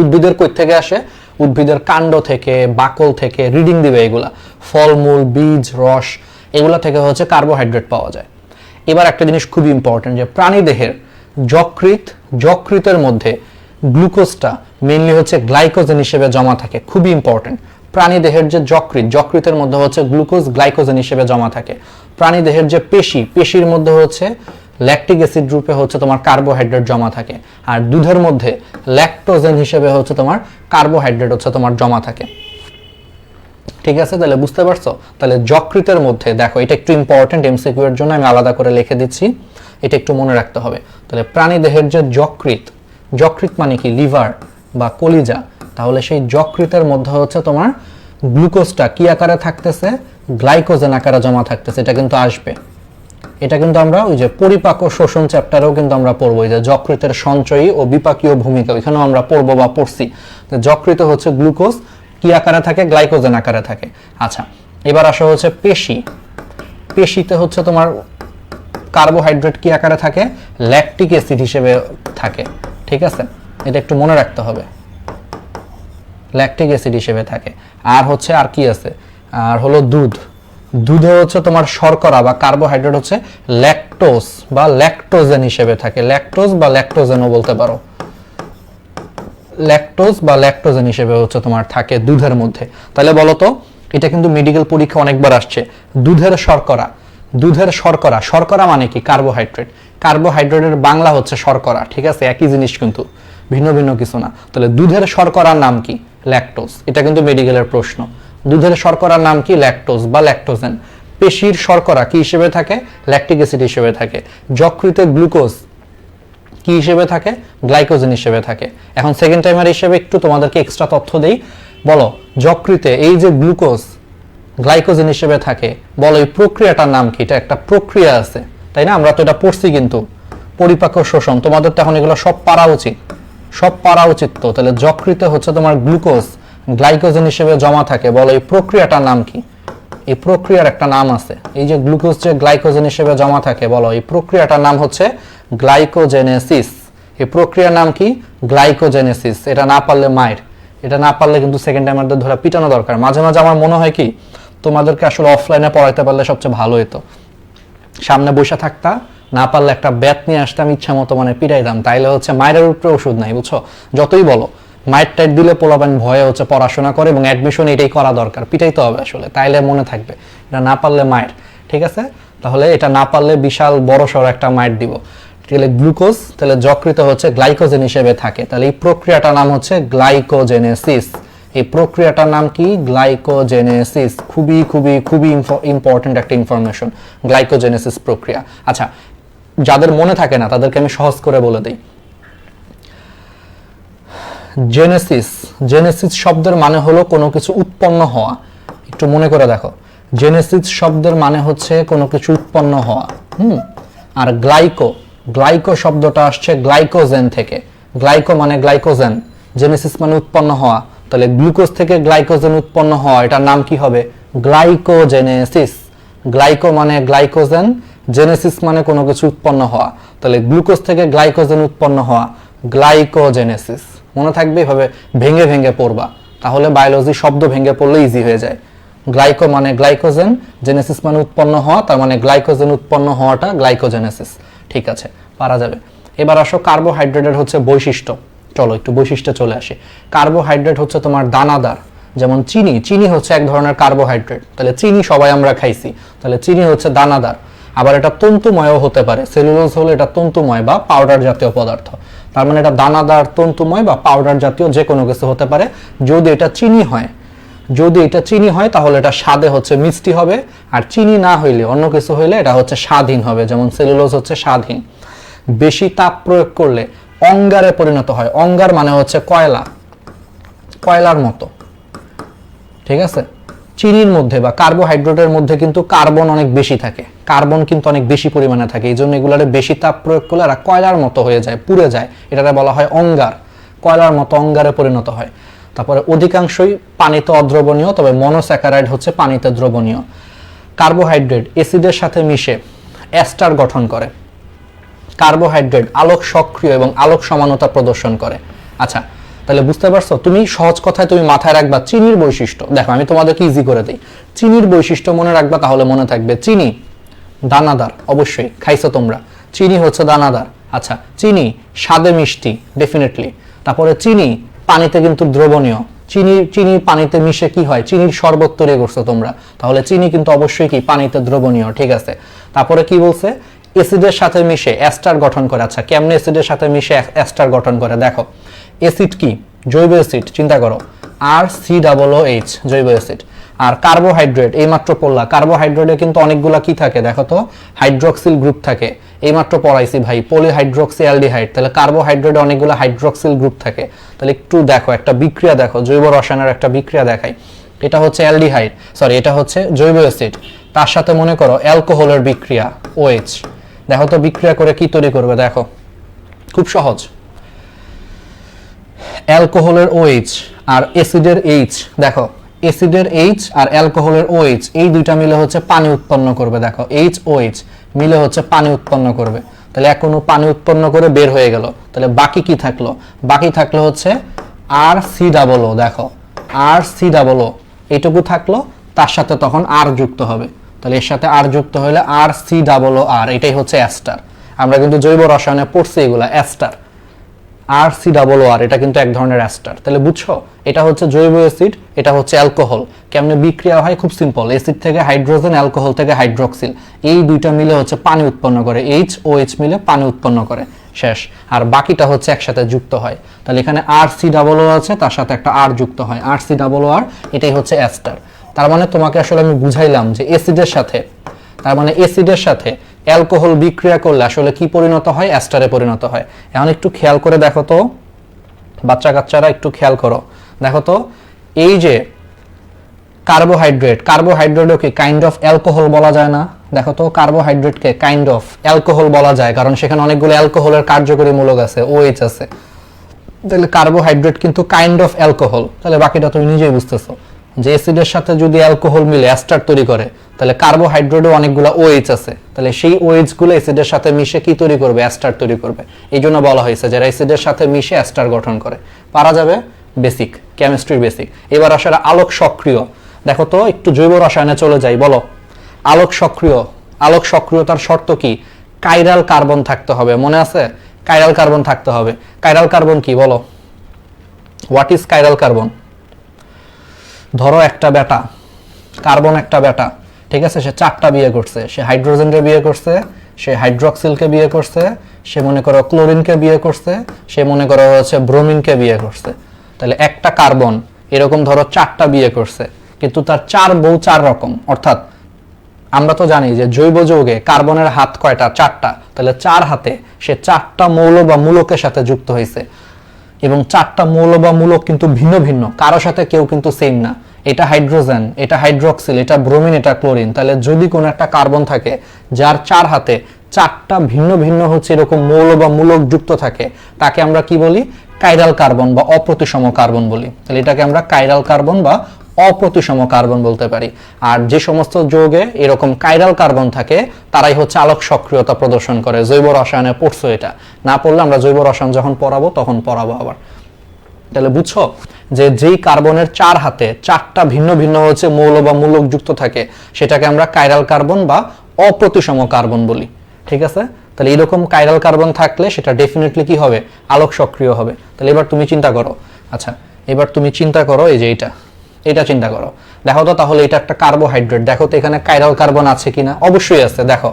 Speaker 1: উদ্ভিদের কই থেকে আসে? উদ্ভিদের কাণ্ড থেকে, বাকল থেকে, রিডিং দিবে এগুলা, ফলমূল, বীজ, রস, এগুলা থেকে হচ্ছে কার্বোহাইড্রেট পাওয়া যায়। এবার একটা জিনিস খুবই ইম্পর্টেন্ট, যে প্রাণীদেহের যকৃতের মধ্যে গ্লুকোজটা মেইনলি হচ্ছে গ্লাইকোজেন হিসেবে জমা থাকে, খুবই ইম্পর্টেন্ট। প্রাণীদেহের যে যকৃতের মধ্যে হচ্ছে গ্লুকোজ গ্লাইকোজেন হিসেবে জমা থাকে। প্রাণীদেহের যে পেশির মধ্যে হচ্ছে ল্যাকটিক অ্যাসিড রূপে হচ্ছে তোমার কার্বোহাইড্রেট জমা থাকে। আর দুধের মধ্যে ল্যাকটোজেন হিসেবে হচ্ছে তোমার কার্বোহাইড্রেট হচ্ছে তোমার জমা থাকে, ঠিক আছে? তাহলে বুঝতে পারছো? তাহলে যকৃতের মধ্যে দেখো, এটা একটু ইম্পর্টেন্ট, এমসিকিউ এর জন্য আমি আলাদা করে লিখে দিচ্ছি, এটা একটু মনে রাখতে হবে। তাহলে প্রাণীদেহের যে যকৃত মানে কি? লিভার বা কলিজা। তাহলে সেই যকৃতের মধ্যে হচ্ছে তোমার গ্লুকোজটা কি আকারে থাকতেছে? গ্লাইকোজেন আকারে জমা থাকতেছে, এটা কিন্তু আসবে। এটা কিন্তু আমরা ওই যে পরিপাক ও শোষণ চ্যাপ্টারেও কিন্তু আমরা পড়বো, যে যকৃতের সঞ্চয়ী ও বিপাকীয় ভূমিকা, ওইখানেও আমরা পড়বো বা পড়ছি। যকৃতে হচ্ছে গ্লুকোজ কি আকারে থাকে? গ্লাইকোজেন আকারে থাকে। আচ্ছা, এবার আসা হচ্ছে পেশিতে হচ্ছে তোমার কার্বোহাইড্রেট কি আকারে থাকে? ল্যাকটিক অ্যাসিড হিসেবে থাকে, ঠিক আছে? এটা একটু মনে রাখতে হবে, ল্যাকটিক অ্যাসিড হিসেবে থাকে। আর হচ্ছে আর কি আছে? আর হলো দুধে হচ্ছে তোমার শর্করা বা কার্বোহাইড্রেট হচ্ছে ল্যাকটোজ বা ল্যাকটোজেন হিসেবে থাকে, ল্যাকটোজ বা ল্যাকটোজেনও বলতে পারো, ল্যাকটোজ বা ল্যাকটোজেন হিসেবে হচ্ছে তোমার থাকে দুধের মধ্যে। তাহলে বলো তো, এটা কিন্তু মেডিকেল পরীক্ষা অনেকবার আসছে, দুধের শর্করা মানে কি? কার্বোহাইড্রেটের বাংলা হচ্ছে শর্করা, ঠিক আছে? একই জিনিস কিন্তু, ভিন্ন ভিন্ন কিছু না। তাহলে দুধের শর্করার নাম কি? ল্যাকটোজ। এটা কিন্তু মেডিকেলের প্রশ্ন, দুধের শর্করার নাম কি? ল্যাকটোজ বা ল্যাকটোজেন। পেশির শর্করা কি হিসেবে থাকে? ল্যাকটিক অ্যাসিড হিসেবে থাকে। যকৃতে গ্লুকোজ কি হিসেবে থাকে? গ্লাইকোজেন হিসেবে থাকে। এখন সেকেন্ড টাইমার হিসেবে একটু তোমাদেরকে এক্সট্রা তথ্য দেই। বলো, যকৃতে এই যে গ্লুকোজ গ্লাইকোজেন হিসেবে থাকে, বলো এই প্রক্রিয়াটার নাম কি? এটা একটা প্রক্রিয়া আছে, তাই না? আমরা তো এটা পড়ছি কিন্তু, পরিপাক ও শোষণ। তোমাদের তো এখন এগুলো সব পারা উচিত তো। তাহলে যকৃতে হচ্ছে তোমার গ্লুকোজ গ্লাইকোজেন হিসেবে জমা থাকে, বলো এই প্রক্রিয়াটার নাম কি? এই প্রক্রিয়ার একটা নাম আছে, এই যে গ্লুকোজ যে গ্লাইকোজেন হিসেবে জমা থাকে, বলো এই প্রক্রিয়াটার নাম হচ্ছে গ্লাইকোজেনেসিস। এই প্রক্রিয়ার নাম কি? গ্লাইকোজেনেসিস। এটা না পারলে মায়ের, এটা না পারলে কিন্তু সেকেন্ড টাইমারদের ধরে পিটানো দরকার। মাঝে মাঝে আমার মনে হয় কি, তোমাদেরকে আসলে অফলাইনে পড়াইতে পারলে সবচেয়ে ভালো হতো। সামনে বসে থাকতা, না পারলে একটা ব্যাট নিয়ে আসতাম, ইচ্ছা মতো মানে পিটাইতাম। তাইলে হচ্ছে মায়ের উপরে ওষুধ নাই, বুঝছো? যতই বলো মাইট টাইট দিলে পোলাপান ভয়ে হচ্ছে পড়াশোনা করে, এবং অ্যাডমিশন এটাই করা দরকার, পিটাইতে হবে আসলে, তাইলে মনে থাকবে। এটা না পারলে মায়ের, ঠিক আছে? তাহলে এটা না পারলে বিশাল বড় সড় একটা মাইট দিব। তাহলে গ্লুকোজ তাহলে যকৃতে হচ্ছে গ্লাইকোজেন হিসেবে থাকে, তাহলে এই প্রক্রিয়াটার নাম হচ্ছে গ্লাইকোজেনেসিস। এই প্রক্রিয়াটার নাম কি? গ্লাইকোজেনেসিস। খুবই খুবই খুবই ইম্পর্টেন্ট একটা ইনফরমেশন, গ্লাইকোজেনেসিস প্রক্রিয়া। আচ্ছা, যাদের মনে থাকে না তাদেরকে আমি সহজ করে বলে দিই। জেনেসিস, জেনেসিস শব্দের মানে হলো কোনো কিছু উৎপন্ন হওয়া। একটু মনে করে দেখো, জেনেসিস শব্দের মানে হচ্ছে কোনো কিছু উৎপন্ন হওয়া। আর গ্লাইকো, গ্লাইকো শব্দটা আসছে গ্লাইকোজেন থেকে। গ্লাইকো মানে গ্লাইকোজেন, জেনেসিস মানে উৎপন্ন হওয়া, তাহলে গ্লুকোজ থেকে গ্লাইকোজেন উৎপন্ন হওয়া, এটার নাম কি হবে? গ্লাইকোজেনেসিস। গ্লাইকো মানে গ্লাইকোজেন, জেনেসিস মানে কোনো কিছু উৎপন্ন হওয়া, তাহলে গ্লুকোজ থেকে গ্লাইকোজেন উৎপন্ন হওয়া, গ্লাইকোজেনেসিস। মনে থাকবে, এভাবে ভেঙে ভেঙে পড়বা, তাহলে বায়োলজি শব্দ ভেঙে পড়লে ইজি হয়ে যায়। গ্লাইকো মানে গ্লাইকোজেন, জেনেসিস মানে উৎপন্ন হওয়া, তার মানে গ্লাইকোজেন উৎপন্ন হওয়াটা গ্লাইকোজেনেসিস। ঠিক আছে, পারা যাবে। এবার আসো কার্বোহাইড্রেটের হচ্ছে বৈশিষ্ট্য। চলো একটু বৈশিষ্ট্যে চলে আসি। কার্বোহাইড্রেট হচ্ছে তোমার দানাদার, যেমন চিনি, চিনি হচ্ছে এক ধরনের কার্বোহাইড্রেট, তাহলে চিনি সবাই আমরা খাইছি, তাহলে চিনি হচ্ছে দানাদার। আবার এটা তন্তুময়ও হতে পারে, সেলুলোজ হলে এটা তন্তুময় বা পাউডার জাতীয় পদার্থ, তার মানে এটা দানাদার, তন্তুময় বা পাউডার জাতীয় যে কোনো কিছু হতে পারে। যদি এটা চিনি হয়, যদি এটা চিনি হয় তাহলে এটা স্বাদে হচ্ছে মিষ্টি হবে, আর চিনি না হইলে অন্য কিছু হইলে এটা হচ্ছে স্বাদহীন হবে, যেমন সেলুলোজ হচ্ছে স্বাদহীন। বেশি তাপ প্রয়োগ করলে অঙ্গারে পরিণত হয়। অঙ্গার মানে হচ্ছে কয়লা, কয়লার মতো। ঠিক আছে, চিনির মধ্যে বা কার্বোহাইড্রেটের মধ্যে কিন্তু কার্বন অনেক বেশি থাকে, কার্বন কিন্তু অনেক বেশি পরিমাণে থাকে, এই জন্য এগুলারে বেশি তাপ প্রয়োগ করলে এরা কয়লার মতো হয়ে যায়, পুড়ে যায়, এটাকে বলা হয় অঙ্গার, কয়লার মতো অঙ্গারে পরিণত হয়। তারপরে অধিকাংশই পানিতে অদ্রবণীয়, তবে মনোস্যাকারাইড হচ্ছে পানিতে দ্রবণীয়। কার্বোহাইড্রেট অ্যাসিডের সাথে মিশে এস্টার গঠন করে। কার্বোহাইড্রেট আলোক সক্রিয় এবং আলোক সমানতা প্রদর্শন করে। আচ্ছা, তাহলে বুঝতে পারছো? তুমি সহজ কথায় তুমি মাথায় রাখবা চিনির বৈশিষ্ট্য। দেখো আমি তোমাদেরকে ইজি করে দিই, চিনির বৈশিষ্ট্য মনে রাখবা, তাহলে মনে থাকবে। চিনি দানাদার, অবশ্যই খাইছো তোমরা, চিনি হচ্ছে দানাদার। আচ্ছা, চিনি স্বাদে মিষ্টি, ডেফিনেটলি। তারপরে চিনি পানিতে কিন্তু দ্রবণীয়, চিনি চিনি পানিতে মিশে কি হয়, চিনির শরবত তৈরি করছো তোমরা, তাহলে চিনি কিন্তু অবশ্যই কি পানিতে দ্রবণীয়। ঠিক আছে, তারপরে কি বলছে? অ্যাসিডের সাথে মিশে এস্টার গঠন করে। আচ্ছা, কেমনে অ্যাসিডের সাথে মিশে এস্টার গঠন করে? দেখো, অ্যাসিড কি? জৈব অ্যাসিড, চিন্তা করো, RCOOH, জৈব অ্যাসিড। আর কার্বোহাইড্রেট এইমাত্র পড়লা, কার্বোহাইড্রেটে কিন্তু অনেকগুলা কি থাকে দেখো তো, হাইড্রক্সিল গ্রুপ থাকে। এইমাত্র পড়াইছি ভাই, পলিহাইড্রক্সি অ্যালডিহাইড, তাহলে কার্বোহাইড্রেটে অনেকগুলো হাইড্রক্সিল গ্রুপ থাকে। তাহলে একটু দেখো, একটা বিক্রিয়া দেখো, জৈব রসায়নের একটা বিক্রিয়া দেখাই। এটা হচ্ছে অ্যালডিহাইড, সরি এটা হচ্ছে জৈব অ্যাসিড, তার সাথে মনে করো অ্যালকোহলের বিক্রিয়া OH। দেখো তো বিক্রিয়া করে কি তৈরি করবে, দেখো খুব সহজ। অ্যালকোহলের OH আর অ্যাসিডের H, দেখো অ্যাসিডের H আর অ্যালকোহলের OH, এই দুইটা মিলে হচ্ছে পানি উৎপন্ন করবে। দেখো HOH মিলে হচ্ছে পানি উৎপন্ন করবে। তাহলে এখনো পানি উৎপন্ন করে বের হয়ে গেল, তাহলে বাকি কি থাকলো? বাকি থাকলো হচ্ছে RCOO। দেখো RCOO এইটুকু থাকলো, তার সাথে তখন R যুক্ত হবে, তাহলে এর সাথে R যুক্ত হলে RCOOR, এটাই হচ্ছে এস্টার। আমরা কিন্তু জৈব রসায়নে পড়ছি এগুলা, এস্টার RCOOR, এটা কিন্তু এক ধরনের এস্টার। তাহলে বুঝছো, এটা হচ্ছে জৈব অ্যাসিড, এটা হচ্ছে অ্যালকোহল। কেমনে বিক্রিয়া হয়? খুব সিম্পল, অ্যাসিড থেকে হাইড্রোজেন, অ্যালকোহল থেকে হাইড্রক্সিল, এই দুইটা মিলে হচ্ছে পানি উৎপন্ন করে, HOH মিলে পানি উৎপন্ন করে, শেষ। আর বাকিটা হচ্ছে একসাথে যুক্ত হয়, তাহলে এখানে RCOO আছে, তার সাথে একটা R যুক্ত হয়, RCOOR, এটাই হচ্ছে এস্টার। তার মানে তোমাকে আসলে আমি বুঝাইলাম যে অ্যাসিডের সাথে, তার মানে অ্যাসিডের সাথে অ্যালকোহল বিক্রিয়া করলে আসলে কি পরিণত হয়? এস্টারে পরিণত হয়। এখন একটু খেয়াল করে দেখো তো বাচ্চা কাচ্চারা, একটু খেয়াল করো, দেখো তো এই যে কার্বোহাইড্রেট, কার্বোহাইড্রেটও কি কাইন্ড অফ অ্যালকোহল বলা যায় না? দেখো তো কার্বোহাইড্রেটকে কাইন্ড অফ অ্যালকোহল বলা যায়, কারণ সেখানে অনেকগুলো অ্যালকোহলের কার্যকরী মূলক আছে, OH আছে। তাহলে কার্বোহাইড্রেট কিন্তু কাইন্ড অফ অ্যালকোহল। তাহলে বাকিটা তুমি নিজেই বুঝতেছো যে অ্যাসিডের সাথে যদি অ্যালকোহল মিলে এস্টার তৈরি করে, তাহলে কার্বোহাইড্রেটে অনেকগুলো OH আছে, তাহলে সেই OH গুলো অ্যাসিডের সাথে মিশে কি তৈরি করবে? এস্টার তৈরি করবে। এই জন্য বলা হয়েছে যারা অ্যাসিডের সাথে মিশে এস্টার গঠন করে। পারা যাবে? বেসিক, কেমিস্ট্রির বেসিক। এবার আসলে আলোক সক্রিয়। দেখো তো একটু জৈব রসায়নে চলে যাই, বলো আলোক সক্রিয়, আলোক সক্রিয়তার শর্ত কি? কাইরাল কার্বন থাকতে হবে, মনে আছে? কাইরাল কার্বন থাকতে হবে। কাইরাল কার্বন কি বলো? What is chiral carbon? ধরো একটা বেটা, কার্বন একটা বেটা, ঠিক আছে, সে 4টা বিয়ে করছে, সে হাইড্রোজেনকে বিয়ে করছে, সে হাইড্রক্সিলকে বিয়ে করছে, সে মনে করো ক্লোরিনকে বিয়ে করছে, সে মনে করো হচ্ছে ব্রোমিনকে বিয়ে করছে। তাহলে একটা কার্বন এরকম ধরো 4টা বিয়ে করছে, কিন্তু তার 4 বউ 4 রকম, অর্থাৎ আমরা তো জানি যে জৈব যৌগে কার্বনের হাত কয়টা? 4টা। তাহলে 4 হাতে সে 4টা মৌল বা মূলকের সাথে যুক্ত হয়েছে, এবং 4টা মৌল বা মূলক কিন্তু ভিন্ন ভিন্ন, কারো সাথে কেউ কিন্তু সেম না। এটা হাইড্রোজেন, এটা হাইড্রোক্সিল, এটা ব্রোমিন, এটা ক্লোরিন। তাহলে যদি কোনো একটা কার্বন থাকে যার 4 হাতে 4টা ভিন্ন ভিন্ন হচ্ছে এরকম মৌল বা মূলক যুক্ত থাকে, তাকে আমরা কি বলি? কাইরাল কার্বন বা অপ্রতিসম কার্বন বলি। তাহলে এটাকে আমরা কাইরাল কার্বন বা অপ্রতিসম কার্বন বলতে পারি। আর যে সমস্ত যৌগে এরকম কাইরাল কার্বন থাকে তারাই হচ্ছে আলোক সক্রিয়তা প্রদর্শন করে। জৈব রসায়নে পড়ছো এটা, না পড়লে আমরা জৈব রসায়ন যখন পড়াবো তখন পড়াবো আবার। তাহলে বুঝছো যে যেই কার্বনের 4 হাতে 4টা ভিন্ন ভিন্ন হচ্ছে মৌল বা মূলক যুক্ত থাকে সেটাকে আমরা কাইরাল কার্বন বা অপ্রতিসম কার্বন বলি। ঠিক আছে? তাহলে এরকম কাইরাল কার্বন থাকলে সেটা ডেফিনেটলি কি হবে? আলোক সক্রিয় হবে। তাহলে এবার তুমি চিন্তা করো, আচ্ছা এবার তুমি চিন্তা করো এই যে এটা চিন্তা করো, দেখো তো তাহলে এটা একটা কার্বোহাইড্রেট, দেখো তো এখানে কাইরাল কার্বন আছে কিনা? অবশ্যই আছে। দেখো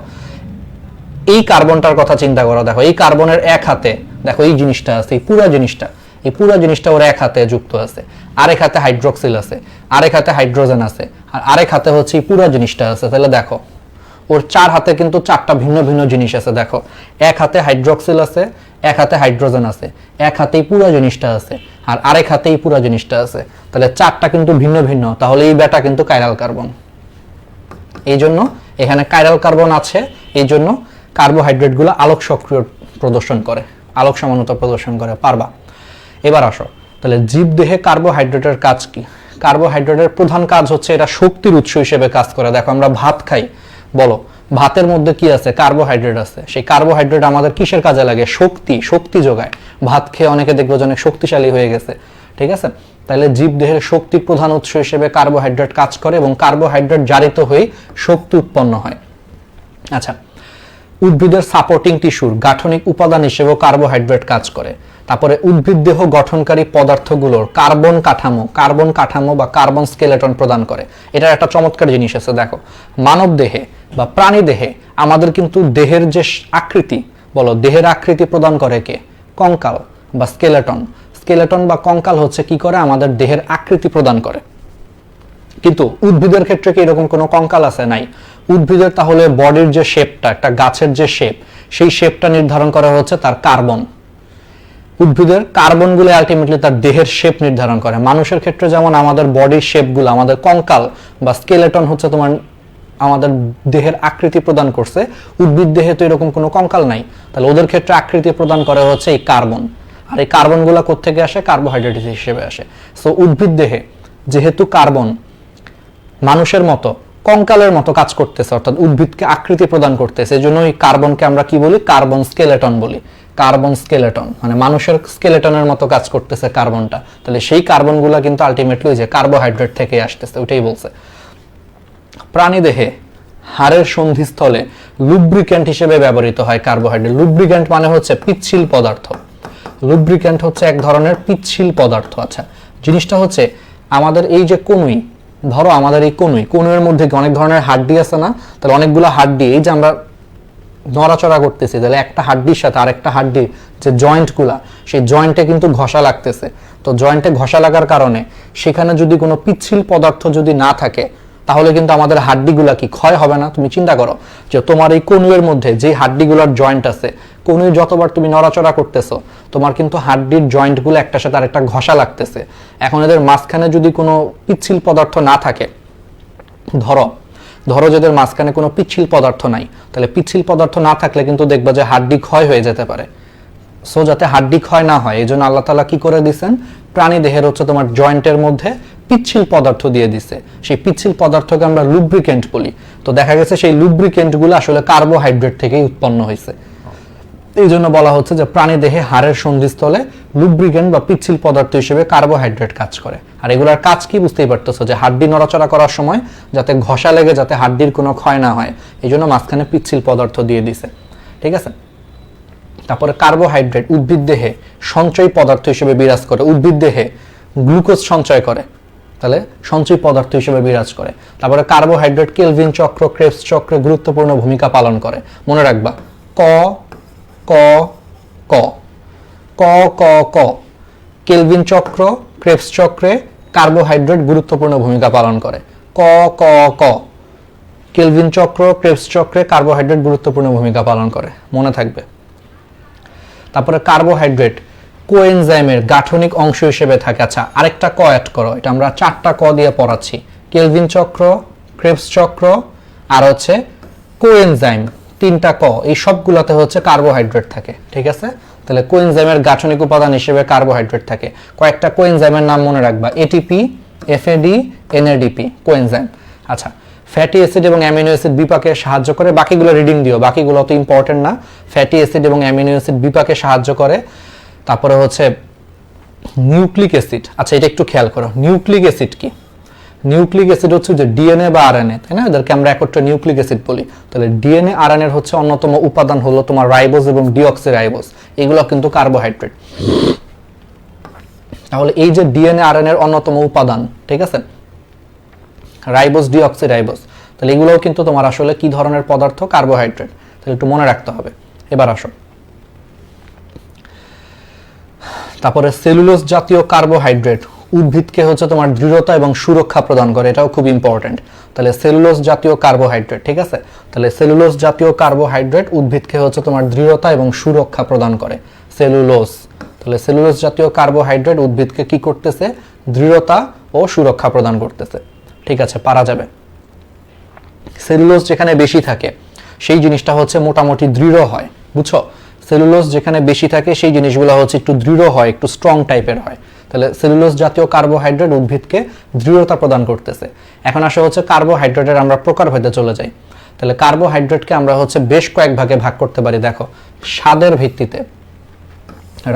Speaker 1: এই কার্বনটার কথা চিন্তা করো, দেখো এই কার্বনের 1 হাতে দেখো এই জিনিসটা আছে, এই পুরো জিনিসটা ওর 1 হাতে যুক্ত আছে, আরেক হাতে হাইড্রোক্সিল আছে, আরেক হাতে হাইড্রোজেন আছে, আর আরেক হাতে হচ্ছে এই পুরো জিনিসটা আছে। তাহলে দেখো ওর 4 হাতে কিন্তু 4টা ভিন্ন ভিন্ন জিনিস আছে। দেখো 1 হাতে হাইড্রোক্সিল আছে, 1 হাতে হাইড্রোজেন আছে, 1 হাতে এই পুরো জিনিসটা আছে, আর আরেক হাতে এই পুরো জিনিসটা আছে। তাহলে 4টা কিন্তু ভিন্ন ভিন্ন, তাহলে এই বেটা কিন্তু কাইরাল কার্বন। এই জন্য এখানে কাইরাল কার্বন আছে, এই জন্য কার্বোহাইড্রেট গুলো আলোক সক্রিয় প্রদর্শন করে, আলোক সমানতা প্রদর্শন করে। পারবা? এবার আসো, তাহলে জীবদেহে কার্বোহাইড্রেটের কাজ কি? কার্বোহাইড্রেটের প্রধান কাজ হচ্ছে এটা শক্তির উৎস হিসেবে কাজ করে। দেখো আমরা ভাত খাই, বলো ভাতের মধ্যে কি আছে? কার্বোহাইড্রেট আছে। সেই কার্বোহাইড্রেট আমাদের কিসের কাজে লাগে? শক্তি যোগায়। ভাত খেয়ে অনেকে দেখবো যে অনেক শক্তিশালী হয়ে গেছে। ঠিক আছে? তাহলে জীবদেহের শক্তি প্রধান উৎস হিসেবে কার্বোহাইড্রেট কাজ করে, এবং কার্বোহাইড্রেট জারিত হয়ে শক্তি উৎপন্ন হয়। আচ্ছা, উদ্ভিদের সাপোর্টিং টিস্যুর গাঠনিক উপাদান হিসেবেও কার্বোহাইড্রেট কাজ করে। তারপরে উদ্ভিদ দেহ গঠনকারী পদার্থগুলোর কার্বন কাঠামো বা কার্বন স্কেলেটন প্রদান করে। এটার একটা চমৎকার জিনিস আছে, দেখো মানব দেহে বা প্রাণী দেহে আমাদের কিন্তু দেহের যে আকৃতি, বলো দেহের আকৃতি প্রদান করে কে? কঙ্কাল বা স্কেলেটন বা কঙ্কাল হচ্ছে কি করে? আমাদের দেহের আকৃতি প্রদান করে। কিন্তু উদ্ভিদের ক্ষেত্রে কি এরকম কোনো কঙ্কাল আছে? নাই। উদ্ভিদের তাহলে বডির যে শেপটা, একটা গাছের যে শেপ, সেই শেপটা নির্ধারণ করা হচ্ছে তার কার্বন। উদ্ভিদের কার্বনগুলো আলটিমেটলি তার দেহের শেপ নির্ধারণ করে। মানুষের ক্ষেত্রে যেমন আমাদের বডির শেপগুলো, আমাদের কঙ্কাল বা স্কেলেটন হচ্ছে তোমার আমাদের দেহের আকৃতি প্রদান করছে, উদ্ভিদ দেহে তো এরকম কোনো কঙ্কাল নাই। তাহলে ওদের ক্ষেত্রে আকৃতি প্রদান করে হচ্ছে এই কার্বন। আর এই কার্বনগুলো কোত্থেকে আসে? কার্বোহাইড্রেট হিসেবে আসে। সো উদ্ভিদ দেহে যেহেতু কার্বন মানুষের মতো কঙ্কালের মতো কাজ করতেছে, অর্থাৎ উদ্ভিদকে আকৃতি প্রদান করতেছে, এই জন্য এই কার্বনকে আমরা কি বলি? কার্বন স্কেলেটন বলি। কার্বন স্কেলেটন মানে মানুষের স্কেলেটনের মতো কাজ করতেছে কার্বনটা। তাহলে সেই কার্বনগুলা কিন্তু আলটিমেটলি যে কার্বোহাইড্রেট থেকে আসতেছে, ওইটাই বলছে। প্রাণী দেহে হাড়ের সন্ধিস্থলে লুব্রিক্যান্ট হিসেবে ব্যবহৃত হয় কার্বোহাইড্রেট। লুব্রিক্যান্ট মানে হচ্ছে পিচ্ছিল পদার্থ। লুব্রিক্যান্ট হচ্ছে এক ধরনের পিচ্ছিল পদার্থ। আচ্ছা, জিনিসটা হচ্ছে আমাদের এই যে কনুই, ধরো আমাদের এই কনুইয়ের মধ্যে অনেক ধরনের হাড্ডি আছে না? তাহলে অনেকগুলো হাড্ডি, এই যে আমরা নড়াচড়া করতেছি, তাহলে একটা হাড্ডির সাথে আরেকটা হাড্ডি যে জয়েন্টগুলা, সেই জয়েন্টে কিন্তু ঘষা লাগতেছে। তো জয়েন্টে ঘষা লাগার কারণে সেখানে যদি কোনো পিচ্ছিল পদার্থ যদি না থাকে, তাহলে কিন্তু আমাদের হাড্ডিগুলা কি ক্ষয় হবে না? তুমি চিন্তা করো যে তোমার এই কনুইয়ের মধ্যে যে হাড্ডিগুলোর জয়েন্ট আছে, কনুই যতবার তুমি নড়াচড়া করতেছো, তোমার কিন্তু হাড্ডির জয়েন্টগুলো একটার সাথে আরেকটা ঘষা লাগতেছে। এখন এদের মাঝখানে যদি কোনো পিচ্ছিল পদার্থ না থাকে, ধরো যাদের মাঝখানে কোনো পিচ্ছিল পদার্থ নাই, তাহলে পিচ্ছিল পদার্থ না থাকলে কিন্তু দেখবা যে হাড্ডি ক্ষয় হয়ে যেতে পারে। সো যাতে হাড্ডি ক্ষয় না হয়, এই জন্য আল্লাহ তাআলা কি করে দিয়েছেন? প্রাণী দেহের হচ্ছে তোমার জয়েন্টের মধ্যে পিচ্ছিল পদার্থ দিয়ে দিছে। সেই পিচ্ছিল পদার্থকে আমরা লুব্রিকেন্ট বলি। তো দেখা গেছে সেই লুব্রিকেন্টগুলো আসলে কার্বোহাইড্রেট থেকেই উৎপন্ন হয়েছে। এই জন্য বলা হচ্ছে যে প্রাণী দেহে হাড়ের সন্ধিস্থলে লুব্রিকেন্ট বা পিচ্ছিল পদার্থ হিসেবে কার্বোহাইড্রেট কাজ করে। আর এগুলোর কাজ কি বুঝতেই পারতেছো, যে হাড্ডি নড়াচড়া করার সময় যাতে ঘষা লেগে যাতে হাড্ডির কোনো ক্ষয় না হয়, এই জন্য মাঝখানে পিচ্ছিল পদার্থ দিয়ে দিছে। ঠিক আছে? তারপরে কার্বোহাইড্রেট উদ্ভিদ দেহে সঞ্চয়ী পদার্থ হিসেবে বিরাজ করে। উদ্ভিদ দেহে গ্লুকোজ সঞ্চয় করে, তাহলে সঞ্চয়ী পদার্থ হিসেবে বিরাজ করে। তারপরে কার্বোহাইড্রেট কেলভিন চক্র, ক্রেবস চক্রে গুরুত্বপূর্ণ ভূমিকা পালন করে। মনে রাখবা ক ক ক ক ক ক কেলভিন চক্র, ক্রেবস চক্রে কার্বোহাইড্রেট গুরুত্বপূর্ণ ভূমিকা পালন করে। ক ক ক কেলভিন চক্র, ক্রেবস চক্রে কার্বোহাইড্রেট গুরুত্বপূর্ণ ভূমিকা পালন করে, মনে থাকবে। তারপরে কার্বোহাইড্রেট কোএনজাইমের গাঠনিক অংশ হিসেবে থাকে। আচ্ছা, আরেকটা ক অ্যাড করো, এটা আমরা 4টা ক দিয়ে পড়াচ্ছি। কেলভিন চক্র, ক্রেবস চক্র আর হচ্ছে কোএনজাইম, 3টা ক, এই সবগুলোতে হচ্ছে কার্বোহাইড্রেট থাকে, ঠিক আছে? তাহলে কোএনজাইমের গাঠনিক উপাদান হিসেবে কার্বোহাইড্রেট থাকে। কয়েকটা কোএনজাইমের নাম মনে রাখবা, এটিপি, এফএডি, এনএডিপি কোএনজাইম। আচ্ছা, ফ্যাটি অ্যাসিড এবং অ্যামিনো অ্যাসিড বিপাকে সাহায্য করে, বাকিগুলো রিডিং দিও, বাকিগুলো তো ইম্পর্টেন্ট না। ফ্যাটি অ্যাসিড এবং অ্যামিনো অ্যাসিড বিপাকে সাহায্য করে। তারপরে হচ্ছে নিউক্লিক অ্যাসিড। আচ্ছা, এটা একটু খেয়াল করো, নিউক্লিক অ্যাসিড কি? নিউক্লিক অ্যাসিড হচ্ছে যে ডিএনএ বা আরএনএ, তাই না? এদেরকে আমরা একত্রে নিউক্লিক অ্যাসিড বলি। তাহলে ডিএনএ আরএনএ এর হচ্ছে অন্যতম উপাদান হলো তোমার রাইবোজ এবং ডিঅক্সিরাইবোজ, এগুলো কিন্তু কার্বোহাইড্রেট। তাহলে এই যে ডিএনএ আরএনএ এর অন্যতম উপাদান, ঠিক আছে, রাইবোজ, ডিঅক্সিরাইবোজ, তাহলে এগুলোও কিন্তু তোমার আসলে কি ধরনের পদার্থ? কার্বোহাইড্রেট। তাহলে একটু মনে রাখতে হবে। এবার আসো, তারপরে সেলুলোজ জাতীয় কার্বোহাইড্রেট উদ্ভিদকে হচ্ছে তোমার দৃঢ়তা এবং সুরক্ষা প্রদান করে, এটাও খুব ইম্পর্টেন্ট। তাহলে সেলুলোজ জাতীয় কার্বোহাইড্রেট, ঠিক আছে, তাহলে সেলুলোজ জাতীয় কার্বোহাইড্রেট উদ্ভিদকে হচ্ছে তোমার দৃঢ়তা এবং সুরক্ষা প্রদান করে, সেলুলোজ। তাহলে সেলুলোজ জাতীয় কার্বোহাইড্রেট উদ্ভিদকে কি করতেছে? দৃঢ়তা ও সুরক্ষা প্রদান করতেছে, ঠিক আছে, পারা যাবে। সেলুলোজ যেখানে বেশি থাকে সেই জিনিসটা হচ্ছে মোটামুটি দৃঢ় হয়, বুঝছো? সেলুলোজ যেখানে বেশি থাকে সেই জিনিসগুলো হচ্ছে একটু দৃঢ় হয়, একটু স্ট্রং টাইপের হয়। তাহলে সেলুলোজ জাতীয় কার্বোহাইড্রেট উদ্ভিদকে দৃঢ়তা প্রদান করতেছে। এখন আসা হচ্ছে কার্বোহাইড্রেটের আমরা প্রকারভেদে চলে যাই। তাহলে কার্বোহাইড্রেটকে আমরা হচ্ছে বেশ কয়েক ভাগে ভাগ করতে পারি। দেখো, স্বাদের ভিত্তিতে,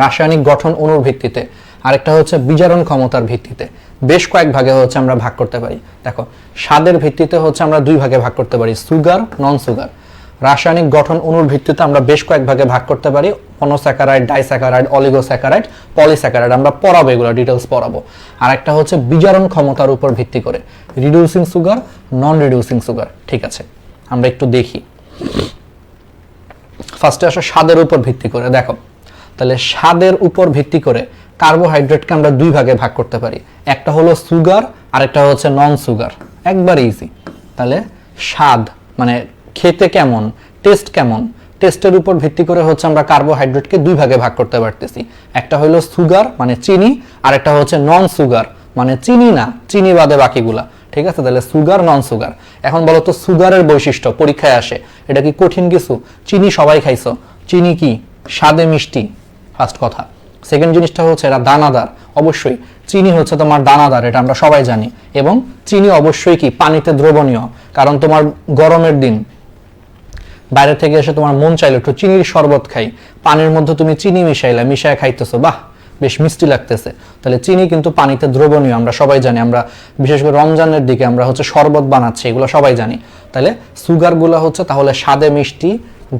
Speaker 1: রাসায়নিক গঠন অণুর ভিত্তিতে, আরেকটা হচ্ছে বিজারণ ক্ষমতার ভিত্তিতে, বেশ কয়েক ভাগে হচ্ছে আমরা ভাগ করতে পারি। দেখো, স্বাদের ভিত্তিতে হচ্ছে আমরা 2 ভাগে ভাগ করতে পারি, সুগার, নন সুগার। রাসায়নিক গঠন অণুর ভিত্তিতে আমরা বেশ কয়েক ভাগে ভাগ করতে পারি, মনোস্যাকারাইড, ডাইস্যাকারাইড, অলিগোস্যাকারাইড, পলিস্যাকারাইড, আমরা পড়াবো, এগুলো ডিটেইলস পড়াবো। আর একটা হচ্ছে বিজারণ ক্ষমতার উপর ভিত্তি করে, রিডিউসিং সুগার, নন রিডিউসিং সুগার, ঠিক আছে? আমরা একটু দেখি। ফার্স্টে আসো স্বাদের উপর ভিত্তি করে। দেখো, তাহলে স্বাদের উপর ভিত্তি করে কার্বোহাইড্রেটকে আমরা 2 ভাগে ভাগ করতে পারি, একটা হলো সুগার, আরেকটা হচ্ছে নন সুগার, একবার ইজি। তাহলে স্বাদ মানে খেতে কেমন, টেস্ট কেমন, টেস্টের উপর ভিত্তি করে হচ্ছে আমরা কার্বোহাইড্রেটকে 2 ভাগে ভাগ করতে পারতেছি। একটা হলো সুগার মানে চিনি, আর একটা হচ্ছে নন সুগার মানে চিনি না, চিনি বাদে বাকিগুলা, ঠিক আছে? তাহলে সুগার, নন সুগার। এখন বলো তো সুগারের বৈশিষ্ট্য পরীক্ষায় আসে, এটা কি কঠিন কিছু? চিনি সবাই খাইছো, চিনি কি স্বাদে মিষ্টি, ফার্স্ট কথা। সেকেন্ড জিনিসটা হচ্ছে এটা দানাদার, অবশ্যই চিনি হচ্ছে তোমার দানাদার, এটা আমরা সবাই জানি। এবং চিনি অবশ্যই কি পানিতে দ্রবণীয়, কারণ তোমার গরমের দিন বাইরে থেকে এসে তোমার মন চাইলো একটু চিনির শরবত খাই, পানির মধ্যে তুমি চিনি মিশায় খাইতেছো, বাহ বেশ মিষ্টি লাগতেছে। তাহলে চিনি কিন্তু পানিতে দ্রবণীয়, আমরা সবাই জানি। আমরা বিশেষ করে রমজানের দিকে আমরা হচ্ছে শরবত বানাচ্ছি, এগুলো সবাই জানি। তাহলে সুগারগুলো হচ্ছে তাহলে স্বাদে মিষ্টি,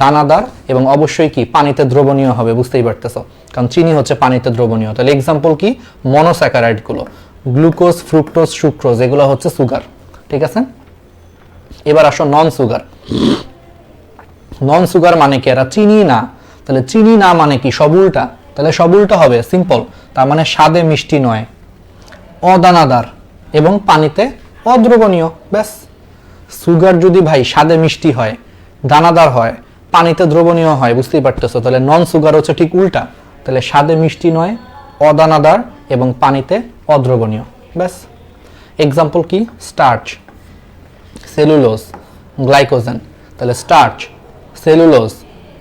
Speaker 1: দানাদার এবং অবশ্যই কি পানিতে দ্রবণীয় হবে, বুঝতেই পারতেছো, কারণ চিনি হচ্ছে পানিতে দ্রবণীয়। তাহলে এক্সাম্পল কি? মনোস্যাকারাইড গুলো, গ্লুকোজ, ফ্রুক্টোজ, সুক্রোজ, এগুলো হচ্ছে সুগার, ঠিক আছে? এবার আসো নন সুগার। নন সুগার মানে কি? এরা চিনি না। তাহলে চিনি না মানে কি? সব উল্টা। তাহলে সব উল্টা হবে, সিম্পল। তার মানে স্বাদে মিষ্টি নয়, অদানাদার এবং পানিতে অদ্রবণীয়, ব্যাস। সুগার যদি ভাই স্বাদে মিষ্টি হয়, দানাদার হয়, পানিতে দ্রবণীয় হয়, বুঝতেই পারতেছো, তাহলে নন সুগার হচ্ছে ঠিক উল্টা। তাহলে স্বাদে মিষ্টি নয়, অদানাদার এবং পানিতে অদ্রবণীয়, ব্যাস। এক্সাম্পল কি? Starch, cellulose, glycogen. তাহলে স্টার্চ, সেলুলোজ,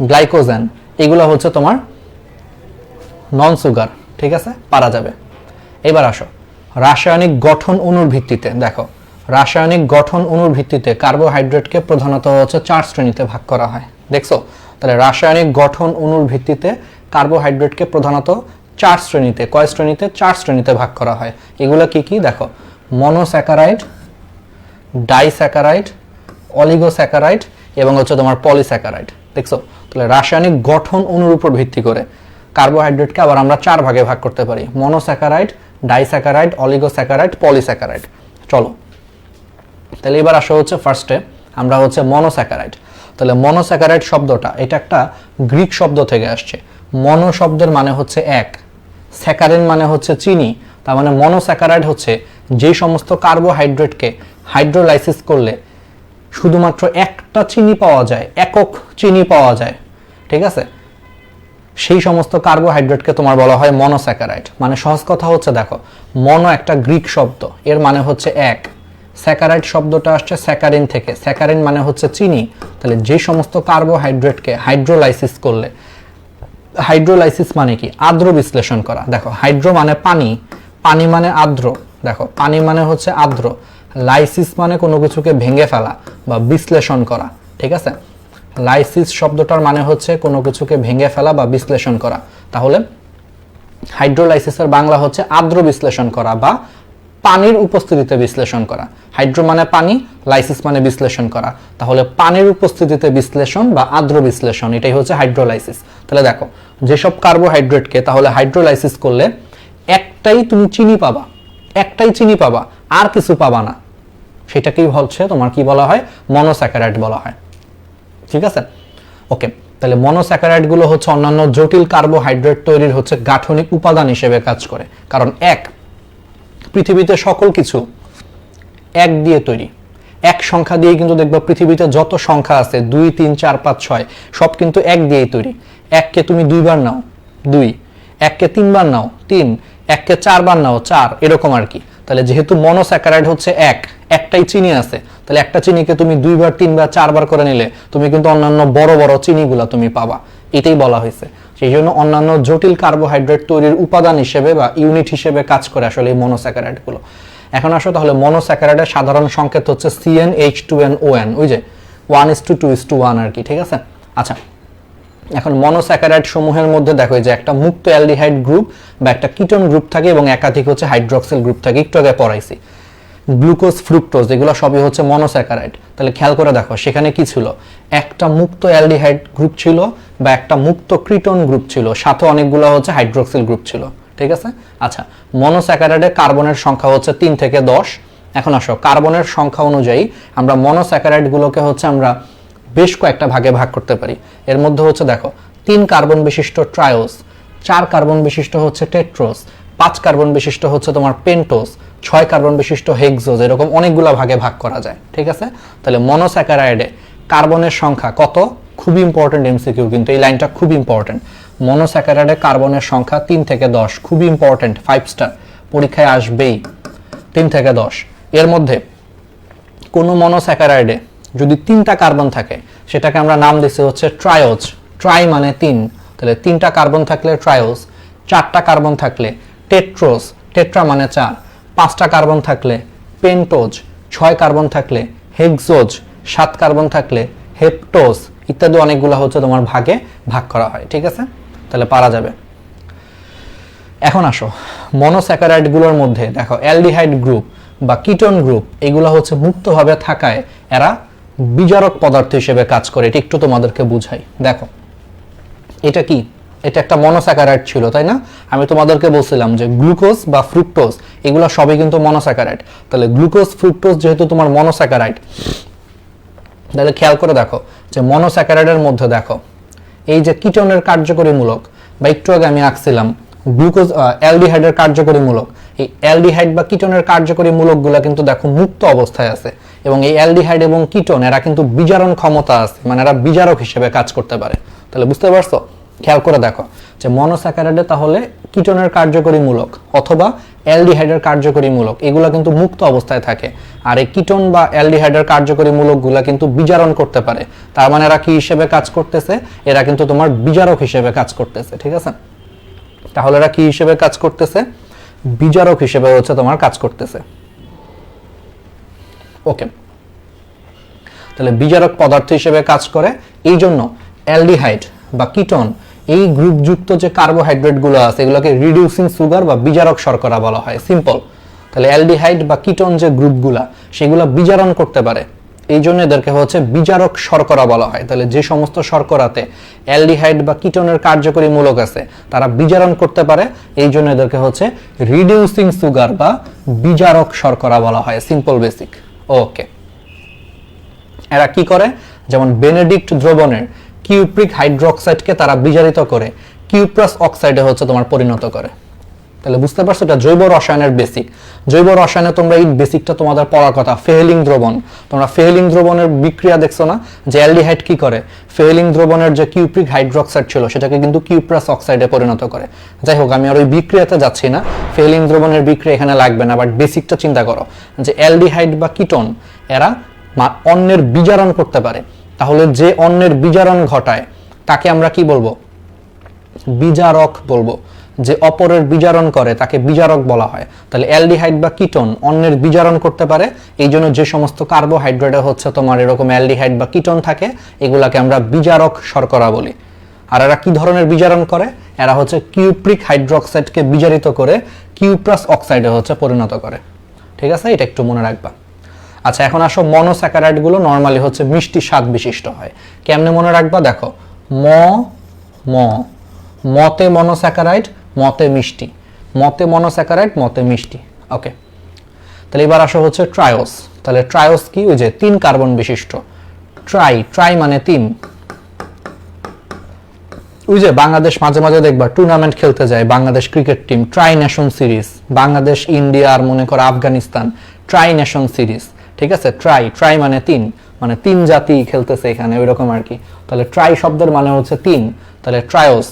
Speaker 1: গ্লাইকোজেন এগুলো হচ্ছে তোমার নন সুগার, ঠিক আছে, পারা যাবে। এবার আসো রাসায়নিক গঠন অণুর ভিত্তিতে। দেখো, রাসায়নিক গঠন অণুর ভিত্তিতে কার্বোহাইড্রেটকে প্রধানত হচ্ছে 4 শ্রেণীতে ভাগ করা হয়, দেখছো? তাহলে রাসায়নিক গঠন অণুর ভিত্তিতে কার্বোহাইড্রেটকে প্রধানত 4 শ্রেণীতে, কয় শ্রেণীতে? 4 শ্রেণীতে ভাগ করা হয়। এগুলো কি কি? দেখো, মনোস্যাকারাইড, ডাইস্যাকারাইড, অলিগোস্যাকারাইড এবং হচ্ছে তোমার পলিস্যাকারাইড, দেখছো? তাহলে রাসায়নিক গঠন অণুর উপর ভিত্তি করে কার্বোহাইড্রেটকে আবার আমরা 4 ভাগে ভাগ করতে পারি, মনোস্যাকারাইড, ডাইস্যাকারাইড, অলিগোস্যাকারাইড, পলিস্যাকারাইড। চলো তাহলে এবার আসা হচ্ছে ফার্স্টে আমরা হচ্ছে মনোস্যাকারাইড। তাহলে মনোস্যাকারাইড শব্দটা এটা একটা গ্রিক শব্দ থেকে আসছে। মনো শব্দের মানে হচ্ছে এক, স্যাকারিন মানে হচ্ছে চিনি। তার মানে মনোস্যাকারাইড হচ্ছে যে সমস্ত কার্বোহাইড্রেটকে হাইড্রোলাইসিস করলে শুধুমাত্র একটা চিনি পাওয়া যায়, একক চিনি পাওয়া যায়, ঠিক আছে, সেই সমস্ত কার্বোহাইড্রেটকে তোমার বলা হয় মনোস্যাকারাইড। মানে সহজ কথা হচ্ছে দেখো, মনো একটা গ্রিক শব্দ, এর মানে হচ্ছে এক, স্যাকারাইড শব্দটা আসছে স্যাকারিন থেকে, স্যাকারিন মানে হচ্ছে চিনি। তাহলে যে সমস্ত কার্বোহাইড্রেটকে হাইড্রোলাইসিস করলে, হাইড্রোলাইসিস মানে কি, আর্দ্র বিশ্লেষণ করা। দেখো হাইড্রো মানে পানি, পানি মানে আর্দ্র, দেখো পানি মানে হচ্ছে আর্দ্র, লাইসিস মানে কোনো কিছুকে ভেঙে ফেলা বা বিশ্লেষণ করা, ঠিক আছে। লাইসিস শব্দটার মানে হচ্ছে কোনো কিছুকে ভেঙে ফেলা বা বিশ্লেষণ করা। তাহলে হাইড্রোলাইসিসের বাংলা হচ্ছে আর্দ্র বিশ্লেষণ করা বা পানির উপস্থিতিতে বিশ্লেষণ করা। হাইড্রো মানে পানি, লাইসিস মানে বিশ্লেষণ করা। তাহলে পানির উপস্থিতিতে বিশ্লেষণ বা আর্দ্র বিশ্লেষণ, এটাই হচ্ছে হাইড্রোলাইসিস। তাহলে দেখো যেসব কার্বোহাইড্রেটকে তাহলে হাইড্রোলাইসিস করলে একটাই তুমি চিনি পাবা, একটাই চিনি পাবা, আর কিছু পাবা না, সেটাকেই হচ্ছে তোমার কি বলা হয়, মনোস্যাকারাইড বলা হয়, ঠিক আছে। ওকে, তাহলে মনোস্যাকারাইড গুলো হচ্ছে অন্যান্য জটিল কার্বোহাইড্রেট তৈরির হচ্ছে গাঠনিক উপাদান হিসেবে কাজ করে। কারণ এক, পৃথিবীতে সকল কিছু এক দিয়ে তৈরি, এক সংখ্যা দিয়ে কিন্তু দেখবা পৃথিবীতে যত সংখ্যা আছে 2 3 4 5 6 সব কিন্তু এক দিয়েই তৈরি। এককে তুমি 2 বার নাও 2, এককে 3 বার নাও 3, এককে 4 বার নাও 4, এরকম আর কি। তাহলে যেহেতু মনোস্যাকারাইড হচ্ছে একটাই চিনি আছে, তাহলে একটা চিনিকে তুমি 2 বার 3 বার 4 বার করে নিলে তুমি কিন্তু অন্যান্য বড় বড় চিনিগুলা তুমি পাবা, এটাই বলা হয়েছে। সেই জন্য অন্যান্য জটিল কার্বোহাইড্রেট তৈরির উপাদান হিসেবে বা ইউনিট হিসেবে কাজ করে আসলে এই মনোস্যাকারাইড গুলো। এখন আসো তাহলে মনোস্যাকারাইডের সাধারণ সংকেত হচ্ছে CnH2nOn, ওই যে 1:2:1 আর কি, ঠিক আছে। আচ্ছা, এখন মনোস্যাকারাইড সমূহের মধ্যে দেখো যে একটা মুক্ত অ্যালডিহাইড গ্রুপ বা একটা কিটোন গ্রুপ থাকে এবং একাধিক হচ্ছে হাইড্রক্সিল গ্রুপ থাকে, একটু আগে পড়াইছি। গ্লুকোজ, ফ্রুক্টোজ এগুলো সবই হচ্ছে মনোস্যাকারাইড। তাহলে খেয়াল করে দেখো সেখানে কি ছিল, একটা মুক্ত অ্যালডিহাইড গ্রুপ ছিল বা একটা মুক্ত কিটোন গ্রুপ ছিল, সাথে অনেকগুলো হচ্ছে হাইড্রক্সিল গ্রুপ ছিল, ঠিক আছে। আচ্ছা, মনোস্যাকারাইডে কার্বনের সংখ্যা হচ্ছে 3 থেকে 10। এখন আসো কার্বনের সংখ্যা অনুযায়ী আমরা মনোস্যাকারাইড গুলোকে হচ্ছে আমরা বেশ কয়েকটা ভাগে ভাগ করতে পারি। এর মধ্যে হচ্ছে দেখো 3 কার্বন বিশিষ্ট ট্রায়োস, 4 কার্বন বিশিষ্ট হচ্ছে টেট্রোস, 5 কার্বন বিশিষ্ট হচ্ছে তোমার পেন্টোস, 6 কার্বন বিশিষ্ট হেক্সোজ, এরকম অনেকগুলো ভাগে ভাগ করা যায়, ঠিক আছে। তাহলে মনোস্যাকারাইডে কার্বনের সংখ্যা কত, খুব ইম্পর্টেন্ট এমসিকিউ, কিন্তু এই লাইনটা খুব ইম্পর্টেন্ট। মনোস্যাকারাইডে কার্বনের সংখ্যা 3 থেকে 10, খুব ইম্পর্টেন্ট, 5 স্টার, পরীক্ষায় আসবেই, 3 থেকে 10। এর মধ্যে কোনো মনোস্যাকারাইডে যদি 3টা কার্বন থাকে সেটাকে আমরা নাম দিচ্ছি হচ্ছে ট্রায়োজ, ট্রাই মানে 3, তাহলে 3টা কার্বন থাকলে ট্রায়োজ, 4টা কার্বন থাকলে টেট্রোস, টেট্রা মানে 4, 5টা কার্বন থাকলে পেন্টোজ, 6 কার্বন থাকলে হেক্সোজ, 7 কার্বন থাকলে হেপ্টোজ, ইত্যাদি অনেকগুলো হচ্ছে তোমার ভাগে ভাগ করা হয়, ঠিক আছে। তাহলে পারা যাবে। এখন আসো মনোস্যাকারাইড গুলোর মধ্যে দেখো অ্যালডিহাইড গ্রুপ বা কিটোন গ্রুপ এগুলো হচ্ছে মুক্তভাবে থাকায় এরা বিজারক পদার্থ হিসেবে কাজ করে। এটা একটু তোমাদেরকে বুঝাই। দেখো এটা কি, এটা একটা মনোস্যাকারাইড ছিল, তাই না? আমি তোমাদেরকে বলছিলাম যে গ্লুকোজ বা ফ্রুক্টোজ এগুলো সবই কিন্তু মনোস্যাকারাইড। তাহলে গ্লুকোজ, ফ্রুক্টোজ যেহেতু তোমার মনোস্যাকারাইড, তাহলে খেয়াল করে দেখো যে মনোস্যাকারাইডের মধ্যে দেখো এই যে কিটোনের কার্যকরী মূলক বা একটু আগে আমি আঁকছিলাম গ্লুকোজ অ্যালডিহাইডের কার্যকরী মূলক, এই অ্যালডিহাইড বা কিটোনের কার্যকরী মূলকগুলো কিন্তু দেখো মুক্ত অবস্থায় আছে এবং এই অ্যালডিহাইড এবং কিটোন এরা কিন্তু বিজারণ ক্ষমতা আছে, মানে এরা বিজারক হিসেবে কাজ করতে পারে। তাহলে বুঝতে পারছো? খেয়াল করে দেখো যে মনোস্যাকারাইডে তাহলে কিটোনের কার্যকরী মূলক অথবা অ্যালডিহাইডের কার্যকরী মূলক এগুলো কিন্তু মুক্ত অবস্থায় থাকে, আর এই কিটোন বা অ্যালডিহাইডের কার্যকরী মূলকগুলো কিন্তু বিজারণ করতে পারে। তার মানে এরা কি হিসেবে কাজ করতেছে? এরা কিন্তু তোমার বিজারক হিসেবে কাজ করতেছে, ঠিক আছে। তাহলে এরা কি হিসেবে কাজ করতেছে? বিজারক হিসেবে হচ্ছে তোমার কাজ করতেছে। ওকে, তাহলে বিজারক পদার্থ হিসেবে কাজ করে। এই জন্য অ্যালডিহাইড বা কিটোন এই গ্রুপযুক্ত যে কার্বোহাইড্রেট গুলো আছে এগুলোকে রিডিউসিং সুগার বা বিজারক শর্করা বলা হয়, সিম্পল। তাহলে অ্যালডিহাইড বা কিটোন যে গ্রুপগুলা সেগুলো বিজারণ করতে পারে, এই জন্য এদেরকে হচ্ছে বিজারক শর্করা বলা হয়। তাহলে যে সমস্ত শর্করাতে অ্যালডিহাইড বা কিটোনের কার্যকরী মূলক আছে তারা বিজারণ করতে পারে, এই জন্য এদেরকে হচ্ছে রিডিউসিং সুগার বা বিজারক শর্করা বলা হয়, সিম্পল বেসিক। ওকে, এরা কি করে? যেমন বেনেডিক্ট দ্রবণের কিউপ্রিক হাইড্রোক্সাইডকে তারা বিজারিত করে কিউপ্রাস অক্সাইডে হচ্ছে তোমার পরিণত করে। তাহলে বুঝতে পারছো এটা জৈব রসায়নের বেসিক। জৈব রসায়নে তোমরা এই বেসিকটা তোমাদের পড়ার কথা। ফেহেলিং দ্রবণ, তোমরা ফেহেলিং দ্রবণের বিক্রিয়া দেখছো না, যে অ্যালডিহাইড কি করে, ফেহেলিং দ্রবণের যে কিউপ্রিক হাইড্রোক্সাইড ছিল সেটাকে কিন্তু কিউপ্রাস অক্সাইডে পরিণত করে। যাই হোক, আমি আর ওই বিক্রিয়াতে যাচ্ছি না, ফেহেলিং দ্রবণের বিক্রিয়া এখানে লাগবে না, বাট বেসিকটা চিন্তা করো যে অ্যালডিহাইড বা কিটোন এরা অন্যের বিজারণ করতে পারে। তাহলে যে অন্যের বিজারণ ঘটায় তাকে আমরা কি বলবো? বিজারক বলবো। যে অপরের বিজারণ করে তাকে বিজারক বলা হয়। তাহলে অ্যালডিহাইড বা কিটোন অন্যের বিজারণ করতে পারে, এই জন্য যে সমস্ত কার্বোহাইড্রেটে হচ্ছে তোমার এরকম অ্যালডিহাইড বা কিটোন থাকে এগুলাকে আমরা বিজারক শর্করা বলি। আর এরা কি ধরনের বিজারণ করে? এরা হচ্ছে কিউপ্রিক হাইড্রোক্সাইডকে বিজারিত করে কিউপ্রাস অক্সাইডে হচ্ছে পরিণত করে। ঠিক আছে, এটা একটু মনে রাখবা। আচ্ছা, এখন আসো মনোস্যাকারাইড গুলো নরমালি হচ্ছে মিষ্টি স্বাদ বিশিষ্ট হয়। কেমনে মনে রাখবা? দেখো, মতে মনোস্যাকারাইড, মতে মিষ্টি, মতে মনোস্যাকারাইড, মতে মিষ্টি। ওকে, তাহলে এবার আসো হচ্ছে ট্রায়োস। তাহলে ট্রায়োস কি? ওই যে 3 কার্বন বিশিষ্ট। ট্রাই মানে 3। ওই যে বাংলাদেশ মাঝে মাঝে দেখবা টুর্নামেন্ট খেলতে যায়, Bangladesh cricket team, tri nation series, Bangladesh, India আর মনে করো আফগানিস্তান, ট্রাই নেশন সিরিজ। ঠিক আছে, ট্রাই মানে 3, মানে 3 জাতি খেলতেছে এখানে, ওইরকম আর কি। তাহলে ট্রাই শব্দের মানে হচ্ছে 3। তাহলে ট্রায়োস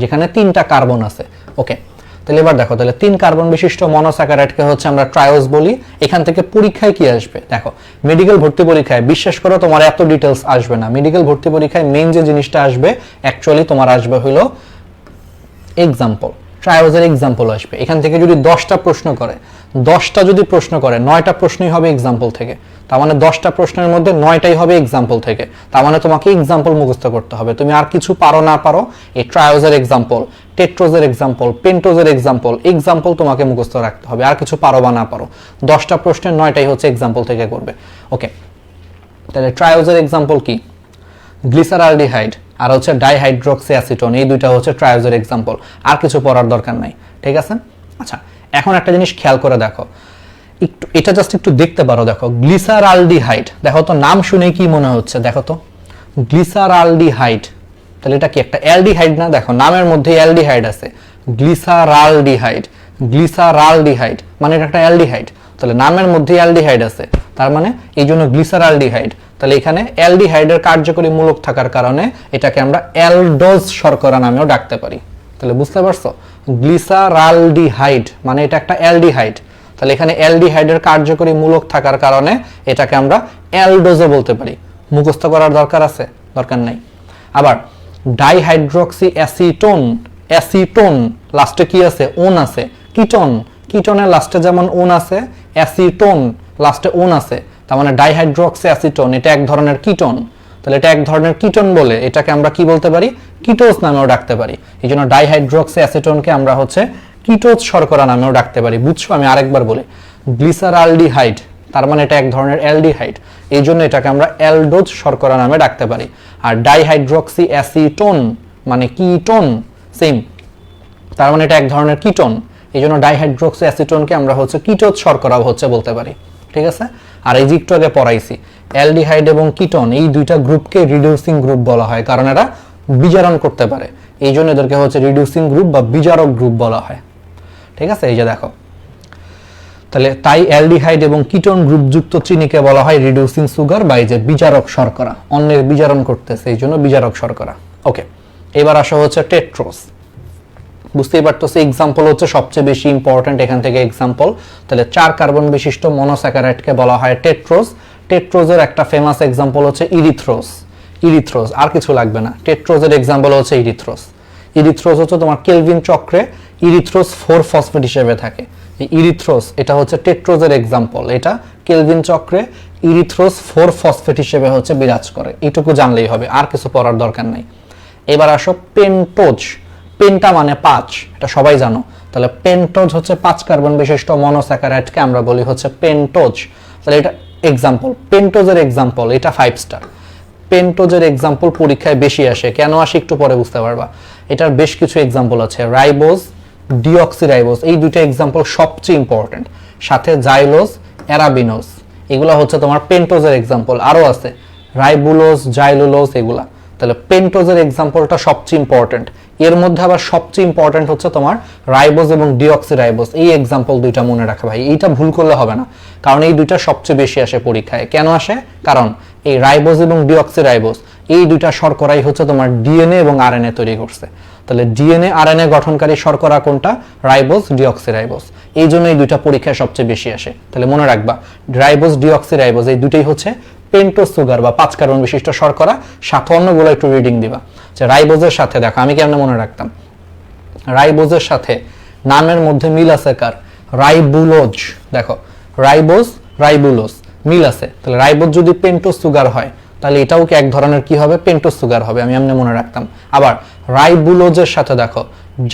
Speaker 1: যেখানে 3টা কার্বন আছে। ওকে, তাহলে এবার দেখো, তাহলে 3 কার্বন বিশিষ্ট মনোস্যাকারাইডকে হচ্ছে আমরা ট্রায়োস বলি। এখান থেকে পরীক্ষায় কি আসবে? দেখো, মেডিকেল ভর্তি পরীক্ষায় বিশ্বাস করো তোমার এত ডিটেলস আসবে না। মেডিকেল ভর্তি পরীক্ষায় মেইন যে জিনিসটা আসবে অ্যাকচুয়ালি তোমার আসবে হলো এক্সাম্পল। ট্রায়োসের এক্সাম্পল আসবে। এখান থেকে যদি 10টা প্রশ্ন করে, 10টা যদি প্রশ্ন করে 9টা প্রশ্নই হবে এক্সাম্পল থেকে। তার মানে 10টা প্রশ্নের মধ্যে 9টাই হবে এক্সাম্পল থেকে। তার মানে তোমাকে এক্সাম্পল মুখস্থ করতে হবে। তুমি আর কিছু পারো না পারো, এই ট্রায়োসের এক্সাম্পল, টেট্রোজের এক্সাম্পল, পেন্টোজের এক্সাম্পল তোমাকে মুখস্থ রাখতে হবে। আর কিছু পারো বা না পারো, 10টা প্রশ্নের 9টাই হচ্ছে এক্সাম্পল থেকে করবে। ওকে, তাহলে ট্রায়োসের এক্সাম্পল কি? গ্লিসারালডিহাইড আর হচ্ছে ডাইহাইড্রোক্সি অ্যাসিটোন, এই দুইটা হচ্ছে ট্রায়োসের এক্সাম্পল। আর কিছু পড়ার দরকার নাই। ঠিক আছে, আচ্ছা, এখন একটা জিনিস খেয়াল করে দেখো, একটু এটা জাস্ট একটু দেখতে পারো। দেখো, গ্লিসারালডিহাইড, দেখো তো নাম শুনে কি মনে হচ্ছে? দেখো তো, গ্লিসারালডিহাইড, তাহলে এটা কি একটা অ্যালডিহাইড না? দেখো, নামের মধ্যে অ্যালডিহাইড আছে। গ্লিসারালডিহাইড মানে এটা একটা অ্যালডিহাইড। তাহলে নামের মধ্যে অ্যালডিহাইড আছে, তার মানে এই জন্য গ্লিসারালডিহাইড। তাহলে এখানে অ্যালডিহাইডের কার্যকরী মূলক থাকার কারণে এটাকে আমরা অ্যালডোজ শর্করা নামেও ডাকতে পারি। তাহলে বুঝতে পারছো, গ্লিসারালডিহাইড মানে এটা একটা অ্যালডিহাইড। তাহলে এখানে অ্যালডিহাইডের কার্যকরী মূলক থাকার কারণে এটাকে আমরা অ্যালডোজও বলতে পারি। মুখস্থ করার দরকার আছে? দরকার নাই। আবার ডাইহাইড্রোক্সি অ্যাসিটোন লাস্টে কি আছে? ওন আছে। কিটোনের লাস্টে যেমন ওন আছে, অ্যাসিটোন লাস্টে ওন আছে। তার মানে ডাইহাইড্রোক্সি অ্যাসিটোন এটা এক ধরনের কিটোন। তাহলে এটা এক ধরনের কিটোন বলে এটাকে আমরা কি বলতে পারি? কিটোজ নামেও ডাকতে পারি। এই জন্য ডাইহাইড্রোক্সি অ্যাসিটোনকে আমরা হচ্ছে কিটোজ শর্করা নামেও ডাকতে পারি। বুঝছো? আমি আরেকবার বলি, গ্লিসারালডিহাইড তার মানে এটা এক ধরনের অ্যালডিহাইড, এই জন্য এটাকে আমরা অ্যালডোজ শর্করা নামে ডাকতে পারি। আর ডাইহাইড্রোক্সি অ্যাসিটোন মানে কিটোন, সেম, তার মানে এটা এক ধরনের কিটোন, এই জন্য ডাইহাইড্রোক্সি অ্যাসিটোনকে আমরা হচ্ছে কিটোজ শর্করা হচ্ছে বলতে পারি। ঠিক আছে, আর এই যে একটু আগে পড়াইছি অ্যালডিহাইড এবং কিটোন এই দুইটা গ্রুপকে রিডিউসিং গ্রুপ বলা হয়, কারণ এরা বিজারণ করতে পারে, এই জন্য এদেরকে হচ্ছে রিডিউসিং গ্রুপ বা বিজারক গ্রুপ বলা হয়। ঠিক আছে, এই যে দেখো, তাহলে তাই অ্যালডিহাইড এবং কিটোন গ্রুপযুক্ত চিনিকে বলা হয় রিডিউসিং সুগার বা এই যে বিজারক শর্করা, অন্যের বিজারণ করতেছে এই জন্য বিজারক শর্করা। ওকে, এবার আসা হচ্ছে টেট্রোজ। বুঝতেই পারতেছি এক্সাম্পল হচ্ছে সবচেয়ে বেশি ইম্পর্টেন্ট এখান থেকে এক্সাম্পল। তাহলে 4 কার্বন বিশিষ্ট মনোস্যাকারাইডকে বলা হয় টেট্রোজ। টেট্রোজের একটা ফেমাস এক্সাম্পল হচ্ছে ইরিথ্রোজ, আর কিছু লাগবে না। টেট্রোজের এক্সাম্পল হচ্ছে ইরিথ্রোজ হচ্ছে তোমার কেলভিন চক্রে ইরিথ্রোজ 4 ফসফেট হিসেবে থাকে। এই ইরিথ্রোজ এটা হচ্ছে টেট্রোজের এক্সাম্পল, এটা কেলভিন চক্রে ইরিথ্রোজ 4 ফসফেট হিসেবে হচ্ছে বিরাজ করে। এইটুকু জানলেই হবে, আর কিছু পড়ার দরকার নাই। এবার আসো পেন্টোজ। পেন্টা মানে 5, এটা সবাই জানো। তাহলে পেন্টোজ হচ্ছে 5 কার্বন বিশিষ্ট মনোস্যাকারাইডকে আমরা বলি হচ্ছে পেন্টোজ। তাহলে এটা এক্সাম্পল, পেন্টোজের এক্সাম্পল এটা 5 স্টার। পেন্টোজের এক্সাম্পল পরীক্ষায় বেশি আসে, কেন আসে একটু পরে বুঝতে পারবা। এটার বেশ কিছু এক্সাম্পল আছে, রাইবোজ, ডিঅক্সিরাইবোজ, এই দুটো এক্সাম্পল সবচেয়ে ইম্পর্টেন্ট, সাথে জাইলোজ, অ্যারাবিনোজ, এগুলা হচ্ছে তোমার পেন্টোজের এক্সাম্পল। আরো আছে রাইবুলোজ, জাইলুলোজ, এগুলা। তাহলে পেন্টোজের এক্সাম্পলটা সবচেয়ে ইম্পর্টেন্ট। এর মধ্যে আবার সবচেয়ে ইম্পর্টেন্ট হচ্ছে তোমার রাইবোজ এবং ডিঅক্সিরাইবোজ। এই এক্সাম্পল দুইটা মনে রাখা ভাই, এইটা ভুল করলে হবে না, কারণ এই দুইটা সবচেয়ে বেশি আসে পরীক্ষায়। কেন আসে? কারণ এই রাইবোজ এবং ডিঅক্সিরাইবোজ এই দুইটা শর্করাই হচ্ছে তোমার ডিএনএ এবং আরএনএ তৈরি করছে। তাহলে ডিএনএ আরএনএ গঠনকারী শর্করা কোনটা? Ribose, deoxyribose. এই জন্য এই দুইটা পরীক্ষায় সবচেয়ে বেশি আসে। তাহলে মনে রাখবা রাইবোজ, ডিঅক্সিরাইবোজ এই দুটোই হচ্ছে পেন্টোজ সুগার বা 5 কার্বন বিশিষ্ট শর্করা। সাথে অন্যগুলো একটু রিডিং দিবা। যে রাইবোজের সাথে দেখো আমি কেমনে মনে রাখতাম, রাইবোজের সাথে নামের মধ্যে মিল আছে কার? রাইবুলোজ। দেখো রাইবোজ, রাইবুলোজ মিল আছে। তাহলে রাইবোজ যদি পেন্টোজ সুগার হয় তাহলে এটাও কি এক ধরনের কি হবে? পেন্টোজ সুগার হবে। আমি এমনি মনে রাখতাম। আবার রাইবুলোজের সাথে দেখো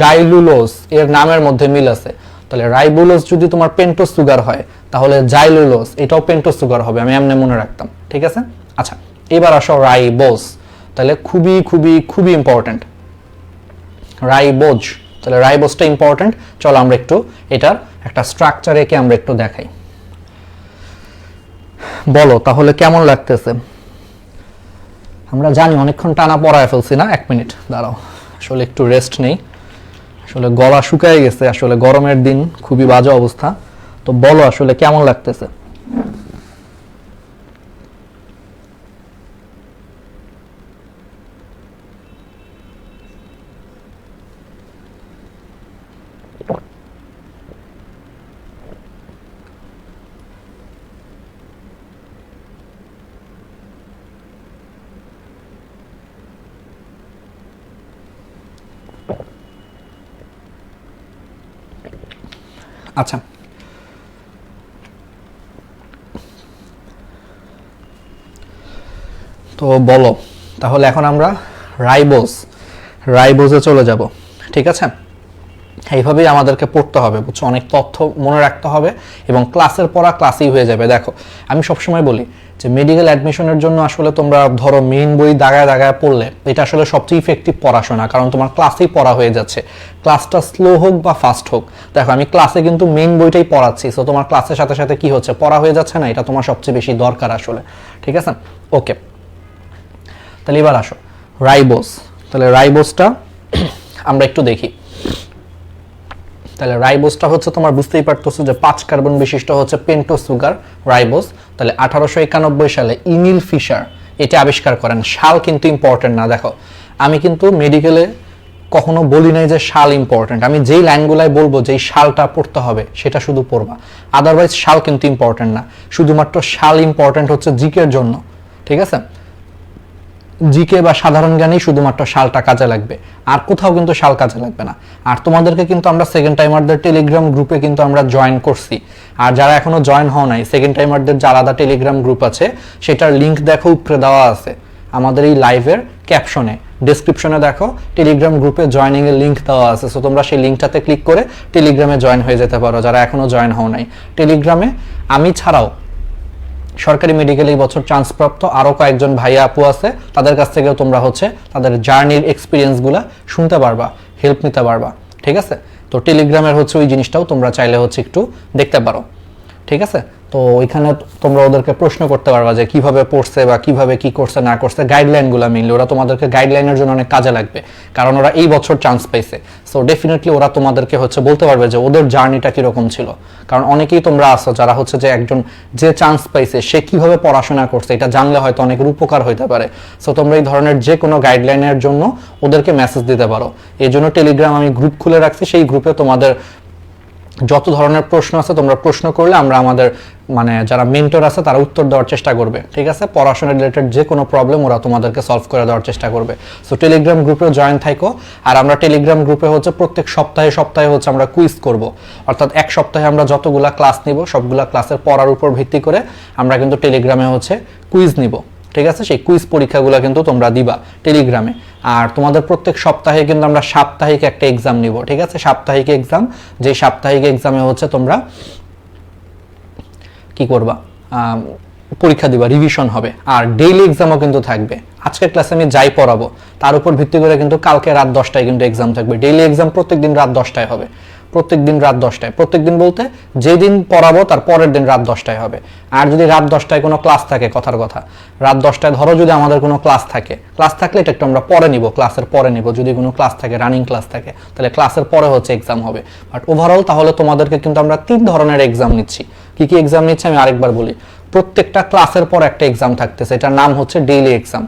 Speaker 1: জাইলুলোজ, এর নামের মধ্যে মিল আছে। তাহলে রাইবুলোজ যদি তোমার পেন্টোজ সুগার হয় তাহলে জাইলুলোজ এটাও পেন্টোজ সুগার হবে। আমি এমনি মনে রাখতাম। ঠিক আছে? আচ্ছা, এবার আসো রাইবোজ। তাহলে খুবই খুবই খুবই ইম্পর্টেন্ট রাইবোজ। তাহলে রাইবোজটা ইম্পর্টেন্ট। চলো আমরা একটু এটার একটা স্ট্রাকচার এঁকে আমরা একটু দেখাই। বলো তাহলে কেমন লাগতেছে? আমরা জানি অনেকক্ষণ টানা পড়ায় ফেলছি না? 1 মিনিট দাঁড়াও, আসলে একটু রেস্ট নেই। আসলে গলা শুকায় গেছে, আসলে গরমের দিন, খুবই বাজে অবস্থা। তো বলো আসলে কেমন লাগতেছে? আচ্ছা, তো বলো তাহলে এখন আমরা রাইবোজে চলে যাব। ঠিক আছে? এইভাবেই আমাদেরকে পড়তে হবে, বুঝছো? অনেক তথ্য মনে রাখতে হবে এবং ক্লাসের পড়া ক্লাসেই হয়ে যাবে। দেখো আমি সবসময় বলি যে মেডিকেল অ্যাডমিশনের জন্য আসলে তোমরা ধরো মেইন বই দাগায় দাগায় পড়লে এটা আসলে সবচেয়ে ইফেক্টিভ পড়াশোনা, কারণ তোমার ক্লাসেই পড়া হয়ে যাচ্ছে। ক্লাসটা স্লো হোক বা ফাস্ট হোক, দেখো আমি ক্লাসে কিন্তু মেইন বইটাই পড়াচ্ছি, সো তোমার ক্লাসের সাথে সাথে কি হচ্ছে, পড়া হয়ে যাচ্ছে না? এটা তোমার সবচেয়ে বেশি দরকার আসলে। ঠিক আছে? ওকে, তাহলে এবার আসো রাইবোজ। তাহলে রাইবোজটা আমরা একটু দেখি। তাহলে রাইবোজটা হচ্ছে তোমার বুঝতেই পারতেছো যে 5 কার্বন বিশিষ্ট হচ্ছে পেন্টোজ সুগার রাইবোজ। তাহলে 1891 সালে ইমিল ফিশার এটা আবিষ্কার করেন। সাল কিন্তু ইম্পর্টেন্ট না। দেখো আমি কিন্তু মেডিকেলে কখনো বলি নাই যে সাল ইম্পর্টেন্ট। আমি যেই লাইনগুলাই বলবো যেই সালটা পড়তে হবে সেটা শুধু পড়বা, আদারওয়াইজ সাল কিন্তু ইম্পর্টেন্ট না। শুধুমাত্র সাল ইম্পর্টেন্ট হচ্ছে জিকের জন্য। ঠিক আছে? জিকে বা সাধারণ জ্ঞানেই শুধুমাত্র সালটা কাজে লাগবে, আর কোথাও কিন্তু সাল কাজে লাগবে না। আর তোমাদেরকে কিন্তু আমরা সেকেন্ড টাইমারদের টেলিগ্রাম গ্রুপে কিন্তু আমরা জয়েন করছি। আর যারা এখনো জয়েন হও নাই, সেকেন্ড টাইমারদের যে আলাদা টেলিগ্রাম গ্রুপ আছে সেটার লিঙ্ক দেখো উপরে দেওয়া আছে আমাদের এই লাইভের ক্যাপশনে, ডেসক্রিপশনে দেখো টেলিগ্রাম গ্রুপে জয়েনিং এর লিঙ্ক দেওয়া আছে। সো তোমরা সেই লিঙ্কটাতে ক্লিক করে টেলিগ্রামে জয়েন হয়ে যেতে পারো যারা এখনো জয়েন হও নাই। টেলিগ্রামে আমি ছাড়াও সরকারি মেডিকেল এই বছর চান্সপ্রাপ্ত আরও কয়েকজন ভাইয়া আপু আছে, তাদের কাছ থেকেও তোমরা হচ্ছে তাদের জার্নির এক্সপিরিয়েন্সগুলো শুনতে পারবা, হেল্প নিতে পারবা। ঠিক আছে? তো টেলিগ্রামের হচ্ছে ওই জিনিসটাও তোমরা চাইলে হচ্ছে একটু দেখতে পারো। ঠিক আছে? তো ওইখানে তোমরা ওদেরকে প্রশ্ন করতে পারবা যে কিভাবে পড়ছে বা কিভাবে কি করছে না করছে, গাইডলাইনগুলো মিললে ওরা তোমাদেরকে গাইডলাইনের জন্য অনেক কাজে লাগবে, কারণ ওরা এই বছর চান্স পাইছে। সো ডেফিনেটলি ওরা তোমাদেরকে হচ্ছে বলতে পারবে যে ওদের জার্নিটা কিরকম ছিল। কারণ অনেকেই তোমরা আসো যারা হচ্ছে যে একজন যে চান্স পাইছে সে কিভাবে পড়াশোনা করছে এটা জানলে হয়তো অনেকের উপকার হইতে পারে। সো তোমরা এই ধরনের যে কোনো গাইডলাইনের জন্য ওদেরকে মেসেজ দিতে পারো। এই জন্য টেলিগ্রাম আমি গ্রুপ খুলে রাখছি, সেই গ্রুপে তোমাদের যত ধরনের প্রশ্ন আছে তোমরা প্রশ্ন করলে আমরা আমাদের মানে যারা মেন্টর আছে তারা উত্তর দেওয়ার চেষ্টা করবে। ঠিক আছে? পড়াশোনা রিলেটেড যে কোনো প্রবলেম ওরা তোমাদেরকে সলভ করে দেওয়ার চেষ্টা করবে। সো টেলিগ্রাম গ্রুপে জয়েন থাকো। আর আমরা টেলিগ্রাম গ্রুপে হচ্ছে প্রত্যেক সপ্তাহে হচ্ছে আমরা কুইজ করব, অর্থাৎ এক সপ্তাহে আমরা যতগুলা ক্লাস নিব সবগুলা ক্লাসের পড়ার উপর ভিত্তি করে আমরা কিন্তু টেলিগ্রামে হচ্ছে কুইজ নিব। ঠিক আছে? সেই কুইজ পরীক্ষাগুলো কিন্তু তোমরা দিবা টেলিগ্রামে। আর তোমাদের প্রত্যেক সপ্তাহে কিন্তু আমরা সাপ্তাহিক একটা এক্সাম নিব। ঠিক আছে? সাপ্তাহিক এক্সাম, যে সাপ্তাহিক এক্সামে হচ্ছে তোমরা কি করবা, পরীক্ষা দিবা, রিভিশন হবে। আর ডেইলি এক্সামও কিন্তু থাকবে। আজকের ক্লাসে আমি যাই পড়াবো তার উপর ভিত্তি করে কিন্তু কালকে রাত 10টায় কিন্তু এক্সাম থাকবে। ডেইলি এক্সাম প্রত্যেকদিন রাত 10টায় হবে। প্রত্যেকদিন রাত 10টায়। প্রত্যেকদিন বলতে যেদিন পড়াবো তার পরের দিন রাত 10টায় হবে। আর যদি রাত 10টায় কোনো ক্লাস থাকে, কথার কথা রাত 10টায় ধরো যদি আমাদের কোনো ক্লাস থাকে, ক্লাস থাকলে এটা একটু আমরা পরে নিব, ক্লাসের পরে নিব। যদি কোনো ক্লাস থাকে, রানিং ক্লাস থাকে, তাহলে ক্লাসের পরে হচ্ছে এক্সাম হবে। বাট ওভারঅল তাহলে তোমাদেরকে কিন্তু আমরা 3 ধরনের এক্সাম নিচ্ছি। কি কি এক্সাম নিচ্ছি আমি আরেকবার বলি। প্রত্যেকটা ক্লাসের পর একটা এক্সাম থাকতেছে, এটার নাম হচ্ছে ডেইলি এক্সাম।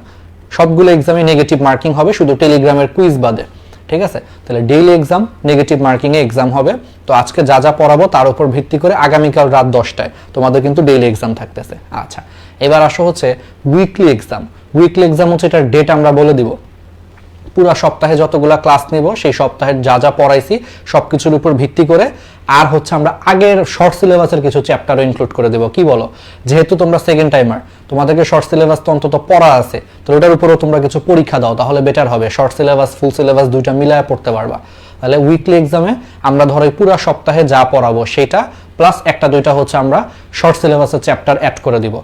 Speaker 1: সবগুলো এক্সামে নেগেটিভ মার্কিং হবে, শুধু টেলিগ্রামের কুইজ বাদে, ঠিক আছে? তাহলে ডেইলি এক্সাম, নেগেটিভ মার্কিং এ এক্সাম হবে। তো আজকে যা যা পড়াবো তার উপর ভিত্তি করে আগামীকাল রাত 10টায় তোমাদের কিন্তু ডেইলি এক্সাম থাকতেছে। আচ্ছা, এবার আসো হচ্ছে উইকলি এক্সাম। উইকলি এক্সাম হচ্ছে এটার ডেট আমরা বলে দিব। পুরো সপ্তাহে যতগুলা ক্লাস নেব সেই সপ্তাহের যা যা পড়াইছি সবকিছুর উপর ভিত্তি করে, আর হচ্ছে আমরা আগের শর্ট সিলেবাসের কিছু চ্যাপ্টারও ইনক্লুড করে দেব। কি বলো? যেহেতু তোমরা সেকেন্ড টাইমার, তোমাদেরকে শর্ট সিলেবাস তো অন্তত পড়া আছে, তো ওটার উপরেও তোমরা কিছু পরীক্ষা দাও, তাহলে বেটার হবে। শর্ট সিলেবাস ফুল সিলেবাস দুইটা মিলায় পড়তে পারবা। তাহলে উইকলি এক্সামে আমরা ধরো পুরো সপ্তাহে যা পড়াবো সেটা প্লাস একটা দুইটা হচ্ছে আমরা শর্ট সিলেবাসের চ্যাপ্টার অ্যাড করে দিব,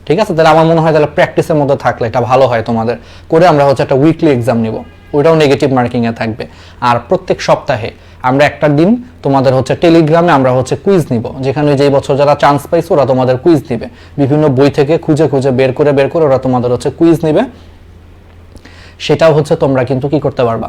Speaker 1: ঠিক আছে? তাহলে আমার মনে হয় তাহলে প্র্যাকটিসের মধ্যে থাকলে এটা ভালো হয় তোমাদের। করে আমরা হচ্ছে একটা উইকলি এক্সাম নিব, ওইটাও নেগেটিভ মার্কিং এ থাকবে। আর প্রত্যেক সপ্তাহে আমরা একটা দিন তোমাদের হচ্ছে টেলিগ্রামে আমরা হচ্ছে কুইজ নিব, যেখানে যেই বছর যারা চান্স পাইছে ওরা তোমাদের কুইজ নিবে। বিভিন্ন বই থেকে খুঁজে খুঁজে বের করে ওরা তোমাদের হচ্ছে কুইজ নিবে। সেটাও হচ্ছে তোমরা কিন্তু কি করতে পারবা,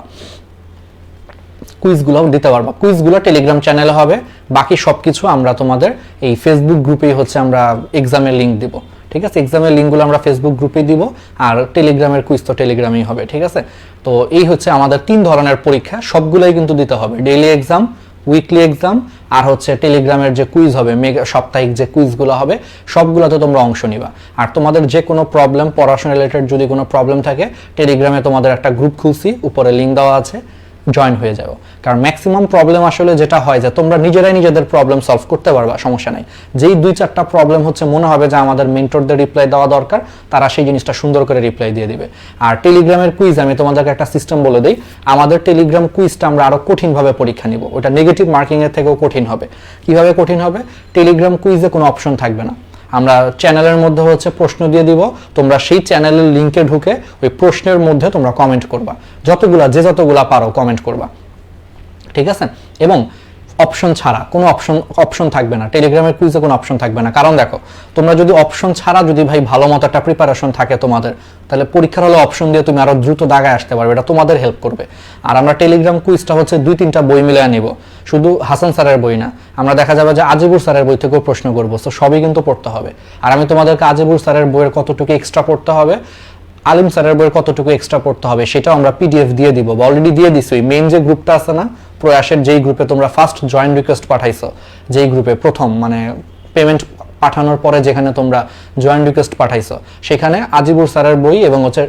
Speaker 1: কুইজগুলোও দিতে পারবা। কুইজগুলো টেলিগ্রাম চ্যানেলে হবে, বাকি সবকিছু আমরা তোমাদের এই ফেসবুক গ্রুপেই হচ্ছে আমরা এক্সামের লিঙ্ক দিব, ঠিক আছে? এক্সামের লিঙ্কগুলো আমরা ফেসবুক গ্রুপে দিব, আর টেলিগ্রামের কুইজ তো টেলিগ্রামেই হবে, ঠিক আছে? তো এই হচ্ছে আমাদের 3 ধরনের পরীক্ষা, সবগুলোই কিন্তু দিতে হবে। ডেইলি এক্সাম, উইকলি এক্সাম, আর হচ্ছে টেলিগ্রামের যে কুইজ হবে, মেগা সাপ্তাহিক যে কুইজগুলো হবে, সবগুলোতে তোমরা অংশ নিবা। আর তোমাদের যে কোনো প্রবলেম, পড়াশোনা রিলেটেড যদি কোনো প্রবলেম থাকে, টেলিগ্রামে তোমাদের একটা গ্রুপ খুলছি, উপরে লিঙ্ক দেওয়া আছে, জয়েন হয়ে যাও। কারণ ম্যাক্সিমাম প্রবলেম আসলে যেটা হয় যে তোমরা নিজেরাই নিজেদের প্রবলেম সলভ করতে পারবা, সমস্যা নাই। যেই 2-4টা প্রবলেম হচ্ছে মনে হবে যে আমাদের মেন্টরদের রিপ্লাই দেওয়া দরকার, তারা সেই জিনিসটা সুন্দর করে রিপ্লাই দিয়ে দিবে। আর টেলিগ্রামের কুইজ আমি তোমাদেরকে একটা সিস্টেম বলে দিই। আমাদের টেলিগ্রাম কুইজটা আমরা আরো কঠিনভাবে পরীক্ষা নিব, ওটা নেগেটিভ মার্কিং এর থেকেও কঠিন হবে। কিভাবে কঠিন হবে? টেলিগ্রাম কুইজে কোনো অপশন থাকবে না। আমরা চ্যানেলের মধ্যে হচ্ছে প্রশ্ন দিয়ে দিব, তোমরা সেই চ্যানেলের লিংকে ঢুকে ওই প্রশ্নের মধ্যে তোমরা কমেন্ট করবা, যতগুলা পারো কমেন্ট করবা, ঠিক আছে? এবং অপশন ছাড়া কোনো অপশন থাকবে না, টেলিগ্রামের কুইজে কোনো অপশন থাকবে না। কারণ দেখো, তোমরা যদি অপশন ছাড়া যদি ভাই ভালো মতো একটা প্রিপারেশন থাকে তোমাদের, তাহলে পরীক্ষার হলে অপশন দিয়ে তুমি আরো দ্রুত দাগায় আসতে পারবে, এটা তোমাদের হেল্প করবে। আর আমরা টেলিগ্রাম কুইজটা হচ্ছে 2-3টা বই মিলিয়ে নিব, শুধু হাসান স্যারের বই না, আমরা দেখা যাবে যে আজিবুর স্যারের বই থেকেও প্রশ্ন করবো। তো সবই কিন্তু পড়তে হবে। আর আমি তোমাদেরকে আজিবুর স্যারের বইয়ের কতটুকু এক্সট্রা পড়তে হবে, আলিম স্যারের বইয়ের কতটুকু এক্সট্রা পড়তে হবে, সেটাও আমরা পিডিএফ দিয়ে দিব, বা অলরেডি দিয়ে দিছি। ওই মেইন যে গ্রুপটা আছে না, প্রয়াসের যেই গ্রুপে তোমরা ফার্স্ট জয়েন রিকোয়েস্ট পাঠাইছো, যেই গ্রুপে প্রথম মানে পেমেন্ট পাঠানোর পরে যেখানে তোমরা জয়েন রিকোয়েস্ট পাঠাইছো, সেখানে আজিবুর স্যারের বই এবং হচ্ছে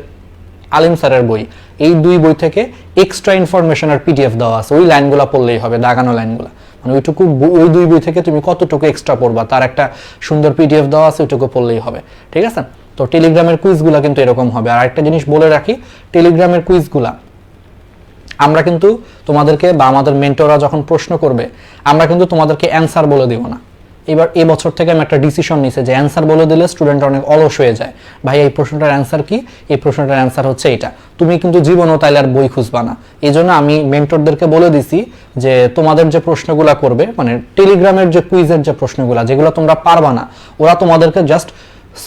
Speaker 1: আলিম স্যারের বই, এই 2 বই থেকে এক্সট্রা ইনফরমেশনের পিডিএফ দেওয়া আছে। ওই লাইনগুলো পড়লেই হবে, দাগানো লাইনগুলো, মানে ওইটুকু, ওই 2 বই থেকে তুমি কতটুকু এক্সট্রা পড়বা তার একটা সুন্দর পিডিএফ দেওয়া আছে, ওইটুকু পড়লেই হবে, ঠিক আছে? তো টেলিগ্রামের কুইজগুলো কিন্তু এরকম হবে। আর একটা জিনিস বলে রাখি, টেলিগ্রামের কুইজগুলা আমরা কিন্তু তোমাদেরকে, বা আমাদের মেন্টররা যখন প্রশ্ন করবে, আমরা কিন্তু তোমাদেরকে অ্যান্সার বলে দিব না। এবার এই বছর থেকে আমি একটা ডিসিশন নিয়েছি যে অ্যান্সার বলে দিলে স্টুডেন্ট অনেক অলস হয়ে যায়। ভাই এই প্রশ্নটার অ্যান্সার কি? এই প্রশ্নটার অ্যান্সার হচ্ছে এটা। তুমি কিন্তু জীবনও তাইলে আর বই খুঁজবা না। এই জন্য আমি মেন্টরদেরকে বলে দিছি যে তোমাদের যে প্রশ্নগুলা করবে, মানে টেলিগ্রামের যে কুইজের যে প্রশ্নগুলা, যেগুলো তোমরা পারবা না, ওরা তোমাদেরকে জাস্ট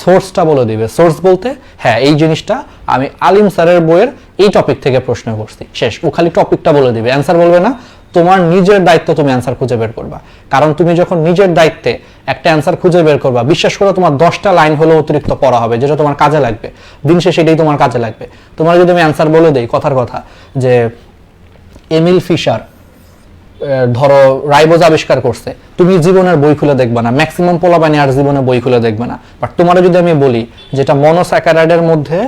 Speaker 1: সোর্সটা বলে দিবে। সোর্স বলতে হ্যাঁ, এই জিনিসটা আমি আলিম স্যারের বইয়ের এই টপিক থেকে প্রশ্ন করছি, শেষ। ও খালি টপিকটা বলে দিবে, অ্যান্সার বলবে না। তোমার নিজের দায়িত্ব তুমি অ্যান্সার খুঁজে বের করবা। কারণ তুমি যখন নিজের দায়িত্বে একটা অ্যান্সার খুঁজে বের করবা, বিশ্বাস করে তোমার 10টা লাইন হলেও অতিরিক্ত পড়া হবে, যেটা তোমার কাজে লাগবে। দিন শেষে এটাই তোমার কাজে লাগবে। তোমার যদি আমি অ্যান্সার বলে দেই, কথার কথা যে এমিল ফিশার ধরো রাইবোজ আবিষ্কার করছে, তুমি জীবনের বই খুলে দেখবে না, ম্যাক্সিমাম পোলাপানি আর জীবনে বই খুলে দেখবে না। বাট তোমার যদি আমি বলি যেটা মনোস্যাকারাইডের মধ্যে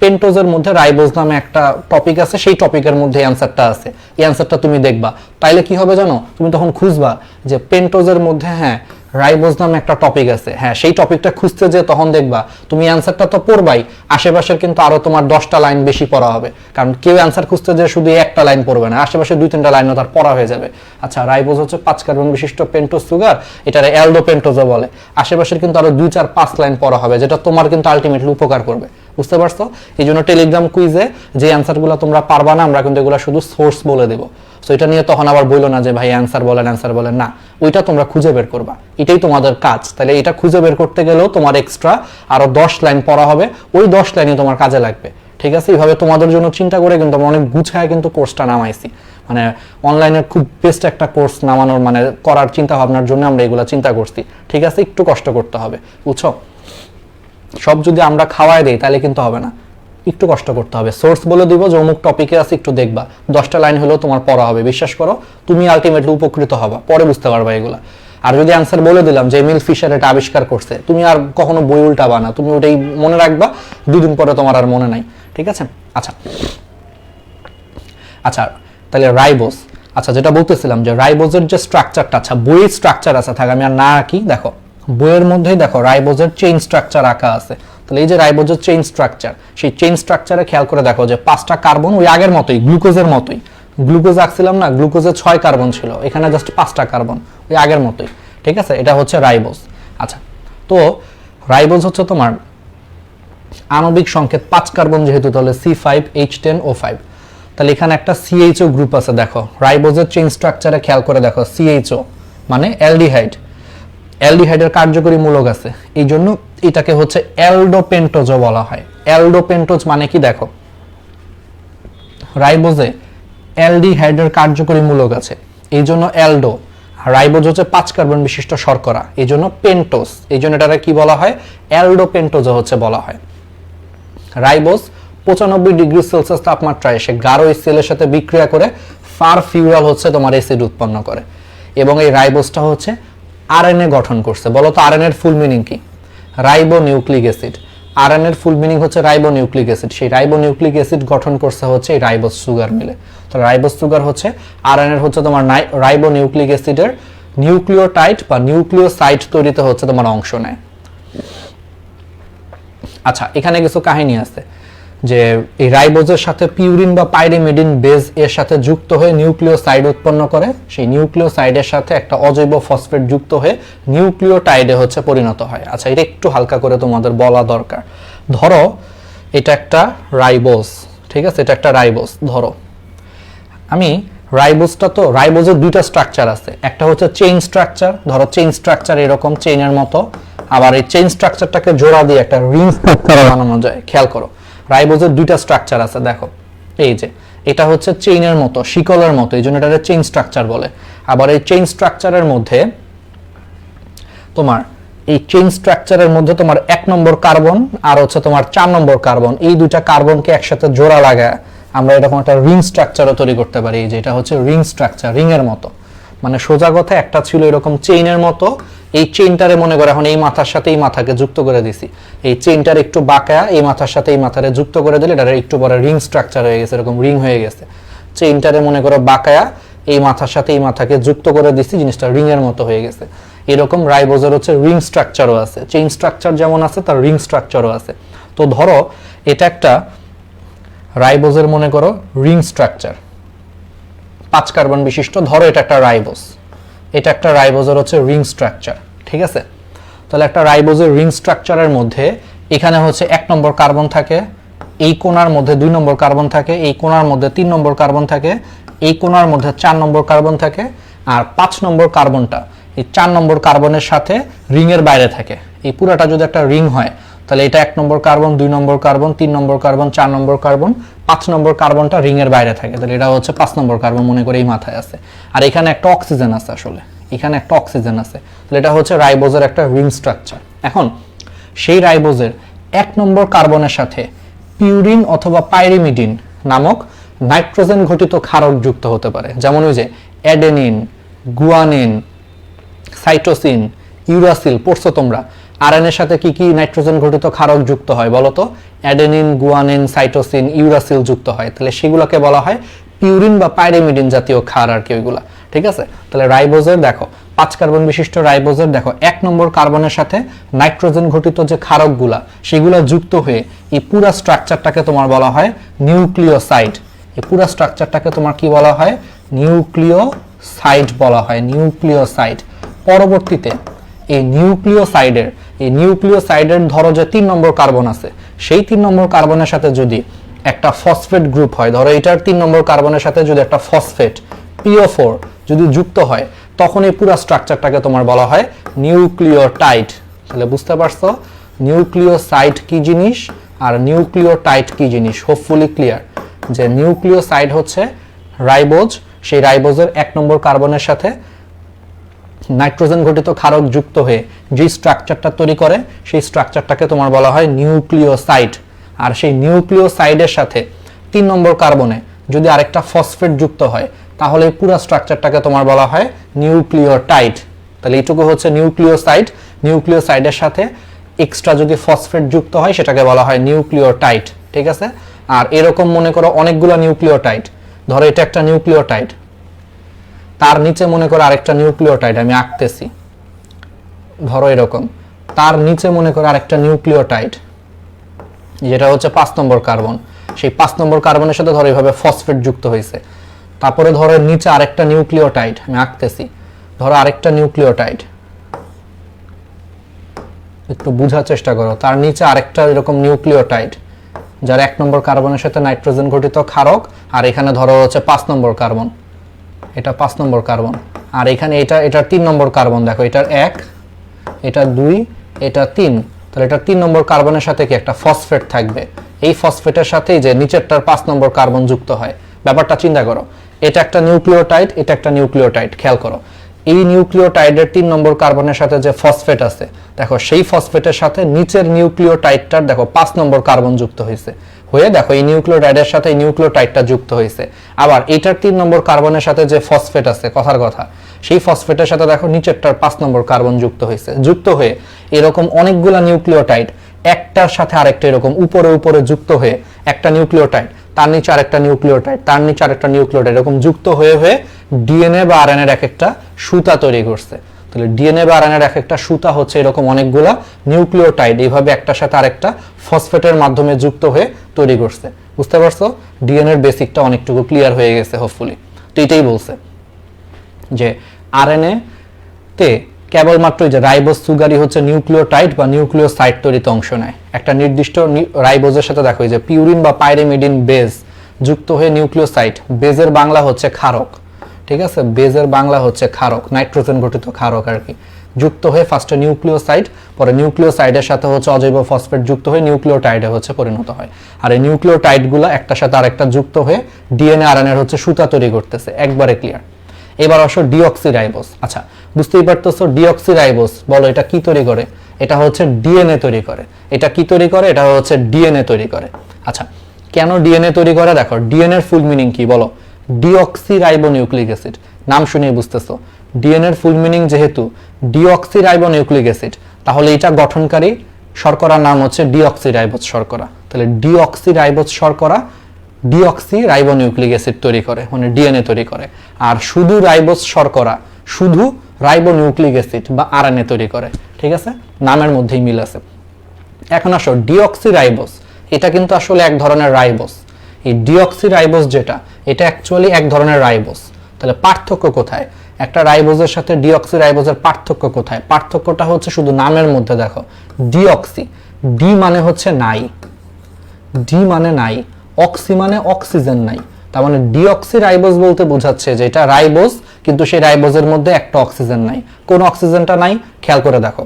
Speaker 1: পেন্টোজের মধ্যে রাইবোজ নামে একটা টপিক আছে, সেই টপিকের মধ্যে অ্যান্সারটা আছে, এই অ্যান্সারটা তুমি দেখবা, তাইলে কি হবে জানো? তুমি তখন খুঁজবা যে পেন্টোজের মধ্যে হ্যাঁ রাইবোজ নামে একটা টপিক আছে, হ্যাঁ সেই টপিকটা খুঁজতে যে তখন দেখবা তুমি অ্যান্সারটা তো পড়বাই, আশেপাশের কিন্তু আরো তোমার 10টা লাইন বেশি পড়া হবে। কারণ কেউ অ্যান্সার খুঁজতে যে শুধু একটা লাইন পড়বে না, আশেপাশে 2-3টা লাইনও তার পড়া হয়ে যাবে। আচ্ছা, রাইবোজ হচ্ছে 5 কার্বন বিশিষ্ট পেন্টোজ সুগার, এটারে অ্যালডো পেন্টোজও বলে। আশেপাশের কিন্তু আরো 2-4-5 লাইন পড়া হবে, যেটা তোমার কিন্তু আলটিমেটলি উপকার করবে। বুঝতে পারছো? এই জন্য টেলিগ্রাম কুইজে যে অ্যান্সারগুলো তোমরা পারবা না, আমরা কিন্তু এগুলো শুধু সোর্স বলে দেবো। সো এটা নিয়ে তখন আবার বললো না যে ভাই অ্যান্সার বলেন না, ওইটা তোমরা খুঁজে বের করবা, এটাই তোমাদের কাজ। তাহলে এটা খুঁজে বের করতে গেলেও তোমার এক্সট্রা আরো 10 লাইন পড়া হবে, ওই 10 লাইনে তোমার কাজে লাগবে। ঠিক আছে, এইভাবে তোমাদের জন্য চিন্তা করে কিন্তু আমরা অনেক গুছায় কিন্তু কোর্সটা নামাইছি, মানে অনলাইনের খুব বেস্ট একটা কোর্স নামানোর মানে করার চিন্তা ভাবনার জন্য আমরা এগুলা চিন্তা করছি। ঠিক আছে, একটু কষ্ট করতে হবে, বুঝছো? সব যদি আমরা খাওয়াই দেই তাহলে কিন্তু হবে না, একটু কষ্ট করতে হবে। সোর্স বলে দিব যে অমুক টপিকে আছে, একটু দেখবা, 10টা লাইন হলেও তোমার পড়া হবে, বিশ্বাস করো তুমি আলটিমেটলি উপকৃত হবা, পরে বুঝতে পারবা এগুলা। আর যদি অ্যান্সার বলে দিলাম যে এমিল ফিশার এটা আবিষ্কার করছে, তুমি আর কখনো বই উল্টাবা না, তুমি ওটাই মনে রাখবা, 2 দিন পরে তোমার আর মনে নাই। ঠিক আছে, আচ্ছা আচ্ছা, তাহলে রাইবোজ, আচ্ছা যেটা বলতেছিলাম যে রাইবোজের যে স্ট্রাকচারটা, আচ্ছা বইয়ের স্ট্রাকচার আছে, থাক আমি আর না আঁকি, দেখো বইয়ের মধ্যেই দেখো রাইবোজের চেইন স্ট্রাকচার আঁকা আছে। তাহলে এই যে রাইবোজের চেইন স্ট্রাকচার, সেই চেইন স্ট্রাকচারে খেয়াল করে দেখো যে 5টা কার্বন ওই আগের মতোই, গ্লুকোজের মতোই, গ্লুকোজ আঁকছিলাম না, গ্লুকোজে 6 কার্বন ছিল, এখানে জাস্ট 5টা কার্বন ওই আগের মতোই। ঠিক আছে, এটা হচ্ছে রাইবোজ। আচ্ছা, তো রাইবোজ হচ্ছে তোমার আণবিক সংকেত 5 কার্বন যেহেতু, তাহলে C5H10O5। তাহলে এখানে একটা CHO গ্রুপ আছে, দেখো রাইবোজের চেইন স্ট্রাকচারে খেয়াল করে দেখো, CHO মানে অ্যালডিহাইড, অ্যালডিহাইডের কার্যকরী মূলক আছে, এই জন্য এটাকে হচ্ছে অ্যালডোপেন্টোজ বলা হয়। অ্যালডোপেন্টোজ মানে কি, দেখো রাইবোজে অ্যালডিহাইডের কার্যকরী মূলক আছে, এই জন্য অ্যালডো। রাইবোজ হচ্ছে 5 কার্বন বিশিষ্ট শর্করা, এই জন্য পেন্টোজ, এই জন্য এটাকে কি বলা হয়, অ্যালডোপেন্টোজ হচ্ছে বলা হয়। রাইবোজ 95 ডিগ্রি সেলসিয়াস তাপমাত্রায় এসে গাঢ় সেলের সাথে বিক্রিয়া করে ফারফিউরাল হচ্ছে তোমার অ্যাসিড উৎপন্ন করে, এবং এই রাইবোজটা হচ্ছে আরএনএ গঠন করছে। বলো তো আরএনএ এর ফুল মিনিং কি? Ribo nucleic acid. আরএনএ এর ফুল মিনিং হচ্ছে রাইবো নিউক্লিক অ্যাসিড, সেই রাইবো নিউক্লিক অ্যাসিড গঠন করছে হচ্ছে এই রাইবোজ সুগার মিলে। তো রাইবোজ সুগার হচ্ছে আরএনএ এর হচ্ছে তোমার রাইবো নিউক্লিক অ্যাসিডের নিউক্লিওটাইড বা নিউক্লিওসাইড তৈরিতে হচ্ছে তোমার অংশ নেয়। আচ্ছা, এখানে কিছু কাহিনী আছে যে এই রাইবোজের সাথে পিউরিন বা পাইরিমিডিন বেজ এর সাথে যুক্ত হয়ে নিউক্লিওসাইড উৎপন্ন করে, সেই নিউক্লিওসাইডের সাথে একটা অজৈব ফসফেট যুক্ত হয়ে নিউক্লিওটাইডে হচ্ছে পরিণত হয়। আচ্ছা, এটা একটু হালকা করে তোমাদের বলা দরকার। ধরো এটা একটা রাইবোজ, ঠিক আছে, এটা একটা রাইবোজ। ধরো আমি রাইবোজটা, তো রাইবোজের 2টা স্ট্রাকচার আছে, একটা হচ্ছে চেইন স্ট্রাকচার, ধরো চেইন স্ট্রাকচার এরকম চেইনের মতো, আবার এই চেইন স্ট্রাকচারটাকে জোড়া দিয়ে একটা রিং স্ট্রাকচার বানানো যায়। খেয়াল করো রাইবোজের 2টা স্ট্রাকচার আছে, দেখো এই যে এটা হচ্ছে চেইনের মতো, শিকলের মতো, এই জন্য এটাকে চেইন স্ট্রাকচার বলে। আবার এই চেইন স্ট্রাকচারের মধ্যে তোমার তোমার 1 নম্বর কার্বন আর হচ্ছে তোমার 4 নম্বর কার্বন, এই 2টা কার্বনকে একসাথে জোড়া লাগায় আমরা এরকম একটা রিং স্ট্রাকচারও তৈরি করতে পারি। এই যে এটা হচ্ছে রিং স্ট্রাকচার, রিং এর মতো, মানে সোজা কথা একটা ছিল এরকম চেইনের মতো, এই চেইনটারে মনে করে এখন এই মাথার সাথে এই মাথাকে যুক্ত করে দিছি, এই চেইনটার একটু বাঁকা এই মাথার সাথে এই মাথারে যুক্ত করে দিলে এটা একটু বড় রিং স্ট্রাকচার হয়ে গেছে, এরকম রিং হয়ে গেছে। চেইনটারে মনে করো বাঁকা এই মাথার সাথে এই মাথাকে যুক্ত করে দিছি, জিনিসটা রিং এর মতো হয়ে গেছে। এরকম রাইবোজের হচ্ছে রিং স্ট্রাকচারও আছে, চেইন স্ট্রাকচার যেমন আছে তার রিং স্ট্রাকচারও আছে। তো ধরো এটা একটা রাইবোজের মনে করো রিং স্ট্রাকচার 5 কার্বন বিশিষ্ট, ধরো এটা একটা রাইবোজ, এটা একটা রাইবোজের হচ্ছে রিং স্ট্রাকচার। ঠিক আছে, তাহলে একটা রাইবোজের রিং স্ট্রাকচারের মধ্যে এখানে হচ্ছে 1 নম্বর কার্বন থাকে, এই কোণার মধ্যে 2 নম্বর কার্বন থাকে, এই কোণার মধ্যে 3 নম্বর কার্বন থাকে, এই কোণার মধ্যে 4 নম্বর কার্বন থাকে, আর 5 নম্বর কার্বনটা এই 4 নম্বর কার্বনের সাথে রিং এর বাইরে থাকে। এই পুরাটা যদি একটা রিং হয় তাহলে এটা 1 নম্বর কার্বন, 2 নম্বর কার্বন, 3 নম্বর কার্বন, 4 নম্বর কার্বন, 5 নম্বর কার্বনটা রিং এর বাইরে থাকে, তাহলে এটা হচ্ছে 5 নম্বর কার্বন মনে করে এই মাথায় আছে। আর এখানে একটা অক্সিজেন আছে, আসলে এখানে একটা অক্সিজেন আছে, তাহলে এটা হচ্ছে রাইবোজের একটা রিং স্ট্রাকচার। এখন সেই রাইবোজের 1 নম্বর কার্বনের সাথে পিউরিন অথবা পাইরিমিডিন নামক নাইট্রোজেন ঘটিত ক্ষারক যুক্ত হতে পারে, যেমন ওই যে অ্যাডেনিন, গুয়ানিন, সাইটোসিন, ইউরাসিল, পড়ছো তোমরা। আরএনএ এর সাথে কি কি নাইট্রোজেন ঘটিত ক্ষারক যুক্ত হয় বলো তো? অ্যাডেনিন, গুয়ানিন, সাইটোসিন, ইউরাসিল যুক্ত হয়, তাহলে সেগুলোকে বলা হয় পিউরিন বা পাইরিমিডিন জাতীয় ক্ষার আর কি ওইগুলা। ঠিক আছে, তাহলে রাইবোজের দেখো 5 কার্বন বিশিষ্ট রাইবোজের দেখো 1 নম্বর কার্বনের সাথে নাইট্রোজেন ঘটিত যে ক্ষারকগুলা সেগুলো যুক্ত হয়ে এই পুরো স্ট্রাকচারটাকে তোমার বলা হয় নিউক্লিওসাইড। এই পুরো স্ট্রাকচারটাকে তোমার কি বলা হয়? নিউক্লিওসাইড বলা হয়, নিউক্লিওসাইড। পরবর্তীতে এই নিউক্লিওসাইডের ধরো যে 3 নম্বর কার্বন আছে, সেই 3 নম্বর কার্বনের সাথে যদি একটা ফসফেট গ্রুপ হয়, ধরো এটার 3 নম্বর কার্বনের সাথে যদি একটা ফসফেট PO4 যদি যুক্ত হয় তখন এই পুরো স্ট্রাকচারটাকে তোমার বলা হয় নিউক্লিওটাইড। তাহলে বুঝতে পারছো নিউক্লিওসাইড কি জিনিস আর নিউক্লিওটাইড কি জিনিস? হোপফুলি ক্লিয়ার যে নিউক্লিওসাইড হচ্ছে রাইবোজ, সেই রাইবোজের 1 নম্বর কার্বনের সাথে নাইট্রোজেন ঘটিত ক্ষারক যুক্ত হয়ে যে স্ট্রাকচারটা তৈরি করে সেই স্ট্রাকচারটাকে তোমার বলা হয় নিউক্লিওসাইড। আর সেই নিউক্লিওসাইডের সাথে 3 নম্বর কার্বনে যদি আরেকটা ফসফেট যুক্ত হয় তাহলে পুরো স্ট্রাকচারটাকে তোমার বলা হয় নিউক্লিওটাইড। তাহলে এইটুকু হচ্ছে নিউক্লিওসাইড, নিউক্লিওসাইডের সাথে এক্সট্রা যদি ফসফেট যুক্ত হয় সেটাকে বলা হয় নিউক্লিওটাইড। ঠিক আছে? আর এরকম মনে করো অনেকগুলো নিউক্লিওটাইড, ধরো এটা একটা নিউক্লিওটাইড, তার নিচে মনে করো আরেকটা নিউক্লিওটাইড, আমি আঁকতেছি, ধরো এরকম, তার নিচে মনে করো আরেকটা নিউক্লিওটাইড যেটা হচ্ছে 5 নম্বর কার্বন, সেই 5 নম্বর কার্বনের সাথে ধরো এইভাবে ফসফেট যুক্ত হয়েছে। তারপরে ধরো নিচে আরেকটা নিউক্লিওটাইড, আমি আঁকতেছি, ধরো আরেকটা নিউক্লিওটাইড, একটু বোঝার চেষ্টা করো, তার নিচে আরেকটা এরকম নিউক্লিওটাইড যার 1 নম্বর কার্বনের সাথে নাইট্রোজেন ঘটিত ক্ষারক, আর এখানে ধরো হচ্ছে 5 নম্বর কার্বন, এটা 5 নম্বর কার্বন, আর এখানে এটার 3 নম্বর কার্বন, দেখো এটার 1, এটা 2, এটা 3, তাহলে এটা 3 নম্বর কার্বনের সাথে কি একটা ফসফেট থাকবে, এই ফসফেটের সাথেই যে নিচেরটার 5 নম্বর কার্বন যুক্ত হয়। ব্যাপারটা চিন্তা করো, এটা একটা নিউক্লিওটাইড, এটা একটা নিউক্লিওটাইড, খেয়াল করো এই নিউক্লিওটাইডের 3 নম্বর কার্বনের সাথে যে ফসফেট আছে, দেখো সেই ফসফেটের সাথে নিচের নিউক্লিওটাইডটার দেখো 5 নম্বর কার্বন যুক্ত হয়েছে, হয়ে দেখো এই নিউক্লিওটাইডের সাথে এই নিউক্লিওটাইডটা যুক্ত হয়েছে। আবার এটার 3 নম্বর কার্বনের সাথে যে ফসফেট আছে, কথার কথা, সেই ফসফেটের সাথে দেখো নিচেরটার 5 নম্বর কার্বন যুক্ত হয়েছে, যুক্ত হয়ে এরকম অনেকগুলা নিউক্লিওটাইড একটার সাথে আরেকটা এরকম উপরে উপরে যুক্ত হয়ে একটা নিউক্লিওটাইড, তার নিচে আরেকটা নিউক্লিওটাইড, তার নিচে আরেকটা নিউক্লিওটাইড, এরকম যুক্ত হয়ে হয়ে ডিএনএ বা আরএনএর এক একটা সুতা তৈরি করছে। তাহলে ডিএনএ বা আরএনএর এক একটা সুতা হচ্ছে এরকম অনেকগুলা নিউক্লিওটাইড এইভাবে একটার সাথে আরেকটা ফসফেটের মাধ্যমে যুক্ত হয়ে তৈরি করছে। বুঝতে পারছো? ডিএনএ এর বেসিকটা অনেকটুকু ক্লিয়ার হয়ে গেছে হোপফুলি। তো এটাই বলছে যে আরএনএ তে কেবলমাত্র যে রাইবোজ সুগারই হচ্ছে নিউক্লিওটাইড বা নিউক্লিওসাইড তৈরিতে অংশ নেয়। একটা নির্দিষ্ট রাইবোজের সাথে দেখো যে পিউরিন বা পাইরিমিডিন বেজ যুক্ত হয়ে নিউক্লিওসাইড, বেজের বাংলা হচ্ছে ক্ষারক, ঠিক আছে, বেজের বাংলা হচ্ছে ক্ষারক, নাইট্রোজেন ঘটিত ক্ষারক আর কি, যুক্ত হয়ে ফার্স্টে নিউক্লিওসাইড, পরে নিউক্লিওসাইডের সাথে হচ্ছে অজৈব ফসফেট যুক্ত হয়ে নিউক্লিওটাইডে হচ্ছে পরিণত হয়। আর এই নিউক্লিওটাইডগুলো একটার সাথে আরেকটা যুক্ত হয়ে ডিএনএ আরএনএর হচ্ছে সুতা তৈরি করতেছে, একবারে ক্লিয়ার। এবার আসো ডিঅক্সিরাইবোজ। আচ্ছা, বুঝতেই পারতেছো ডিঅক্সিরাইবোজ, বলো এটা কি তৈরি করে? এটা হচ্ছে ডিএনএ তৈরি করে। এটা কি তৈরি করে? এটা হচ্ছে ডিএনএ তৈরি করে। আচ্ছা, কেন ডিএনএ তৈরি করে? দেখো ডিএনএ এর ফুল মিনিং কি বলো? ডিঅক্সিরাইবোনিউক্লিক অ্যাসিড, নাম শুনেই বুঝতেছো ডিএনএ এর ফুল মিনিং যেহেতু ডিঅক্সিরাইবোনিউক্লিক অ্যাসিড, তাহলে এটা গঠনকারী শর্করার নাম হচ্ছে ডিঅক্সিরাইবোজ শর্করা। তাহলে ডিঅক্সিরাইবোজ শর্করা ডিঅক্সিরাইবোনিউক্লিক অ্যাসিড তৈরি করে, মানে ডিএনএ তৈরি করে। আর শুধু রাইবোজ শর্করা শুধু রাইবোনিউক্লিক অ্যাসিড বা আরএনএ তৈরি করে। ঠিক আছে, নামের মধ্যেই মিল আছে। এখন আসো ডিঅক্সিরাইবোজ, এটা কিন্তু আসলে এক ধরনের রাইবোজ। এই ডিঅক্সিরাইবোজ যেটা, এটা অ্যাকচুয়ালি এক ধরনের রাইবোজ। তাহলে পার্থক্য কোথায়? একটা রাইবোজের সাথে ডিঅক্সিরাইবোজের পার্থক্য কোথায়? পার্থক্যটা হচ্ছে শুধু নামের মধ্যে। দেখো ডিঅক্সি, ডি মানে হচ্ছে নাই, ডি মানে নাই, অক্সি মানে অক্সিজেন নাই। তার মানে ডিঅক্সিরাইবোজ বলতে বোঝাচ্ছে যে এটা রাইবোজ, কিন্তু সেই রাইবোজের মধ্যে একটা অক্সিজেন নাই। কোন অক্সিজেনটা নাই? খেয়াল করে দেখো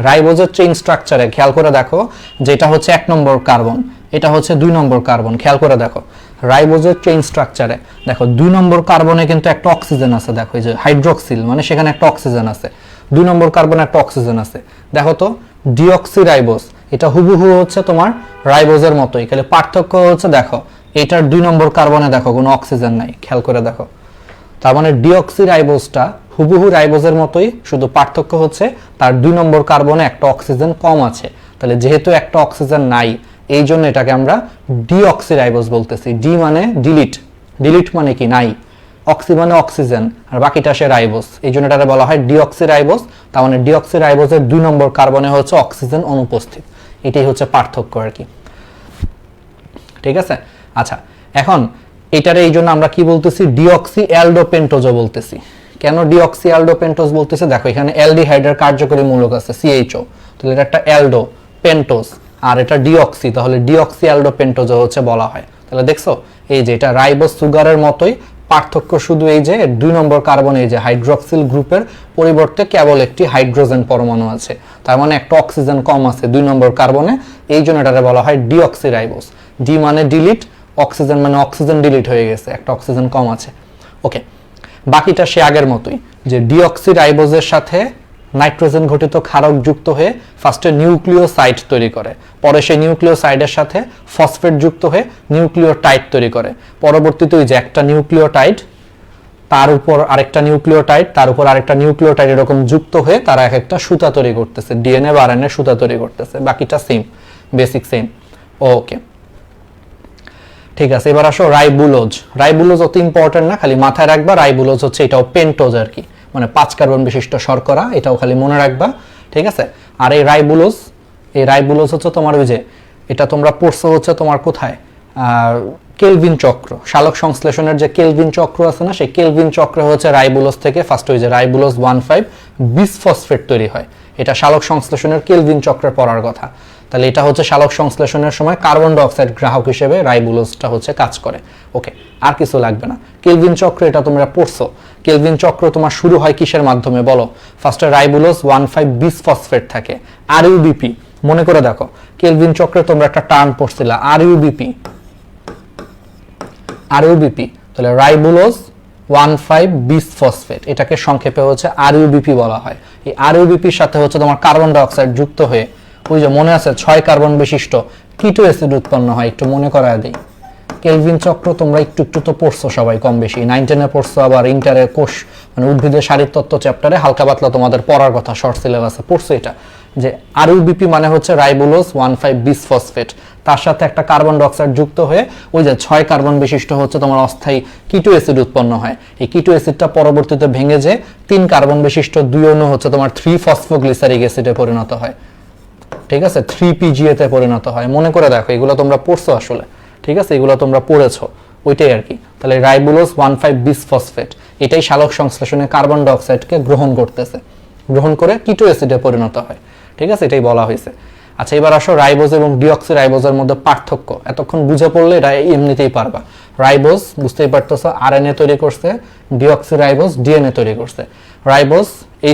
Speaker 1: রাইবোজের চেইন স্ট্রাকচারে, খেয়াল করে দেখো যে এটা হচ্ছে 1 নম্বর কার্বন, এটা হচ্ছে 2 নম্বর কার্বন। খেয়াল করে দেখো রাইবোজের চেইন স্ট্রাকচারে দেখো 2 নম্বর কার্বনে কিন্তু একটা অক্সিজেন আছে। দেখো এই যে হাইড্রোক্সিল, মানে সেখানে একটা অক্সিজেন আছে। 2 নম্বর কার্বনে একটা অক্সিজেন আছে। দেখো তো ডিঅক্সিরাইবোজ, এটা হুবহু হচ্ছে তোমার রাইবোজের মতোই, খালি পার্থক্য হচ্ছে দেখো এটার 2 নম্বর কার্বনে দেখো কোনো অক্সিজেন নাই। খেয়াল করে দেখো, তার মানে ডিঅক্সিরাইবোজটা হুবহু রাইবোজের মতোই, শুধু পার্থক্য হচ্ছে তার 2 নম্বর কার্বনে একটা অক্সিজেন কম আছে। তাহলে যেহেতু একটা অক্সিজেন নাই, এই জন্য এটাকে আমরা ডিঅক্সিরাইবোজ বলতেছি। ডি মানে ডিলিট, ডিলিট মানে কি নাই, অক্সি মানে অক্সিজেন, আর বাকিটা সে রাইবোজ, এই জন্য এটাকে বলা হয় ডিঅক্সিরাইবোজ। তার মানে ডিঅক্সিরাইবোজের 2 নম্বর কার্বনে হচ্ছে অক্সিজেন অনুপস্থিত। এটাই হচ্ছে পার্থক্য আর কি। ঠিক আছে, আচ্ছা এখন এটারে এই জন্য আমরা কি বলতেছি? ডিঅক্সি অ্যালডোপেন্টোজও বলতেছি। কেন ডিঅক্সি অ্যালডোপেন্টোজ বলতেছে? দেখো এখানে অ্যালডিহাইডের কার্যকরী মূলক আছে CHO, তাহলে এটা একটা অ্যালডো পেন্টোজ, আর এটা ডিঅক্সি, তাহলে ডিঅক্সি অ্যালডোপেন্টোজও হচ্ছে বলা হয়। তাহলে দেখছো এই যে এটা রাইবোজ সুগারের মতোই পার্থক্য শুধু এই যে 2 নম্বর কার্বনে এই যে হাইড্রক্সিল গ্রুপের পরিবর্তে কেবল একটি হাইড্রোজেন পরমাণু আছে, তার মানে একটা অক্সিজেন কম আছে 2 নম্বর কার্বনে, এই জন্য এটাকে বলা হয় ডিঅক্সিরাইবোজ। ডি মানে ডিলিট, অক্সিজেন মানে অক্সিজেন ডিলিট হয়ে গেছে, একটা অক্সিজেন কম আছে। ওকে, বাকিটা সে আগের মতোই, যে ডিঅক্সিরাইবোজের সাথে নাইট্রোজেন ঘটিত ক্ষারক যুক্ত হয়ে ফার্স্টে নিউক্লিওসাইড তৈরি করে, পরে সেই নিউক্লিওসাইডের সাথে ফসফেট যুক্ত হয়ে নিউক্লিওটাইড তৈরি করে, পরবর্তীতে ওই যে একটা নিউক্লিওটাইড তার উপর আরেকটা নিউক্লিওটাইড তার উপর আরেকটা নিউক্লিওটাইড এরকম যুক্ত হয়ে তারা এক একটা সুতা তৈরি করতেছে, ডিএনএ বা আরএনএ সুতা তৈরি করতেছে, বাকিটা সেম, বেসিক সেম। ওকে, ঠিক আছে। এবার আসো রাইবুলোজ। রাইবুলোজ অত ইম্পর্টেন্ট না, খালি মাথায় রাখবা রাইবুলোজ হচ্ছে এটাও পেন্টোজ আর কি, মানে 5 কার্বন বিশিষ্ট শর্করা, এটাও খালি মনে রাখবা, ঠিক আছে। আর এই রাইবুলোজ হচ্ছে তোমার ওই যে এটা তোমরা পড়ছো হচ্ছে তোমার কোথায়, কেলভিন চক্র, সালোক সংশ্লেষণের যে কেলভিন চক্র আছে না, সেই কেলভিন চক্রে হচ্ছে রাইবুলোজ থেকে ফার্স্ট ওই যে রাইবুলোজ 1,5 বিসফসফেট তৈরি হয়, এটা সালোক সংশ্লেষণের কেলভিন চক্রে পড়ার কথা। তাহলে এটা হচ্ছে সালোক সংশ্লেষণের সময় কার্বন ডাইঅক্সাইড গ্রাহক হিসেবে রাইবুলোজটা হচ্ছে কাজ করে। ওকে, আর কিছু লাগবে না। কেলভিন চক্র এটা তোমরা পড়ছো, কেলভিন চক্র তোমার শুরু হয় কিসের মাধ্যমে বলো? ফার্স্টে রাইবুলোজ 1,5 বিসফসফেট থাকে, আরইউবিপি, মনে করে দেখো কেলভিন চক্রে তোমরা একটা টার্ম পড়ছিলা আরইউবিপি, তাহলে রাইবুলোজ 1,5 বিসফসফেট, এটাকে সংক্ষেপে হচ্ছে আরইউবিপি বলা হয়। এই আরইউবিপির সাথে হচ্ছে তোমার কার্বন ডাইঅক্সাইড যুক্ত হয়ে ওই যে মনে আছে 6 কার্বন বিশিষ্ট কিটো অ্যাসিড উৎপন্ন হয়, একটু মনে করায় দেই। কেলভিন চক্র তোমরা একটু তো পড়ছো সবাই কম বেশি, 9-10 পড়ছো, আবার ইন্টারে কোষ মানে উদ্ভিদের শারীরতত্ত্ব চ্যাপ্টারে হালকা পাতলা তোমাদের পড়ার কথা, শর্ট সিলেবাসে পড়ছো এটা, যে আরইউবিপি মানে হচ্ছে রাইবুলোজ 1,5 বিসফসফেট, তার সাথে একটা কার্বন ডাইঅক্সাইড যুক্ত হয়ে ওই যে 6 কার্বন বিশিষ্ট হচ্ছে তোমার অস্থায়ী কিটো অ্যাসিড উৎপন্ন হয়। এই কিটো অ্যাসিডটা পরবর্তীতে ভেঙে যে 3 কার্বন বিশিষ্ট 2 অণু হচ্ছে তোমার 3 ফসফোগ্লিসারিক অ্যাসিডে পরিণত হয়, ঠিক আছে, 3PGA তে পরিণত হয়। মনে করে দেখো এগুলো তোমরা পড়ছো আসলে, ঠিক আছে, এগুলো তোমরা পড়েছো, ওইটাই আর কি। তাহলে রাইবুলোজ 1,5 বিসফসফেট এটাই সালোক সংশ্লেষণে কার্বন ডাইঅক্সাইডকে গ্রহণ করতেছে, গ্রহণ করে কিটো অ্যাসিডে পরিণত হয়, ঠিক আছে, এটাই বলা হয়েছে। আচ্ছা, এবার আসো রাইবোজ এবং ডিঅক্সিরাইবোজের মধ্যে পার্থক্য, এতক্ষণ বুঝে পড়লে এটা এমনিতেই পারবা। রাইবোজ বুঝতেই পারতেছো আরএনএ তৈরি করছে, ডিঅক্সিরাইবোজ ডিএনএ তৈরি করছে। রাইবোজ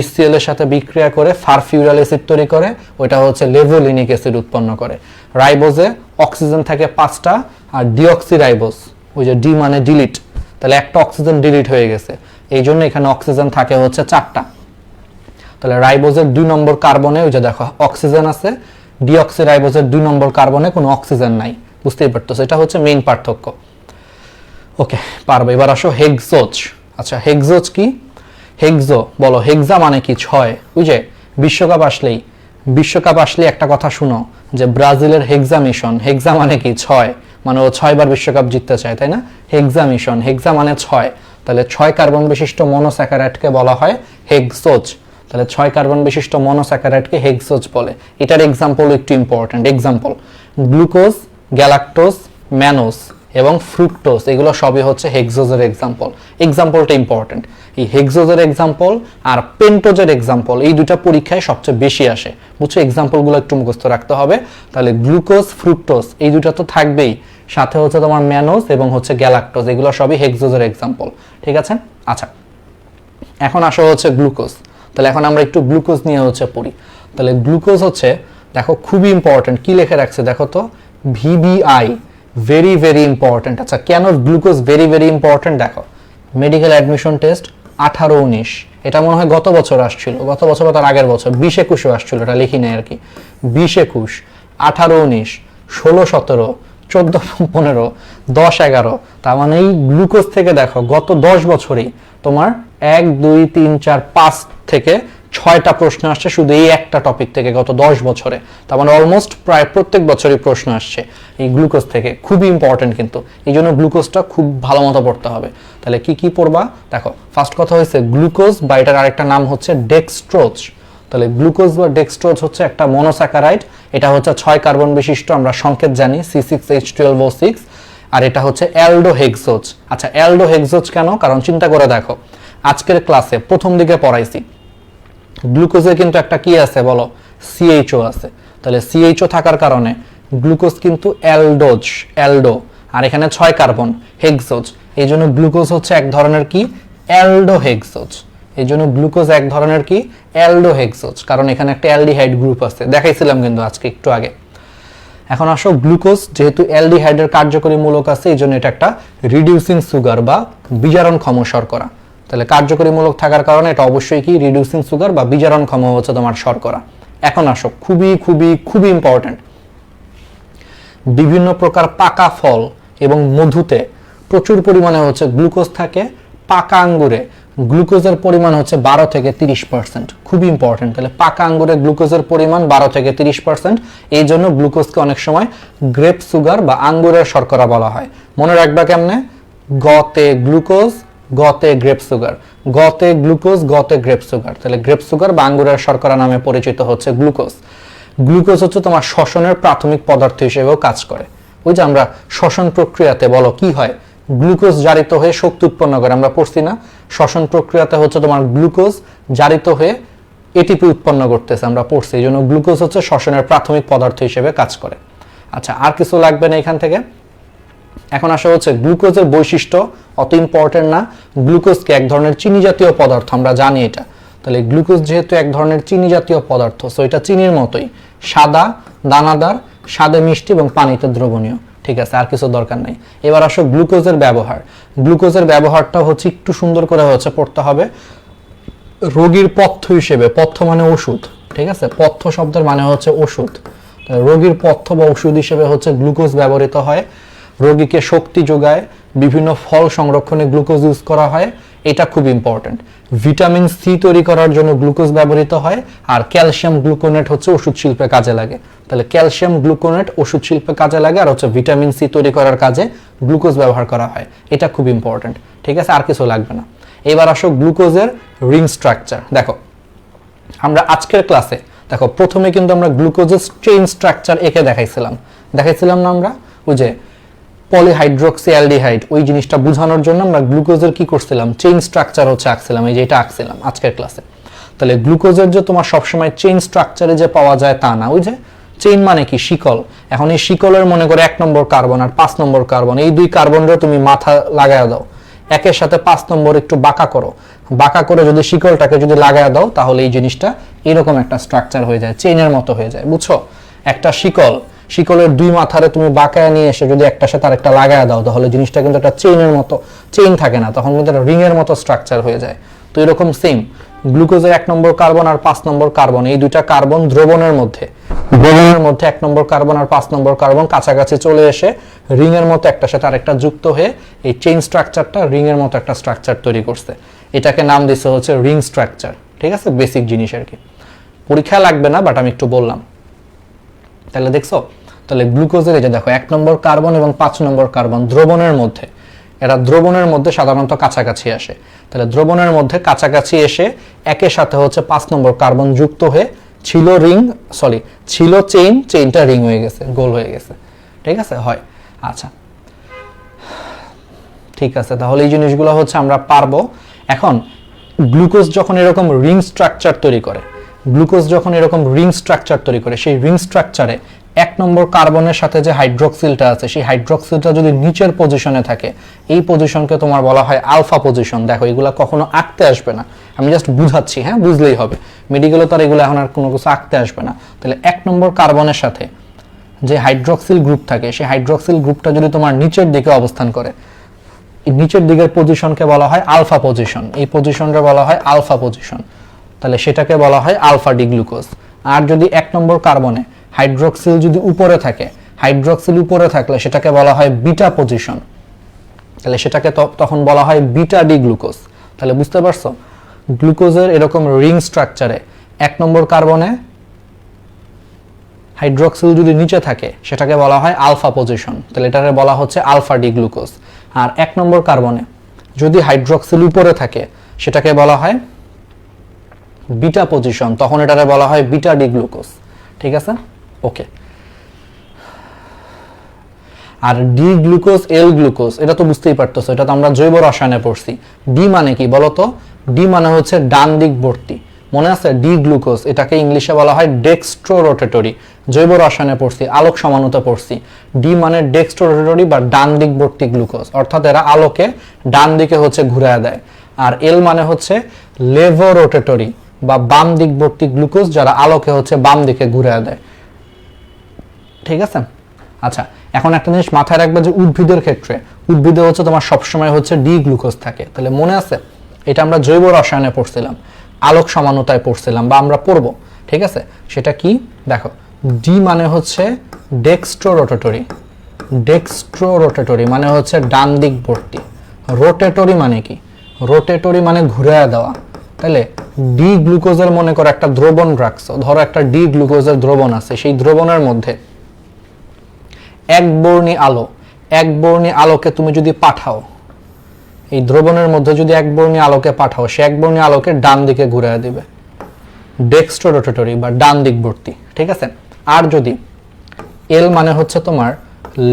Speaker 1: HCl এর সাথে বিক্রিয়া করে ফারফিউরাল অ্যাসিড তৈরি করে, ওইটা হচ্ছে লেভোলিনিক অ্যাসিড উৎপন্ন করে। রাইবোজে অক্সিজেন থাকে 5টা, আর ডিঅক্সিরাইবোজ ওই যে ডি মানে ডিলিট, তাহলে একটা অক্সিজেন ডিলিট হয়ে গেছে, এই জন্য এখানে অক্সিজেন থাকে হচ্ছে 4টা। তাহলে রাইবোজের 2 নম্বর কার্বনে ওই যে দেখো অক্সিজেন আছে, ডিঅক্সিরাইবোজের 2 নম্বর কার্বনে কোনো অক্সিজেন নাই, বুঝতেই পারতেছো, এটা হচ্ছে মেইন পার্থক্য। ওকে, পারবে। এবার আসো হেক্সোজ। আচ্ছা, হেক্সোজ কি? হেক্সো বলো, হেক্সা মানে কি? 6। ওই যে বিশ্বকাপ আসলেই একটা কথা শুনো যে ব্রাজিলের হেক্সা মিশন, হেক্সা মানে কি? 6, মানে ও 6 বার বিশ্বকাপ জিততে চায়, তাই না? হেক্সা মিশন, হেক্সা মানে 6, তাহলে 6 কার্বন বিশিষ্ট মনোস্যাকারাইডকে বলা হয় হেক্সোজ। তাহলে 6 কার্বন বিশিষ্ট মনোস্যাকারাইডকে হেক্সোজ বলে। এটার এক্সাম্পল একটু important, example glucose, galactose, mannose এবং ফ্রুক্টোজ, এগুলো সবই হচ্ছে হেক্সোজের এক্সাম্পল। এক্সাম্পলটা ইম্পর্টেন্ট। এই হেক্সোজের এক্সাম্পল আর পেন্টোজের এক্সাম্পল এই দুটা পরীক্ষায় সবচেয়ে বেশি আসে, বুঝছো? এক্সাম্পলগুলো একটু মুখস্থ রাখতে হবে। তাহলে গ্লুকোজ, ফ্রুক্টোজ এই দুটা তো থাকবেই, সাথে হচ্ছে তোমার ম্যানোজ এবং হচ্ছে গ্যালাক্টোজ, এগুলো সবই হেক্সোজের এক্সাম্পল, ঠিক আছে? আচ্ছা, এখন আসো হচ্ছে গ্লুকোজ। তাহলে এখন আমরা একটু গ্লুকোজ নিয়ে হচ্ছে পড়ি। তাহলে গ্লুকোজ হচ্ছে দেখো খুবই ইম্পর্টেন্ট, কি লেখা রাখছে দেখো তো, VBI, ভেরি ভেরি ইম্পর্টেন্ট। আচ্ছা, কেন গ্লুকোজ ভেরি ভেরি ইম্পর্টেন্ট? দেখো মেডিকেল অ্যাডমিশন টেস্ট 18-19, এটা মনে হয় গত বছর আসছিল, গত বছর তার আগের বছর 20-21 আসছিল, এটা লিখি নেই আর কি। 20-21, 18-19, 16-17, 14-15, 10-11, তার মানে এই গ্লুকোজ থেকে দেখো গত 10 বছরেই তোমার 1, 2, 3, 4, 5 থেকে 6টা প্রশ্ন আসছে শুধু এই একটা টপিক থেকে গত 10 বছরে। তার মানে অলমোস্ট প্রায় প্রত্যেক বছরই প্রশ্ন আসছে এই গ্লুকোজ থেকে, খুবই ইম্পর্টেন্ট কিন্তু, এই জন্য গ্লুকোজটা খুব ভালো মতো পড়তে হবে। তাহলে কি কি পড়বা দেখো, ফার্স্ট কথা হচ্ছে গ্লুকোজ বা এটার আরেকটা নাম হচ্ছে ডেক্সট্রোজ। তাহলে গ্লুকোজ বা ডেক্সট্রোজ হচ্ছে একটা মনোস্যাকারাইড, এটা হচ্ছে 6 কার্বন বিশিষ্ট, আমরা সংকেত জানি C6H12O6, আর এটা হচ্ছে অ্যালডোহেক্সোজ। আচ্ছা, অ্যালডোহেক্সোজ কেন? কারণ চিন্তা করে দেখো, আজকের ক্লাসে প্রথম দিকে পড়াইছি গ্লুকোজে কিন্তু একটা কি আছে বলো, CHO আছে। তাহলে CHO থাকার কারণে গ্লুকোজ কিন্তু অ্যালডো, আর এখানে 6 কার্বন হেক্সোজ। এই জন্য গ্লুকোজ হচ্ছে এক ধরনের কি অ্যালডোহেক্সোজ। এই জন্য গ্লুকোজ এক ধরনের কি অ্যালডোহেক্সোজ, কারণ এখানে একটা অ্যালডিহাইড গ্রুপ আছে, দেখাইছিলাম কিন্তু আজকে একটু আগে। এখন আসো গ্লুকোজ যেহেতু অ্যালডিহাইডের কার্যকরী মূলক আছে, এই জন্য এটা একটা রিডিউসিং সুগার বা বিজারণক্ষম শর্করা। তাহলে কার্যকরী মূলক থাকার কারণে এটা অবশ্যই কি রিডিউসিং সুগার বা বিজারণক্ষম হচ্ছে তোমার শর্করা। এখন আসো খুবই খুবই খুবই ইম্পর্টেন্ট, বিভিন্ন প্রকার পাকা ফল এবং মধুতে প্রচুর পরিমাণে হচ্ছে গ্লুকোজ থাকে। পাকা আঙ্গুরে গ্লুকোজের পরিমাণ হচ্ছে 12 থেকে 30%, খুবই ইম্পর্টেন্ট। তাহলে পাকা আঙ্গুরে গ্লুকোজের পরিমাণ 12 থেকে 30%। এই জন্য গ্লুকোজকে অনেক সময় গ্রেপ সুগার বা আঙ্গুরের শর্করা বলা হয়। মনে রাখবা কেমনে, গতে গ্লুকোজ গতে গ্রেপ সুগার, গতে গ্লুকোজ গতে গ্রেপ সুগার। তাহলে গ্রেপ সুগার বা আঙ্গুরের শর্করা নামে পরিচিত হচ্ছে গ্লুকোজ। গ্লুকোজ হচ্ছে তোমার শ্বসনের প্রাথমিক পদার্থ হিসেবেও কাজ করে। ওই যে আমরা শ্বসন প্রক্রিয়াতে বলো কি হয়, গ্লুকোজ জারিত হয়ে শক্তি উৎপন্ন করে, আমরা পড়ছি না, শ্বসন প্রক্রিয়াতে হচ্ছে তোমার গ্লুকোজ জারিত হয়ে এটিপি উৎপন্ন করতেছে, আমরা পড়ছি। এই জন্য গ্লুকোজ হচ্ছে শ্বসনের প্রাথমিক পদার্থ হিসেবে কাজ করে। আচ্ছা, আর কিছু লাগবে না এখান থেকে। এখন আসা হচ্ছে গ্লুকোজের বৈশিষ্ট্য, অত ইম্পর্টেন্ট না। গ্লুকোজকে এক ধরনের চিনি জাতীয় পদার্থ, আমরা জানি এটা। তাহলে গ্লুকোজ যেহেতু এক ধরনের চিনি জাতীয় পদার্থ, সো এটা চিনির মতোই সাদা, দানাদার, স্বাদে মিষ্টি এবং পানিতে দ্রবণীয়। ঠিক আছে, আর কিছু দরকার নাই। এবার আসো গ্লুকোজের ব্যবহার। গ্লুকোজের ব্যবহারটা হচ্ছে একটু সুন্দর করে হচ্ছে পড়তে হবে রোগীর পথ্য হিসেবে। পথ্য মানে ওষুধ, ঠিক আছে, পথ্য শব্দের মানে হচ্ছে ওষুধ। রোগীর পথ্য বা ওষুধ হিসেবে হচ্ছে গ্লুকোজ ব্যবহৃত হয়। রোগীকে শক্তি যোগায়, বিভিন্ন ফল সংরক্ষণে গ্লুকোজ ইউজ করা হয়, এটা খুব ইম্পর্টেন্ট। ভিটামিন সি তৈরি করার জন্য গ্লুকোজ ব্যবহৃত হয়। আর ক্যালসিয়াম গ্লুকোনেট হচ্ছে ওষুধ শিল্পে কাজে লাগে। তাহলে ক্যালসিয়াম গ্লুকোনেট ওষুধ শিল্পে কাজে লাগে, আর হচ্ছে ভিটামিন সি তৈরি করার কাজে গ্লুকোজ ব্যবহার করা হয়, এটা খুব ইম্পর্টেন্ট। ঠিক আছে, আর কিছু লাগবে না। এবার আসো গ্লুকোজের রিং স্ট্রাকচার। দেখো আমরা আজকের ক্লাসে দেখো প্রথমে কিন্তু আমরা গ্লুকোজের চেইন স্ট্রাকচার এঁকে দেখাইছিলাম না আমরা, ওই যে পলিহাইড্রোক্সি অ্যালডিহাইড, ওই জিনিসটা বোঝানোর জন্য আমরা গ্লুকোজের কি করছিলাম, চেইন স্ট্রাকচার হচ্ছে আঁকছিলাম, এই যে এটা আঁকছিলাম আজকের ক্লাসে। তাহলে গ্লুকোজের যে তোমার সবসময় চেইন স্ট্রাকচারে যে পাওয়া যায় তা না, ওই যে চেইন মানে কি শিকল। এখন এই শিকলের মনে করে 1 নম্বর কার্বন আর 5 নম্বর কার্বন, এই দুই কার্বনরে তুমি মাথা লাগায় দাও, একের সাথে 5 নম্বর একটু বাঁকা করো, বাঁকা করে যদি শিকলটাকে যদি লাগায় দাও, তাহলে এই জিনিসটা এরকম একটা স্ট্রাকচার হয়ে যায়, চেইনের মতো হয়ে যায়, বুঝছো? একটা শিকলের দুই মাথারে তুমি বাঁকায় নিয়ে এসে যদি একটার সাথে আরেকটা লাগায় দাও, তাহলে জিনিসটা কিন্তু একটা চেইনের মতো, চেইন থাকে না, তখন কিন্তু একটা রিং এর মতো স্ট্রাকচার হয়ে যায়। তো এরকম সেম গ্লুকোজের 1 নম্বর কার্বন আর 5 নম্বর কার্বন, এই দুইটা কার্বন দ্রবণের মধ্যে 1 নম্বর কার্বন আর 5 নম্বর কার্বন কাছাকাছি চলে এসে রিং এর মতো একটার সাথে আরেকটা যুক্ত হয়ে এই চেইন স্ট্রাকচারটা রিং এর মতো একটা স্ট্রাকচার তৈরি করছে। এটাকে নাম দিয়েছে হচ্ছে রিং স্ট্রাকচার। ঠিক আছে, বেসিক জিনিস আর কি, পরীক্ষা লাগবে না, বাট আমি একটু বললাম। তাহলে দেখছো, তাহলে গ্লুকোজের এই যে দেখো 1 নম্বর কার্বন এবং 5 নম্বর কার্বন দ্রবণের মধ্যে, এরা দ্রবণের মধ্যে সাধারণত কাছাকাছি আসে। তাহলে দ্রবণের মধ্যে কাছাকাছি এসে একের সাথে হচ্ছে 5 নম্বর কার্বন যুক্ত হয়ে ছিল চেইনটা রিং হয়ে গেছে, গোল হয়ে গেছে। ঠিক আছে, হয়। আচ্ছা ঠিক আছে, তাহলে এই জিনিসগুলো হচ্ছে আমরা পারবো। এখন গ্লুকোজ যখন এরকম রিং স্ট্রাকচার তৈরি করে, সেই রিং স্ট্রাকচারে 1 নম্বর কার্বনের সাথে যে হাইড্রোক্সিলটা আছে, সেই হাইড্রোক্সিলটা যদি নিচের পজিশনে থাকে, এই পজিশনকে তোমার বলা হয় আলফা পজিশন। দেখো এগুলা কখনো আঁকতে আসবে না, আমি জাস্ট বুঝাচ্ছি, হ্যাঁ, বুঝলেই হবে। মেডিকেলে তো আর এগুলো এখন আর কোনো কিছু আঁকতে আসবে না। তাহলে 1 নম্বর কার্বনের সাথে যে হাইড্রোক্সিল গ্রুপ থাকে, সেই হাইড্রোক্সিল গ্রুপটা যদি তোমার নিচের দিকে অবস্থান করে, নিচের দিকের পজিশনকে বলা হয় আলফা পজিশন, এই পজিশনটা বলা হয় আলফা পজিশন। তাহলে সেটাকে বলা হয় আলফা ডি গ্লুকোজ। আর যদি 1 নম্বর কার্বনে হাইড্রোক্সিল যদি উপরে থাকে, হাইড্রোক্সিল উপরে থাকলে সেটাকে বলা হয় বিটা পজিশন, তাহলে সেটাকে তখন বলা হয় বিটা ডি গ্লুকোজ। তাহলে বুঝতে পারছো, গ্লুকোজের এরকম রিং স্ট্রাকচারে 1 নম্বর কার্বনে হাইড্রোক্সিল যদি নিচে থাকে, সেটাকে বলা হয় আলফা পজিশন, তাহলে এটাকে বলা হচ্ছে আলফা ডি গ্লুকোজ। আর 1 নম্বর কার্বনে যদি হাইড্রোক্সিল উপরে থাকে, সেটাকে বলা হয় বিটা পজিশন, তখন এটাকে বলা হয় বিটা ডি গ্লুকোজ। ঠিক আছে, ওকে। আর ডি গ্লুকোজ, এল গ্লুকোজ, এটা তো বুঝতেই পারতেছো, এটা তো আমরা জৈব রসায়নে পড়ছি। ডি মানে কি বলতো? ডি মানে হচ্ছে ডান দিকবর্তী, মনে আছে ডি গ্লুকোজ, এটাকে ইংলিশে বলা হয় ডেক্সট্রো রোটেটরি। জৈব রসায়নে পড়ছি, আলোক সমানুতা পড়ছি। ডি মানে ডেক্সট্রো রোটেটরি বা ডান দিকবর্তী গ্লুকোজ, অর্থাৎ এরা আলোকে ডান দিকে হচ্ছে ঘুরায় দেয়। আর এল মানে হচ্ছে লেভো রোটেটরি বা বাম দিকবর্তী গ্লুকোজ, যারা আলোকে হচ্ছে বাম দিকে ঘুরায় দেয়। ঠিক আছে, আচ্ছা এখন একটা জিনিস মাথায় রাখবে যে উদ্ভিদের ক্ষেত্রে, উদ্ভিদে হচ্ছে তোমার সবসময় হচ্ছে ডি গ্লুকোজ থাকে। তাহলে মনে আছে এটা আমরা জৈব রসায়নে পড়ছিলাম, আলোক সমানুতায় পড়ছিলাম বা আমরা পড়বো। ঠিক আছে, সেটা কি দেখো, ডি মানে হচ্ছে ডেক্সট্রো রোটেটরি। ডেক্সট্রো রোটেটরি মানে হচ্ছে ডান দিকবর্তী। রোটেটরি মানে কি, রোটেটরি মানে ঘুরায় দেওয়া। তাহলে ডি গ্লুকোজের মনে করো একটা দ্রবণ রাখছো, ধরো একটা ডি গ্লুকোজের দ্রবণ আছে, সেই দ্রবণের মধ্যে এক বর্ণী আলোকে তুমি যদি পাঠাও, এই দ্রবণের মধ্যে যদি এক বর্ণী আলোকে পাঠাও, সে এক বর্ণী আলোকে ডান দিকে ঘুরিয়ে দিবে, ডেক্সট্রো রোটেটরি বা ডান দিকবর্তী। ঠিক আছে, আর যদি এল মানে হচ্ছে তোমার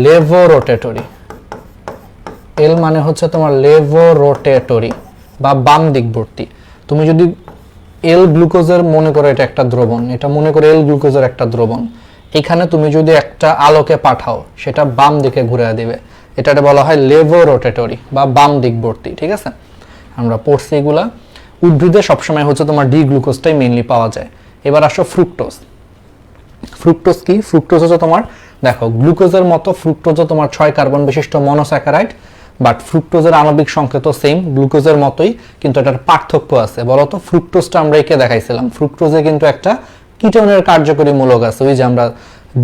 Speaker 1: লেভো রোটেটরি, এল মানে হচ্ছে তোমার লেভো রোটেটরি বা বাম দিকবর্তী। তুমি যদি এল গ্লুকোজের মনে করো এটা একটা দ্রবণ, এটা মনে করো এল গ্লুকোজের একটা দ্রবণ, এখানে তুমি যদি একটা আলোকে পাঠাও সেটা বাম দিকে ঘুরে দিবে, এটাকে বলা হয় লেভো রোটেটরি বা বাম দিকবর্তী। ঠিক আছে, আমরা পড়ছি এগুলা। উদ্ভিদে সবসময় হচ্ছে তোমার ডি গ্লুকোজটাই মেইনলি পাওয়া যায়। এবার আসো ফ্রুক্টোজ। ফ্রুক্টোজ কি, ফ্রুক্টোজ হচ্ছে তোমার দেখো গ্লুকোজের মতো ফ্রুক্টোজও তোমার 6 কার্বন বিশিষ্ট মনোস্যাকারাইড, বাট ফ্রুক্টোজের আণবিক সংকেত সেম গ্লুকোজের মতোই, কিন্তু এটার পার্থক্য আছে। বলতো ফ্রুক্টোজটা আমরা একে দেখাইছিলাম, ফ্রুক্টোজে কিন্তু একটা কিটোনের কার্যকরী মূলক আছে, ওই যে আমরা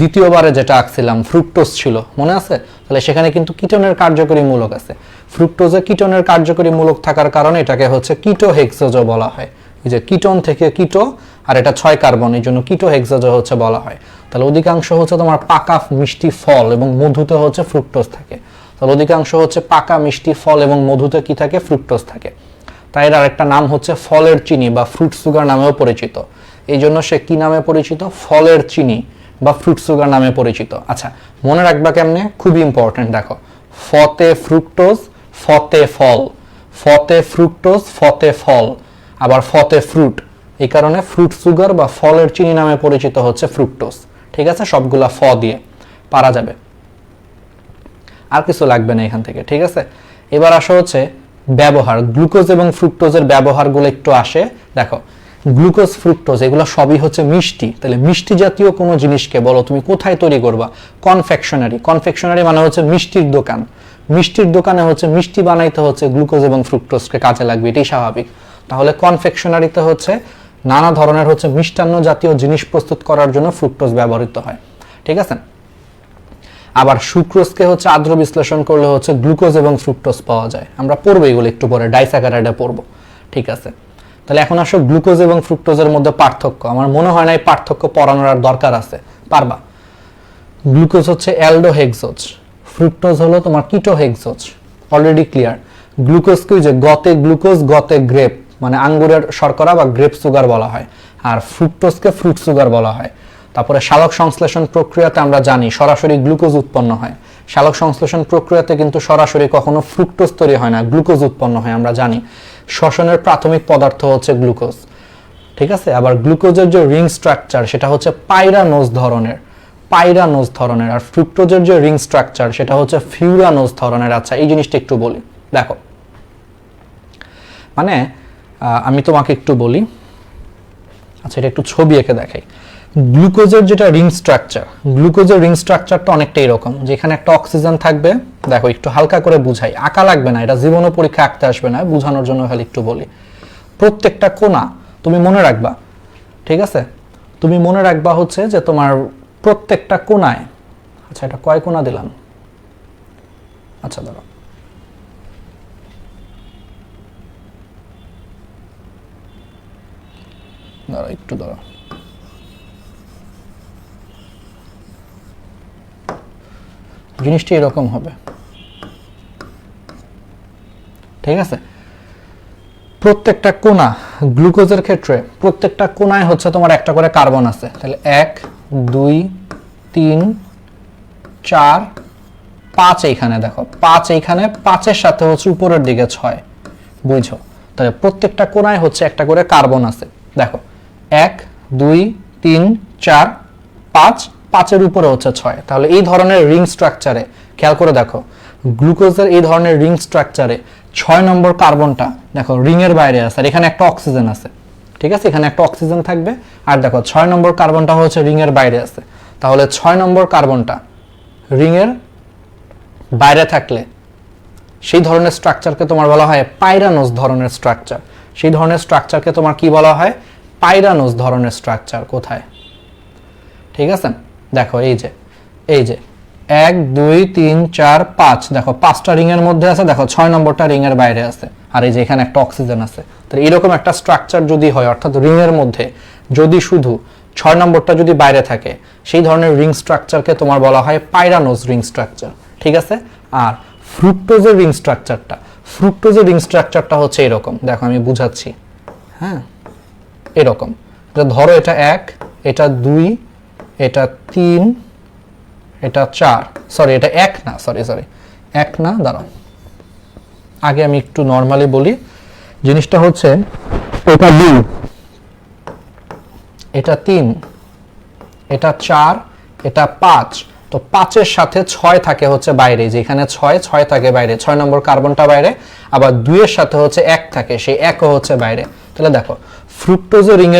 Speaker 1: দ্বিতীয়বারে যেটা আঁকছিলাম ফ্রুক্টোজ ছিল মনে আছে, তাহলে সেখানে কিন্তু কিটোনের কার্যকরী মূলক আছে। ফ্রুক্টোজে কিটোনের কার্যকরী মূলক থাকার কারণে এটাকে হচ্ছে কিটো হেক্সোজ বলা হয়। এই যে কিটোন থেকে কিটো, আর এটা 6 কার্বন, এই জন্য কিটো হেক্সোজ হচ্ছে বলা হয়। তাহলে অধিকাংশ হচ্ছে তোমার পাকা মিষ্টি ফল এবং মধুতে হচ্ছে ফ্রুক্টোজ থাকে। তাহলে অধিকাংশ হচ্ছে পাকা মিষ্টি ফল এবং মধুতে কি থাকে, ফ্রুক্টোজ থাকে। তাই এর আরেকটা নাম হচ্ছে ফলের চিনি বা ফ্রুট সুগার নামেও পরিচিত। এই জন্য সে কি নামে পরিচিত, ফলের চিনি বা ফ্রুট সুগার নামে পরিচিত। আচ্ছা মনে রাখবা কেমনে, খুবই ইম্পর্টেন্ট। দেখো ফতে ফ্রুক্টোজ ফতে ফল, ফতে ফ্রুক্টোজ ফতে ফল, আবার ফতে ফ্রুট, এই কারণে ফ্রুট সুগার বা ফলের চিনি নামে পরিচিত হচ্ছে ফ্রুক্টোজ। ঠিক আছে, সবগুলা ফ দিয়ে পারা যাবে, আর কিছু লাগবে না এখান থেকে। ঠিক আছে, এবার আসা হচ্ছে ব্যবহার, গ্লুকোজ এবং ফ্রুক্টোজের ব্যবহারগুলো একটু আসে। দেখো গ্লুকোজ ফ্রুক্টোজ এগুলো সবই হচ্ছে মিষ্টি, তাহলে মিষ্টি জাতীয় কোনো জিনিসকে বলো তুমি কোথায় তৈরি করবা, কনফেকশনারি। কনফেকশনারি মানে হচ্ছে মিষ্টির দোকান, মিষ্টির দোকানে হচ্ছে মিষ্টি বানাইতে হচ্ছে গ্লুকোজ এবং ফ্রুক্টোজকে কাজে লাগবে, এটাই স্বাভাবিক। তাহলে কনফেকশনারিতে হচ্ছে নানা ধরনের হচ্ছে মিষ্টান্ন জাতীয় জিনিস প্রস্তুত করার জন্য ফ্রুক্টোজ ব্যবহৃত হয়। ঠিক আছে, আবার সুক্রোজকে হচ্ছে আদ্র বিশ্লেষণ করলে হচ্ছে গ্লুকোজ এবং ফ্রুক্টোজ পাওয়া যায়। আমরা পড়বো এগুলো একটু পরে, ডাইস্যাকারাইডে পড়বো। ঠিক আছে, তাহলে এখন আসো গ্লুকোজ এবং ফ্রুক্টোজের মধ্যে পার্থক্য। আমার মনে হয় না এই পার্থক্য পড়ানোর আর দরকার আছে, পারবা। গ্লুকোজ হচ্ছে অ্যালডোহেক্সোজ, ফ্রুক্টোজ হলো তোমার কিটোহেক্সোজ, অলরেডি ক্লিয়ার। গ্লুকোজ কি, যে গতে গ্লুকোজ গতে গ্রেপ, মানে আঙ্গুরের শর্করা বা গ্রেপ সুগার বলা হয়, আর ফ্রুক্টোজকে ফ্রুট সুগার বলা হয়। তারপরে সালোক সংশ্লেষণ প্রক্রিয়াতে আমরা জানি সরাসরি গ্লুকোজ উৎপন্ন হয়, সালোক সংশ্লেষণ প্রক্রিয়াতে কিন্তু সরাসরি কখনো ফ্রুক্টোজ তৈরি হয় না, গ্লুকোজ উৎপন্ন হয় আমরা জানি। শ্বসনের প্রাথমিক পদার্থ হচ্ছে গ্লুকোজ। ঠিক আছে, আবার গ্লুকোজের যে রিং স্ট্রাকচার সেটা হচ্ছে পাইরানোজ ধরনের, পাইরানোজ ধরনের, আর ফ্রুক্টোজের যে রিং স্ট্রাকচার সেটা হচ্ছে ফিউরানোজ ধরনের। আচ্ছা এই জিনিসটা একটু বলি, দেখো মানে আমি তোমাকে একটু বলি, আচ্ছা এটা একটু ছবি এঁকে দেখাই। গ্লুকোজের যেটা রিং স্ট্রাকচার, গ্লুকোজের রিং স্ট্রাকচারটা অনেকটা এরকম, যেখানে একটা অক্সিজেন থাকবে। দেখো একটু হালকা করে বুঝাই, আঁকা লাগবে না, এটা জীবনও পরীক্ষা আঁকতে আসবে না, বোঝানোর জন্য খালি একটু বলি। প্রত্যেকটা কোণা তুমি মনে রাখবা, ঠিক আছে, তুমি মনে রাখবা হচ্ছে যে তোমার প্রত্যেকটা কোণায়, আচ্ছা এটা কয় কোণা দিলাম, আচ্ছা ধরো একটু ধরো, জিনিসটি এরকম হবে। ঠিক আছে, প্রত্যেকটা কোণা গ্লুকোজের ক্ষেত্রে প্রত্যেকটা কোণায় হচ্ছে তোমার একটা করে কার্বন আছে। তাহলে 1 2 3 4 5, এইখানে দেখো 5, এইখানে 5-এর সাথে হচ্ছে উপরের দিকে 6, বুঝছো? তাহলে প্রত্যেকটা কোণায় হচ্ছে একটা করে কার্বন আছে। দেখো 1 2 3 4 5, 5-এর উপরে হচ্ছে 6। তাহলে এই ধরনের রিং স্ট্রাকচারে খেয়াল করে দেখো, গ্লুকোজের এই ধরনের রিং স্ট্রাকচারে 6 নম্বর কার্বনটা দেখো রিং এর বাইরে আছে, আর এখানে একটা অক্সিজেন আছে, ঠিক আছে, এখানে একটা অক্সিজেন থাকবে, আর দেখো 6 নম্বর কার্বনটা হচ্ছে রিং এর বাইরে আছে। তাহলে 6 নম্বর কার্বনটা রিং এর বাইরে থাকলে সেই ধরনের স্ট্রাকচারকে তোমার বলা হয় পাইরানোস ধরনের স্ট্রাকচার। সেই ধরনের স্ট্রাকচারকে তোমার কি বলা হয়? পাইরানোস ধরনের স্ট্রাকচার। কোথায়? ঠিক আছে, দেখো এই যে 1 2 3 4 5, দেখো 5টা রিং এর মধ্যে আছে, দেখো 6 নম্বরটা রিং এর বাইরে আছে, আর এই যে এখানে একটা অক্সিজেন আছে। তো এরকম একটা স্ট্রাকচার যদি হয়, অর্থাৎ রিং এর মধ্যে যদি শুধু 6 নম্বরটা যদি বাইরে থাকে, সেই ধরনের রিং স্ট্রাকচারকে তোমার বলা হয় পাইরানোস রিং স্ট্রাকচার। ঠিক আছে, আর ফ্রুক্টোজের রিং স্ট্রাকচারটা হচ্ছে এরকম। দেখো আমি বুঝাচ্ছি, হ্যাঁ, এরকম। ধরো এটা 1, এটা 2, এটা 3, এটা 4, সরি এটা 1 না, সরি 1 না, দাঁড়াও, আগে আমি একটু নর্মালি বলি। জিনিসটা হচ্ছে এটা 2, এটা 3, এটা 4, এটা 5। তো 5-এর সাথে 6 থাকে হচ্ছে বাইরে, যেখানে 6 থাকে বাইরে, 6 নম্বর কার্বনটা বাইরে, আবার 2-এর সাথে হচ্ছে 1 থাকে, সেই 1ও হচ্ছে বাইরে। তাহলে দেখো ফ্রুক্টোজের রিং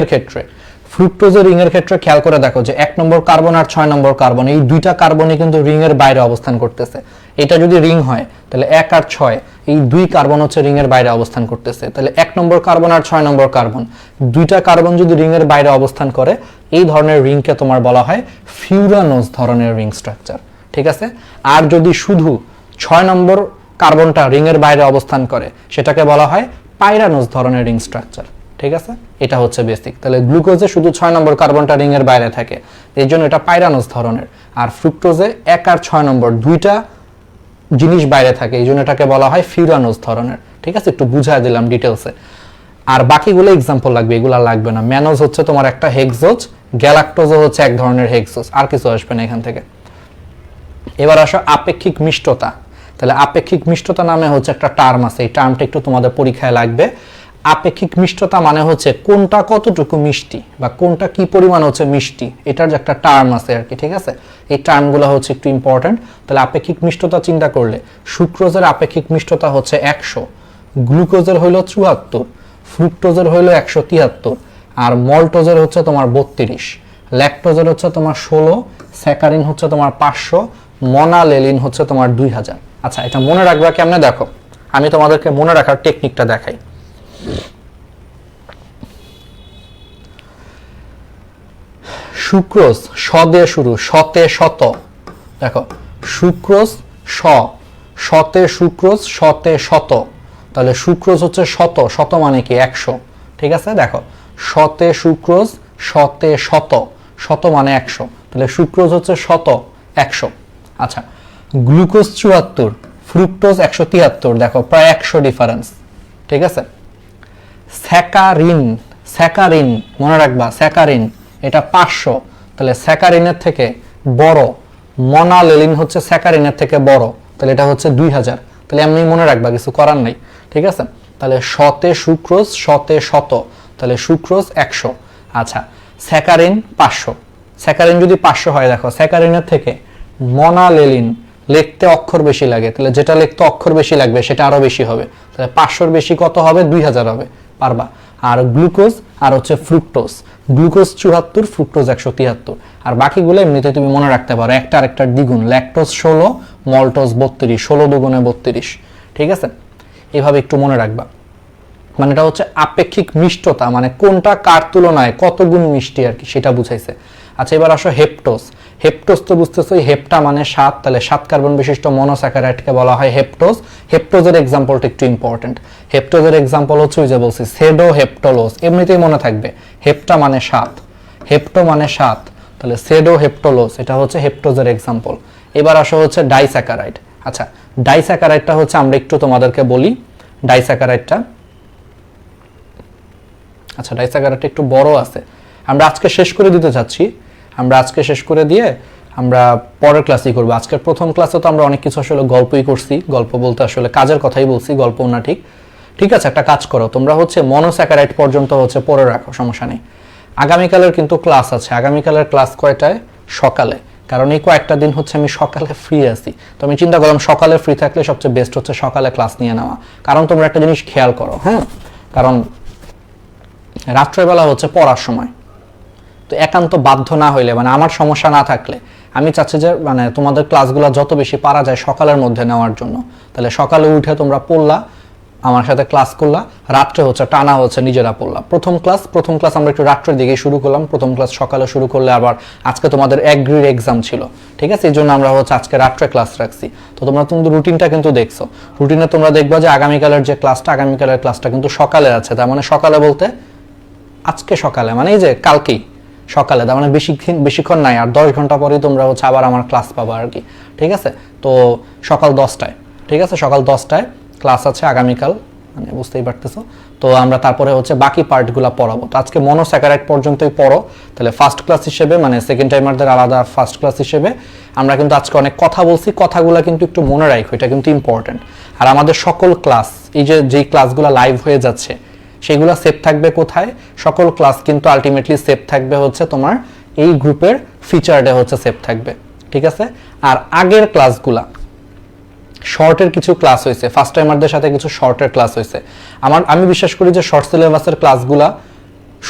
Speaker 1: এর ক্ষেত্রে খেয়াল করে দেখো যে 1 নম্বর কার্বন আর 6 নম্বর কার্বন, এই দুইটা কার্বনই কিন্তু রিং এর বাইরে অবস্থান করতেছে। এটা যদি রিং হয় তাহলে 1 আর 6, এই দুই কার্বন হচ্ছে রিং এর বাইরে অবস্থান করতেছে। তাহলে 1 নম্বর কার্বন আর 6 নম্বর কার্বন, দুইটা কার্বন যদি রিং এর বাইরে অবস্থান করে, এই ধরনের রিংকে তোমার বলা হয় ফিউরানোস ধরনের রিং স্ট্রাকচার। ঠিক আছে, আর যদি শুধু 6 নম্বর কার্বনটা রিং এর বাইরে অবস্থান করে, সেটাকে বলা হয় পাইরানোস ধরনের রিং স্ট্রাকচার। ঠিক আছে, এটা হচ্ছে বেসিক। তাহলে গ্লুকোজে শুধু 6 নম্বর কার্বনটা রিং এর বাইরে থাকে, এই জন্য এটা পাইরানোস ধরনের। আর ফ্রুক্টোজে 1 আর 6 নম্বর দুইটা জিনিস বাইরে থাকে, এই জন্য এটাকে বলা হয় ফিউরানোস ধরনের। ঠিক আছে, একটু বুঝাই দিলাম ডিটেলসে। আর বাকিগুলো এক্সাম্পল লাগবে, এগুলা লাগবে না। ম্যানোজ হচ্ছে তোমার একটা হেক্সোজ, গ্যালাক্টোজও হচ্ছে এক ধরনের হেক্সোজ, আর কিছু আসবে না এখান থেকে। এবার আসো আপেক্ষিক মিষ্টতা। তাহলে আপেক্ষিক মিষ্টতা নামে হচ্ছে একটা টার্ম আছে, এই টার্মটা একটু তোমাদের পরীক্ষায় লাগবে। আপেক্ষিক মিষ্টতা মানে হচ্ছে কোনটা কতটুকু মিষ্টি বা কোনটা কি পরিমাণ হচ্ছে মিষ্টি, এটার যে একটা টার্ম আছে আর কি। ঠিক আছে, এই টার্মগুলো হচ্ছে একটু ইম্পর্টেন্ট। তাহলে আপেক্ষিক মিষ্টতা চিন্তা করলে সুক্রোজের আপেক্ষিক মিষ্টতা হচ্ছে 100, গ্লুকোজের হইল 74, ফ্রুক্টোজের হইল 173, আর মল্টোজের হচ্ছে তোমার 32, ল্যাকটোজের হচ্ছে তোমার 16, স্যাকারিন হচ্ছে তোমার 500, মোনালেলিন হচ্ছে তোমার 2000। আচ্ছা, এটা মনে রাখবা কেমনে? দেখো আমি তোমাদেরকে মনে রাখার টেকনিকটা দেখাই। সুক্রোজ স দিয়ে শুরু, শতে শত। দেখো সুক্রোজ শতে সুক্রোজ, শতে শত। তাহলে সুক্রোজ হচ্ছে শত মানে কি 100। ঠিক আছে, দেখো শতে সুক্রোজ, শতে শত মানে 100। তাহলে সুক্রোজ হচ্ছে 100। আচ্ছা, গ্লুকোজ 74, ফ্রুক্টোজ 173, দেখো প্রায় 100 ডিফারেন্স। ঠিক আছে, স্যাকারিন মনে রাখবা, স্যাকারিন এটা 500, তাহলে স্যাকারিনের থেকে বড়। মোনালেলিন হচ্ছে স্যাকারিনের থেকে বড়, তাহলে এটা হচ্ছে 2000। তাহলে এমনি মনে রাখবা, কিছু করার নাই। ঠিক আছে, তাহলে শতে সুক্রোজ, শতে শত, তাহলে সুক্রোজ 100। আচ্ছা, স্যাকারিন 500, স্যাকারিন যদি 500 হয়, দেখো স্যাকারিনের থেকে মোনালেলিন লিখতে অক্ষর বেশি লাগে, তাহলে যেটা লিখতে অক্ষর বেশি লাগবে সেটা আরো বেশি হবে। তাহলে 500-র বেশি কত হবে? 2000 হবে, পারবা। আর গ্লুকোজ আর হচ্ছে ফ্রুক্টোজ, গ্লুকোজ 74, ফ্রুক্টোজ 173, আর বাকিগুলো এমনিতে তুমি মনে রাখতে পারো, একটা আরেকটার দ্বিগুণ। ল্যাকটোজ 16, মল্টোজ 32, 16 দুগুণে 32। ঠিক আছে, এভাবে একটু মনে রাখবা। মানে এটা হচ্ছে আপেক্ষিক মিষ্টতা, মানে কোনটা কার তুলনায় কত গুণ মিষ্টি আর কি, সেটা বুঝাইছে। আচ্ছা, এবার আসো হেপ্টোজ। হেপ্টোজ তো বুঝতেছো, হেপ্টা মানে 7, তাহলে 7 কার্বন বিশিষ্ট মনোস্যাকারাইডকে বলা হয় হেপ্টোজ। হেপ্টোজের এক্সাম্পলটা একটু ইম্পর্টেন্ট। হেপ্টোজের এক্সাম্পল হচ্ছে ওই যে বলছি সেডো হেপ্টোলোজ, এমনিতেই মনে থাকবে, হেপ্টা মানে 7, হেপ্টো মানে 7, তাহলে সেডো হেপ্টোলোজ, এটা হচ্ছে হেপ্টোজের এক্সাম্পল। এবার আসো হচ্ছে ডাইস্যাকারাইড। আচ্ছা, ডাইস্যাকারাইডটা হচ্ছে আমরা একটু তোমাদেরকে বলি ডাইস্যাকারাইডটা। আচ্ছা, ডাইস্যাকারাইডটা একটু বড় আছে, আমরা আজকে শেষ করে দিতে চাচ্ছি। আমরা আজকে শেষ করে দিয়ে আমরা পরের ক্লাসই করবো। আজকের প্রথম ক্লাসে তো আমরা অনেক কিছু আসলে গল্পই করছি, গল্প বলতে আসলে কাজের কথাই বলছি, গল্প না ঠিক। ঠিক আছে, একটা কাজ করো, তোমরা হচ্ছে মনোস্যাকারাইড পর্যন্ত হচ্ছে পড়ে রাখো, সমস্যা নেই। আগামীকালের কিন্তু ক্লাস আছে, আগামীকালের ক্লাস কয়টায়? সকালে, কারণ এই কয়েকটা দিন হচ্ছে আমি সকালে ফ্রি আছি। তো আমি চিন্তা করলাম সকালে ফ্রি থাকলে সবচেয়ে বেস্ট হচ্ছে সকালে ক্লাস নিয়ে নেওয়া। কারণ তোমরা একটা জিনিস খেয়াল করো, হ্যাঁ, কারণ রাত্রেবেলা হচ্ছে পড়ার সময়, তো একান্ত বাধ্য না হইলে, মানে আমার সমস্যা না থাকলে আমি চাচ্ছি যে মানে তোমাদের ক্লাসগুলো যত বেশি পারা যায় সকালের মধ্যে নেওয়ার জন্য। তাহলে সকালে উঠে তোমরা পড়লা, আমার সাথে ক্লাস করলা, রাত্রে হচ্ছে টানা হচ্ছে নিজেরা পড়লা। প্রথম ক্লাস আমরা একটু রাত্রের দিকে শুরু করলাম, প্রথম ক্লাস সকালে শুরু করলে আবার আজকে তোমাদের এগ্রির এক্সাম ছিল, ঠিক আছে, এই জন্য আমরা হচ্ছে আজকে রাত্রে ক্লাস রাখছি। তো তোমরা রুটিনটা কিন্তু দেখছো, রুটিনে তোমরা দেখবা যে আগামীকালের যে ক্লাসটা, আগামীকালের ক্লাসটা কিন্তু সকালে আছে। তার মানে সকালে বলতে আজকে সকালে, মানে এই যে কালকেই সকালে, তার মানে বেশিক্ষণ নাই, আর 10 ঘন্টা পরেই তোমরা হচ্ছে আবার আমার ক্লাস পাবা আর কি, ঠিক আছে। তো সকাল 10টায়, ঠিক আছে, সকাল 10টায় ক্লাস আছে আগামীকাল, মানে বুঝতেই পারতেছো। তো আমরা তারপরে হচ্ছে বাকি পার্টগুলো পড়াবো। তো আজকে মনোস্যাকারাইড পর্যন্তই পড়ো। তাহলে ফার্স্ট ক্লাস হিসেবে, মানে সেকেন্ড টাইমারদের আলাদা ফার্স্ট ক্লাস হিসেবে আমরা কিন্তু আজকে অনেক কথা বলছি, কথাগুলো কিন্তু একটু মনে রাখো, এটা কিন্তু ইম্পর্টেন্ট। আর আমাদের সকল ক্লাস, এই যে যেই ক্লাসগুলো লাইভ হয়ে যাচ্ছে সেগুলো সেভ থাকবে কোথায়? সকল ক্লাস কিন্তু আলটিমেটলি সেভ থাকবে হচ্ছে তোমার এই গ্রুপের ফিচারডে হচ্ছে সেভ থাকবে, ঠিক আছে। আর আগের ক্লাসগুলা, শর্টের কিছু ক্লাস হয়েছে, ফার্স্ট টাইমারদের সাথে কিছু শর্টের ক্লাস হয়েছে, আমি বিশ্বাস করি যে শর্ট সিলেবাসের ক্লাসগুলা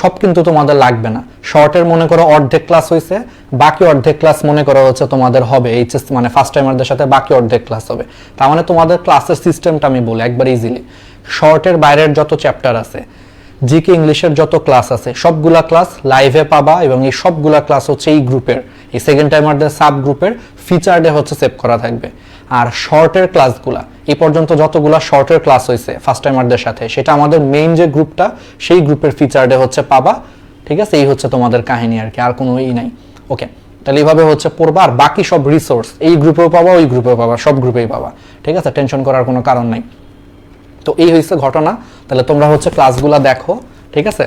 Speaker 1: সব কিন্তু তোমাদের লাগবে না। শর্টের মনে করো অর্ধেক ক্লাস হয়েছে, বাকি অর্ধেক ক্লাস মনে করো হচ্ছে তোমাদের হবে এইচএস, মানে ফার্স্ট টাইমারদের সাথে বাকি অর্ধেক ক্লাস হবে। তার মানে তোমাদের ক্লাসের সিস্টেমটা আমি বলি একবার ইজিলি, শর্টের বাইরের যত চ্যাপ্টার আছে, জিকে ইংলিশের যত ক্লাস আছে, সবগুলা ক্লাস লাইভে পাবা, এবং এই সবগুলা ক্লাস হচ্ছে এই গ্রুপের, এই সেকেন্ড টাইমারদের সাব গ্রুপের ফিচারডে হচ্ছে সেভ করা থাকবে। আর শর্টের ক্লাসগুলা, এই পর্যন্ত যতগুলা শর্টের ক্লাস হয়েছে ফার্স্ট টাইমারদের সাথে, সেটা আমাদের মেইন যে গ্রুপটা সেই গ্রুপের ফিচারডে হচ্ছে পাবা, ঠিক আছে। এই হচ্ছে তোমাদের কাহিনী আর কি, আর কোনো ই নাই। ওকে, তাহলে এইভাবে হচ্ছে পড়বা। আর বাকি সব রিসোর্স এই গ্রুপেও পাবা, ওই গ্রুপেও পাবা, সব গ্রুপেই পাবা, ঠিক আছে, টেনশন করার কোনো কারণ নাই। তো এই হয়েছে ঘটনা। তাহলে তোমরা হচ্ছে ক্লাসগুলো দেখো, ঠিক আছে।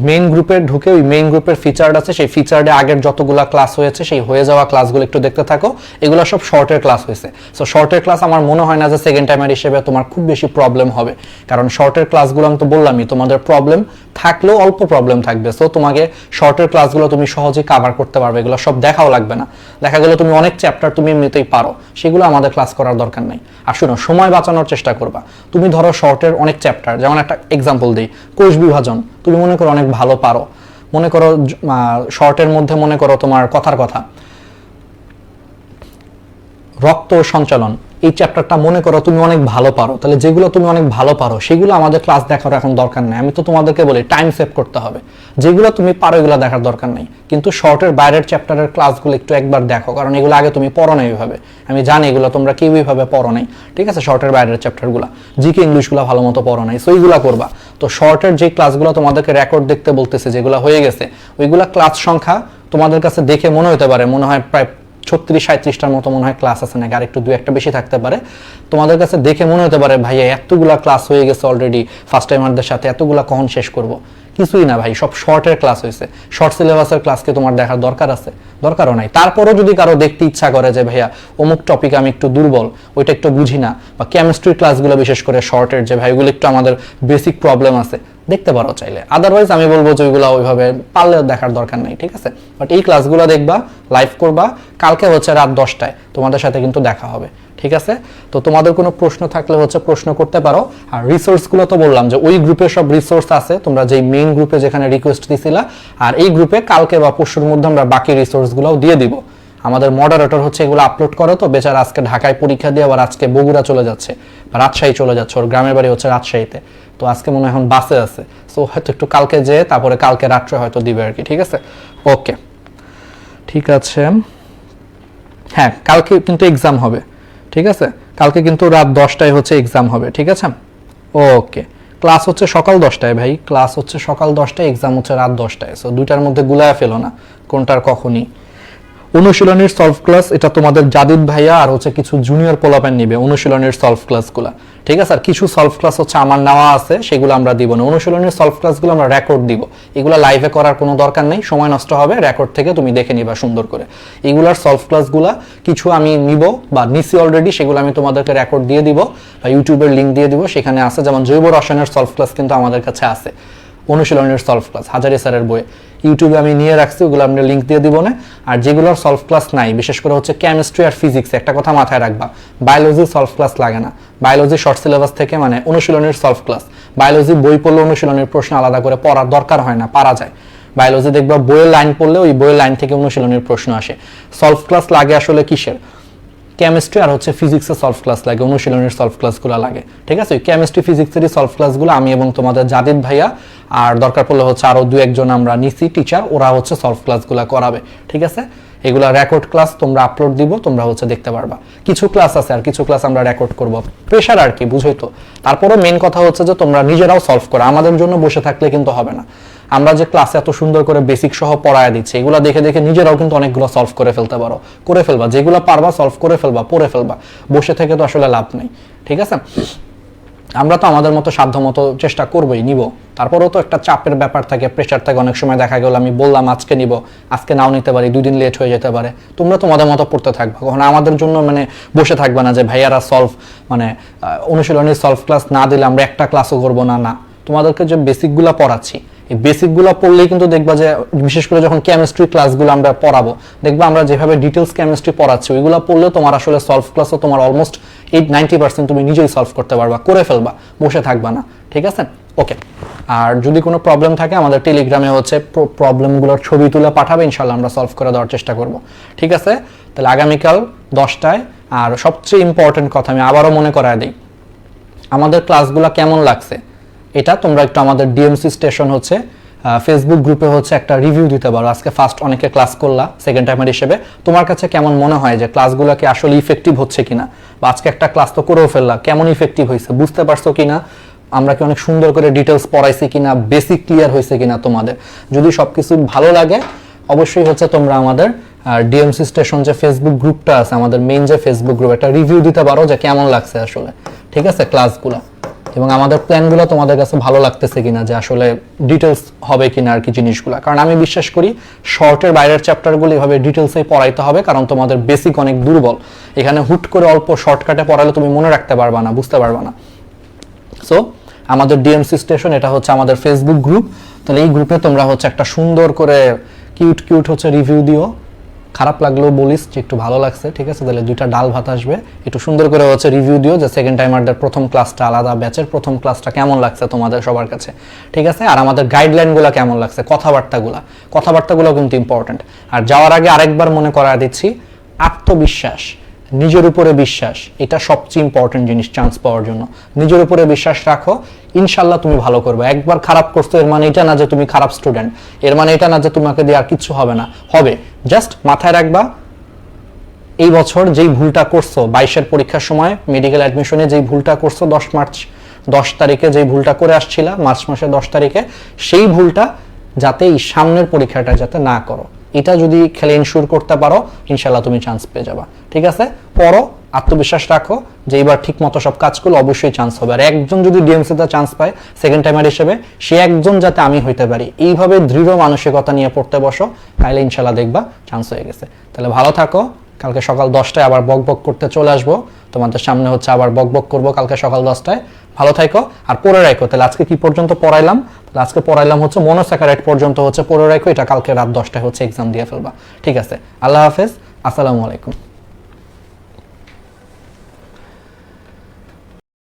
Speaker 1: মেইন গ্রুপে ঢুকে ওই মেইন গ্রুপের ফিচার্ড আছে, সেই ফিচার্ডে আগের যতগুলা ক্লাস হয়েছে সেই হয়ে যাওয়া ক্লাসগুলো একটু দেখতে থাকো। এগুলো সব শর্টের ক্লাস হয়েছে। সো শর্টের ক্লাস আমার মনে হয় না যে সেকেন্ড টাইমার হিসেবে তোমার খুব বেশি প্রবলেম হবে, কারণ শর্টের ক্লাসগুলো আমি তো বললামই, তোমাদের প্রবলেম থাকলেও অল্প প্রবলেম থাকবে। সো তোমাকে শর্টের ক্লাসগুলো তুমি সহজেই কাভার করতে পারবে, এগুলো সব দেখাও লাগবে না। দেখা গেলো তুমি অনেক চ্যাপ্টার তুমি এমনিতেই পারো, সেগুলো আমাদের ক্লাস করার দরকার নেই। আর শুনো, সময় বাঁচানোর চেষ্টা করবা। তুমি ধরো শর্টের অনেক চ্যাপ্টার, যেমন একটা এক্সাম্পল দিই, কোষ বিভাজন, তুমি মনে করো অনেক ভালো পারো, মনে করো শর্টের মধ্যে মনে করো তোমার কথার কথা, রক্ত সঞ্চালন, এই চ্যাপ্টারটা মনে করো তুমি অনেক ভালো পারো, তাহলে যেগুলো তুমি অনেক ভালো পারো সেগুলো আমাদের ক্লাস দেখার এখন দরকার নেই। আমি তো তোমাদেরকে বলি টাইম সেভ করতে হবে, যেগুলো তুমি পারো এগুলো দেখার দরকার নেই। কিন্তু শর্টের বাইরের চ্যাপ্টারের ক্লাসগুলো একটু একবার দেখো, কারণ এগুলো আগে তুমি পড়ো না এইভাবে, আমি জানি এগুলো তোমরা কেউ এইভাবে পড়ো নাই, ঠিক আছে। শর্টের বাইরের চ্যাপ্টারগুলো, জিকে ইংলিশগুলো ভালো মতো পড়ো নাই, সো এইগুলো করবা। তো শর্টের যে ক্লাসগুলো তোমাদেরকে রেকর্ড দেখতে বলতেছে, যেগুলো হয়ে গেছে, ওইগুলা ক্লাস সংখ্যা তোমাদের কাছে দেখে মনে হতে পারে, মনে হয় প্রায় 36-37টার মতো মনে হয় ক্লাস আছে, নাকি আর একটু 2-1টা বেশি থাকতে পারে। তোমাদের কাছে দেখে মনে হতে পারে ভাইয়া এতগুলা ক্লাস হয়ে গেছে অলরেডি ফার্স্ট টাইমারদের সাথে, এতগুলা কখন শেষ করব? কিছুই না ভাই, সব শর্টের ক্লাস হয়েছে। শর্ট সিলেবাসের ক্লাসকে তোমার দেখার দরকার আছে? দরকারও নাই। তারপরও যদি কারো দেখতে ইচ্ছা করে যে ভাইয়া অমুক টপিক আমি একটু দুর্বল, ওইটা একটু বুঝি না, বা কেমিস্ট্রির ক্লাসগুলো বিশেষ করে শর্টের যে ভাই ওইগুলো একটু আমাদের বেসিক প্রবলেম আছে, দেখতে পারো চাইলে। আদারওয়াইজ আমি বলবো যে ওইগুলো ওইভাবে পারলে দেখার দরকার নেই, ঠিক আছে। বাট এই ক্লাসগুলো দেখবা, লাইভ করবা, কালকে হচ্ছে রাত 10টায় তোমাদের সাথে কিন্তু দেখা হবে, ঠিক আছে। তো তোমাদের কোনো প্রশ্ন থাকলে হচ্ছে প্রশ্ন করতে পারো। আর রিসোর্সগুলো তো বললাম যে ওই গ্রুপে সব রিসোর্স আছে, তোমরা যেই মেইন গ্রুপে যেখানে রিকোয়েস্ট দিছিলা, আর এই গ্রুপে কালকে বা পরশুর মধ্যে আমরা বাকি রিসোর্সগুলোও দিয়ে দিব। আমাদের মডারেটর হচ্ছে এগুলো আপলোড করে, তো বেচারা আজকে ঢাকায় পরীক্ষা দিয়ে আবার আজকে বগুড়া চলে যাচ্ছে বা রাজশাহী চলে যাচ্ছে, ওর গ্রামের বাড়ি হচ্ছে রাজশাহীতে। তো আজকে মনে হয় এখন বাসে আছে, সো হয়তো একটু কালকে যেয়ে তারপরে কালকে রাত্রে হয়তো দিবে আর কি, ঠিক আছে। ওকে, ঠিক আছে। হ্যাঁ, কালকে কিন্তু এক্সাম হবে, ঠিক আছে। কালকে কিন্তু রাত 10টায় হচ্ছে এক্সাম হবে, ঠিক আছে। ওকে, ক্লাস হচ্ছে সকাল 10টায় ভাই, ক্লাস হচ্ছে সকাল 10টায়, এক্সাম হচ্ছে রাত 10টায়। সো দুইটার মধ্যে গুলায়া ফেলো না কোনটার কখনই। অনুশীলনের সলভ ক্লাস এটা তোমাদের জাদিদ ভাইয়া আর হচ্ছে কিছু জুনিয়র পোলাপেন নিবে অনুশীলনের সলভ ক্লাসগুলো, ঠিক আছে। আর কিছু সলভ ক্লাস হচ্ছে আমার নেওয়া আছে, সেগুলো আমরা দিব না। অনুশীলনের সলভ ক্লাসগুলো আমরা রেকর্ড দিব, এগুলো লাইভে করার কোনো দরকার নেই, সময় নষ্ট হবে। রেকর্ড থেকে তুমি দেখে নিবা সুন্দর করে। এগুলার সলভ ক্লাসগুলো কিছু আমি নিব বা নিছি অলরেডি, সেগুলো আমি তোমাদেরকে রেকর্ড দিয়ে দিব বা ইউটিউবের লিঙ্ক দিয়ে দিব, সেখানে আছে। যেমন জৈব রসায়নের সলভ ক্লাস কিন্তু আমাদের কাছে আছে, অনুশীলনের সলভ ক্লাস হাজারি স্যারের বইয়ে ইউটিউবে আমি নিয়ে রাখছি, ওগুলো আমরা লিঙ্ক দিয়ে দিব না। আর যেগুলোর সলভ ক্লাস নাই, বিশেষ করে হচ্ছে কেমিস্ট্রি আর ফিজিক্স, একটা কথা মাথায় রাখবা, বায়োলজি সলভ ক্লাস লাগে না। বায়োলজি শর্ট সিলেবাস থেকে মানে অনুশীলনের সলভ ক্লাস, বায়োলজি বই পড়লে অনুশীলনের প্রশ্ন আলাদা করে পড়ার দরকার হয় না, পারা যায়। বায়োলজি দেখবা বইয়ের লাইন পড়লে ওই বইয়ের লাইন থেকে অনুশীলনের প্রশ্ন আসে। সলভ ক্লাস লাগে আসলে কিসের? কেমিস্ট্রি আর হচ্ছে ফিজিক্সের সলভ ক্লাস লাগে, অনুশীলনের সলভ ক্লাসগুলো লাগে, ঠিক আছে। কেমিস্ট্রি ফিজিক্সেরই সলভ ক্লাসগুলো আমি এবং তোমাদের জাদিদ ভাইয়া আর দরকার পড়লে হচ্ছে আরো 2-1 আমরা নিছি টিচার, ওরা হচ্ছে সলভ ক্লাসগুলো করাবে, ঠিক আছে। এগুলা রেকর্ড ক্লাস তোমরা আপলোড দিব, তোমরা হচ্ছে দেখতে পারবা। কিছু ক্লাস আছে আর কিছু ক্লাস আমরা রেকর্ড করব, প্রেশার আর কি, বুঝোই তো। তারপরে মেইন কথা হচ্ছে যে তোমরা নিজেরাও সলভ করো, আমাদের জন্য বসে থাকলে কিন্তু হবে না। আমরা যে ক্লাসে এত সুন্দর করে বেসিক সহ পড়ায় দিচ্ছি, এগুলো দেখে দেখে নিজেরাও কিন্তু অনেকগুলো সলভ করে ফেলতে পারো, করে ফেলবা। যেগুলো পারবা সলভ করে ফেলবা, পড়ে ফেলবা, বসে থেকে তো আসলে লাভ নেই, ঠিক আছে। আমরা তো আমাদের মতো সাধ্য মতো চেষ্টা করবোই, নিব। তারপরেও তো একটা চাপের ব্যাপার থাকে, প্রেশার থাকে। অনেক সময় দেখা গেল আমি বললাম আজকে নিব, আজকে নাও নিতে পারি, 2 দিন লেট হয়ে যেতে পারে। তোমরা তোমাদের মতো পড়তে থাকবা, কখনো আমাদের জন্য মানে বসে থাকবা না যে ভাইয়ারা সলভ মানে অনুশীলনের সলভ ক্লাস না দিলে আমরা একটা ক্লাসও করবো না। না, তোমাদেরকে যে বেসিকগুলো পড়াচ্ছি, এই বেসিকগুলো পড়লেই কিন্তু দেখবা যে বিশেষ করে যখন কেমিস্ট্রি ক্লাসগুলো আমরা পড়াবো, দেখবা আমরা যেভাবে ডিটেলস কেমিস্ট্রি পড়াচ্ছি, ওইগুলো পড়লে তোমার আসলে সলভ ক্লাসও তোমার অলমোস্ট 80-90% তুমি নিজেই সলভ করতে পারবা, করে ফেলবা, বসে থাকবা না, ঠিক আছে। ওকে, আর যদি কোনো প্রবলেম থাকে আমাদের টেলিগ্রামে হচ্ছে প্রবলেমগুলোর ছবি তুলে পাঠাবে, ইনশাল্লাহ আমরা সলভ করে দেওয়ার চেষ্টা করব, ঠিক আছে। তাহলে আগামীকাল 10টায়। আর সবচেয়ে ইম্পর্টেন্ট কথা আমি আবারও মনে করায় দিই, আমাদের ক্লাসগুলো কেমন লাগছে এটা তোমরা একটু আমাদের ডিএমসি স্টেশন হচ্ছে ফেসবুক গ্রুপে হচ্ছে একটা রিভিউ দিতে পারো। আজকে ফার্স্ট অনেকে ক্লাস করলা সেকেন্ড টাইমার হিসেবে, তোমার কাছে কেমন মনে হয় যে ক্লাসগুলোকে আসলে ইফেক্টিভ হচ্ছে কিনা, বা আজকে একটা ক্লাস তো করেও ফেললা, কেমন ইফেক্টিভ হয়েছে, বুঝতে পারছো কিনা, আমরা কি অনেক সুন্দর করে ডিটেলস পড়াইছি কিনা, বেসিক ক্লিয়ার হয়েছে কিনা তোমাদের। যদি সবকিছু ভালো লাগে অবশ্যই হচ্ছে তোমরা আমাদের ডিএমসি স্টেশন যে ফেসবুক গ্রুপটা আছে, আমাদের মেইন যে ফেসবুক গ্রুপ, একটা রিভিউ দিতে পারো যে কেমন লাগছে আসলে, ঠিক আছে, ক্লাসগুলো, এবং আমাদের প্ল্যানগুলো তোমাদের কাছে ভালো লাগতেছে কিনা, যে আসলে ডিটেলস হবে কিনা আর কি জিনিসগুলো। কারণ আমি বিশ্বাস করি শর্টের বাইরের চ্যাপ্টারগুলো এভাবে ডিটেলসে পড়াইতে হবে, কারণ তোমাদের বেসিক অনেক দুর্বল। এখানে হুট করে অল্প শর্টকাটে পড়ালে তুমি মনে রাখতে পারবা না, বুঝতে পারবা না। সো আমাদের ডিএমসি স্টেশন এটা হচ্ছে আমাদের ফেসবুক গ্রুপ। তাহলে এই গ্রুপে তোমরা হচ্ছে একটা সুন্দর করে কিউট হচ্ছে রিভিউ দিও, খারাপ লাগলেও বলিস যে একটু ভালো লাগছে, ঠিক আছে। তাহলে 2টা ডাল ভাত আসবে, একটু সুন্দর করে হচ্ছে রিভিউ দিও যে সেকেন্ড টাইমারদের প্রথম ক্লাসটা, আলাদা ব্যাচের প্রথম ক্লাসটা কেমন লাগছে তোমাদের সবার কাছে, ঠিক আছে। আর আমাদের গাইডলাইনগুলো কেমন লাগছে, কথাবার্তাগুলো কিন্তু ইম্পর্টেন্ট। আর যাওয়ার আগে আরেকবার মনে করায় দিচ্ছি, আত্মবিশ্বাস, নিজের উপরে বিশ্বাস, এটা সবচেয়ে ইম্পর্টেন্ট জিনিস চান্স পাওয়ার জন্য। নিজের উপরে বিশ্বাস রাখো, ইনশাল্লাহ তুমি ভালো করবে। একবার খারাপ করছো এর মানে এটা না যে তুমি খারাপ স্টুডেন্ট, এর মানে এটা না যে তোমাকে দিয়ে আর কিছু হবে না, হবে। জাস্ট মাথায় রাখবা এই বছর যেই ভুলটা করছো 22-এর পরীক্ষার সময় মেডিকেল অ্যাডমিশনে যেই ভুলটা করছো 10 তারিখে যেই ভুলটা করে আসছিলা, মার্চ মাসের 10 তারিখে, সেই ভুলটা যাতে এই সামনের পরীক্ষাটা যাতে না করো, এটা যদি খেলে ইনশিওর করতে পারো ইনশাল্লাহ তুমি চান্স পেয়ে যাবা, ঠিক আছে। পড়ো, আত্মবিশ্বাস রাখো যে এবার ঠিক মতো সব কাজ করলে অবশ্যই চান্স হবে। আর একজন যদি ডিএমসিতে চান্স পায় সেকেন্ড টাইমার হিসেবে, সে একজন যাতে আমি হইতে পারি, এইভাবে দৃঢ় মানসিকতা নিয়ে পড়তে বসো, তাহলে ইনশাল্লাহ দেখবা চান্স হয়ে গেছে। তাহলে ভালো থাকো, কালকে সকাল 10টায় আবার বকবক করতে চলে আসবো তোমাদের সামনে, হচ্ছে আবার বকবক করবো কালকে সকাল 10টায়। ভালো থাকো আর পড়ে রাখো। তাহলে আজকে কি পর্যন্ত পড়াইলাম? আজকে পড়াইলাম হচ্ছে মনোস্যাকারাইড পর্যন্ত হচ্ছে পড়ে রাখো, এটা কালকে রাত 10টায় হচ্ছে এক্সাম দিয়ে ফেলবা, ঠিক আছে। আল্লাহ হাফেজ, আসসালামু আলাইকুম।